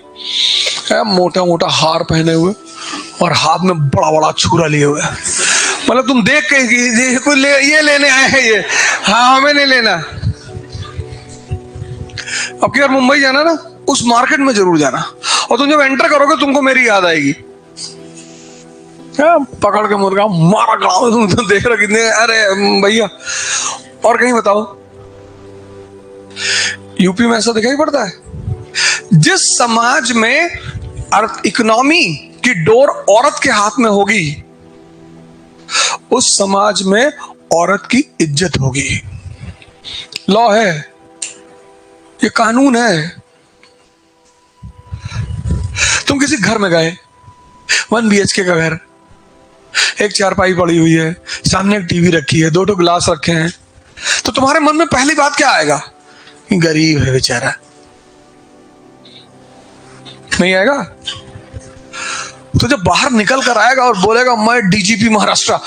मोटा मोटा हार पहने हुए और हाथ में बड़ा बड़ा छुरा लिए हुए। मतलब तुम देख के ये लेने आए हैं ये, हाँ हमें नहीं लेना। अब यार मुंबई जाना ना, उस मार्केट में जरूर जाना, और तुम जब एंटर करोगे तुमको मेरी याद आएगी। पकड़ के मुर्गा मारा गाँव, तुम तो देख रहे कितने। अरे भैया, और कहीं बताओ, यूपी में ऐसा दिखाई पड़ता है। जिस समाज में इकोनॉमी की डोर औरत के हाथ में होगी, उस समाज में औरत की इज्जत होगी। लॉ है, ये कानून है। तुम किसी घर में गए, 1 BHK का घर, एक चारपाई पड़ी हुई है, सामने एक टीवी रखी है, 2 गिलास रखे हैं, तो तुम्हारे मन में पहली बात क्या आएगा? गरीब है बेचारा, नहीं आएगा? तो जब बाहर निकल कर आएगा और बोलेगा मैं DGP महाराष्ट्र,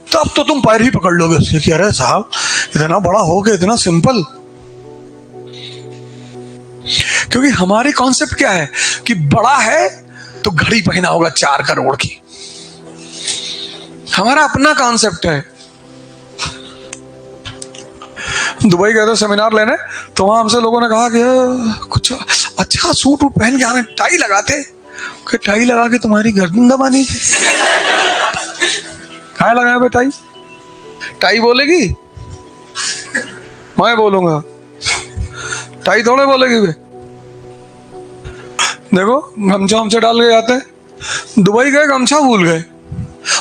तब तो तुम पैर ही पकड़ लोगे उसके कि अरे साहब इतना बड़ा हो गया, इतना सिंपल। क्योंकि हमारी कॉन्सेप्ट क्या है कि बड़ा है तो घड़ी पहना होगा 4 करोड़ की, हमारा अपना कॉन्सेप्ट है। दुबई गए थे सेमिनार लेने, तो वहां हमसे लोगों ने कहा कि कुछ अच्छा सूट वूट पहन के आने, टाई लगाते, कि टाई लगा के तुम्हारी गर्दन दबानी थी। कहाँ लगाया बे टाई? टाई बोलेगी, मैं बोलूंगा, टाई थोड़े बोलेगी बे। देखो गमछा हमसे डाल के जाते हैं, दुबई गए गमछा भूल गए,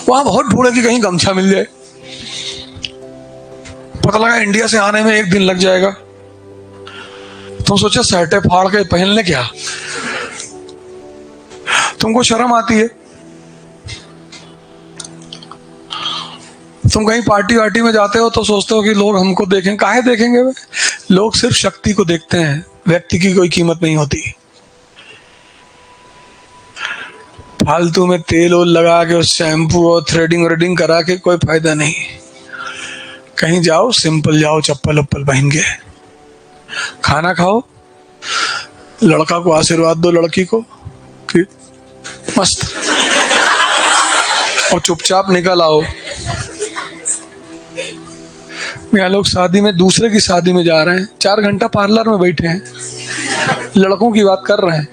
वहां बहुत ढूंढे कि कहीं गमछा मिल जाए, पता लगा इंडिया से आने में 1 दिन लग जाएगा। तुम सोचे शर्टें फाड़ के पहन ले क्या? तुमको शर्म आती है? तुम कहीं पार्टी वार्टी में जाते हो तो सोचते हो कि लोग हमको देखें। काहे देखेंगे वे? लोग सिर्फ शक्ति को देखते हैं, व्यक्ति की कोई कीमत नहीं होती। फालतू में तेल ओल लगा के, शैम्पू और थ्रेडिंग व्रेडिंग करा के कोई फायदा नहीं। कहीं जाओ सिंपल जाओ, चप्पल उप्पल पहन के, खाना खाओ, लड़का को आशीर्वाद दो, लड़की को कि मस्त, और चुपचाप निकल आओ। यहाँ लोग शादी में, दूसरे की शादी में जा रहे हैं, 4 घंटा पार्लर में बैठे हैं, लड़कों की बात कर रहे हैं।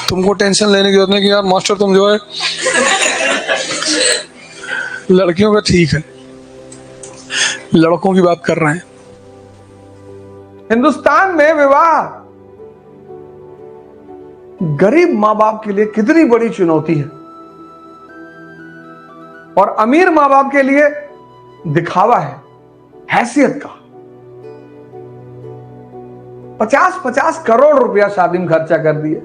तुमको टेंशन लेने की जरूरत नहीं कि यार मास्टर तुम जो है, लड़कियों का ठीक है, लड़कों की बात कर रहे हैं। हिंदुस्तान में विवाह गरीब मां बाप के लिए कितनी बड़ी चुनौती है, और अमीर मां बाप के लिए दिखावा है, हैसियत का। 50-50 करोड़ रुपया शादी में खर्चा कर दिए,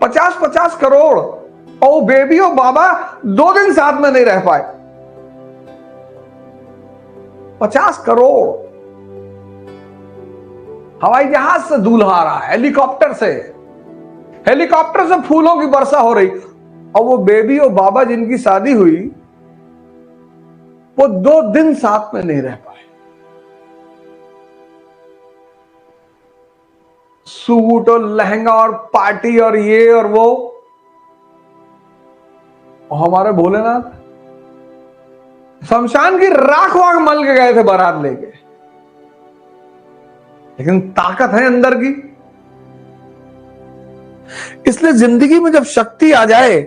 50-50 करोड़, और बेबी और बाबा 2 दिन साथ में नहीं रह पाए। 50 करोड़। हवाई जहाज से दूल्हा आ रहा, हेलीकॉप्टर से फूलों की वर्षा हो रही, और वो बेबी और बाबा जिनकी शादी हुई वो 2 दिन साथ में नहीं रह पाए। सूट और लहंगा और पार्टी और ये और वो, और हमारे भोलेनाथ शमशान की राख वाख मल के गए थे बारात लेके, लेकिन ताकत है अंदर की। इसलिए जिंदगी में जब शक्ति आ जाए,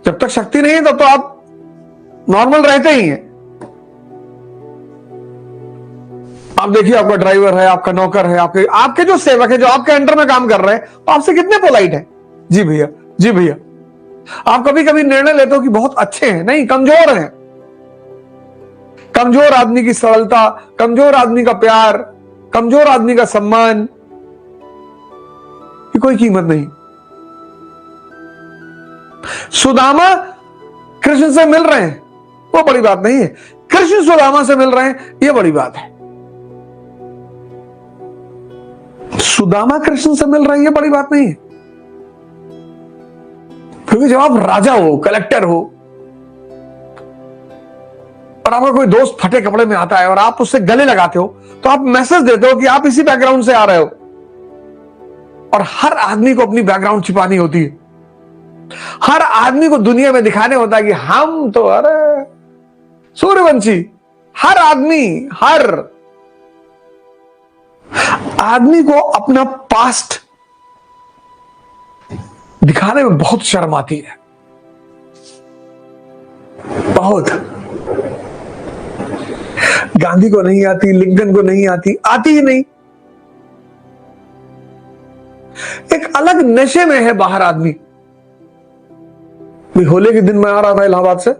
जब तक शक्ति नहीं है तब तो आप नॉर्मल रहते ही हैं। आप देखिए, आपका ड्राइवर है, आपका नौकर है, आपके जो सेवक है, जो आपके अंडर में काम कर रहे हैं, तो आपसे कितने पोलाइट हैं? जी भैया, जी भैया। आप कभी कभी निर्णय लेते हो कि बहुत अच्छे हैं, नहीं, कमजोर हैं। कमजोर आदमी की सरलता, कमजोर आदमी का प्यार, कमजोर आदमी का सम्मान की कोई कीमत नहीं। सुदामा कृष्ण से मिल रहे हैं, वो बड़ी बात नहीं है। कृष्ण सुदामा से मिल रहे हैं, ये बड़ी बात है। सुदामा कृष्ण से मिल रहे हैं, ये बड़ी बात नहीं है। क्योंकि जब आप राजा हो, कलेक्टर हो, और आपका कोई दोस्त फटे कपड़े में आता है और आप उससे गले लगाते हो, तो आप मैसेज देते हो कि आप इसी बैकग्राउंड से आ रहे हो। और हर आदमी को अपनी बैकग्राउंड छिपानी होती है, हर आदमी को दुनिया में दिखाने होता है कि हम तो अरे सूर्यवंशी। हर आदमी को अपना पास्ट दिखाने में बहुत शर्म आती है, बहुत। गांधी को नहीं आती, लिंकन को नहीं आती ही नहीं। एक अलग नशे में है बाहर आदमी। भी होली के दिन मैं आ रहा था इलाहाबाद से,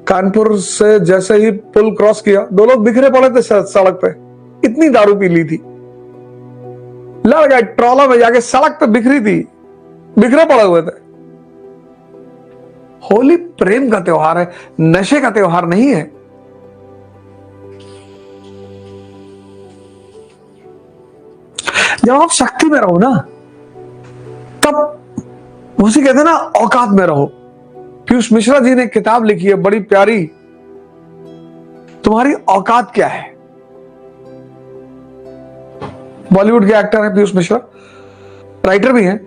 कानपुर से जैसे ही पुल क्रॉस किया, 2 लोग बिखरे पड़े थे सड़क पे, इतनी दारू पी ली थी, लड़ गए ट्रॉला में जाके, सड़क पे बिखरी थी, बिखरे पड़े हुए थे। होली प्रेम का त्योहार है, नशे का त्योहार नहीं है। जब आप शक्ति में रहो ना, तब उसी कहते हैं ना, औकात में रहो। पीयूष मिश्रा जी ने एक किताब लिखी है बड़ी प्यारी, तुम्हारी औकात क्या है। बॉलीवुड के एक्टर हैं पीयूष मिश्रा, राइटर भी हैं।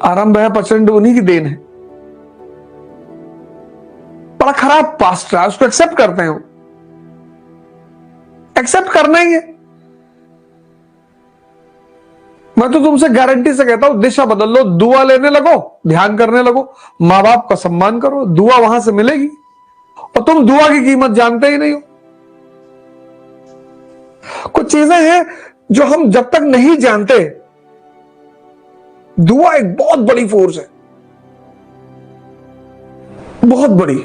आरंभ है प्रचंड उन्हीं की देन है। बड़ा खराब पास्ट रहा, उसको एक्सेप्ट करते हैं, एक्सेप्ट करना ही है। मैं तो तुमसे गारंटी से कहता हूं, दिशा बदल लो, दुआ लेने लगो, ध्यान करने लगो, मां बाप का सम्मान करो, दुआ वहां से मिलेगी। और तुम दुआ की कीमत जानते ही नहीं हो। कुछ चीजें हैं जो हम जब तक नहीं जानते, दुआ एक बहुत बड़ी फोर्स है, बहुत बड़ी।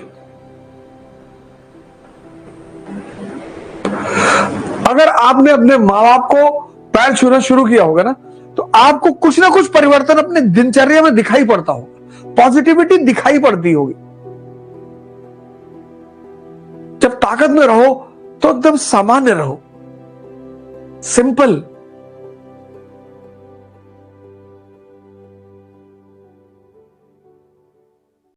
अगर आपने अपने मां बाप को पैर छूना शुरू किया होगा ना, तो आपको कुछ ना कुछ परिवर्तन अपने दिनचर्या में दिखाई पड़ता होगा, पॉजिटिविटी दिखाई पड़ती होगी। जब ताकत में रहो तो एकदम सामान्य रहो, सिंपल।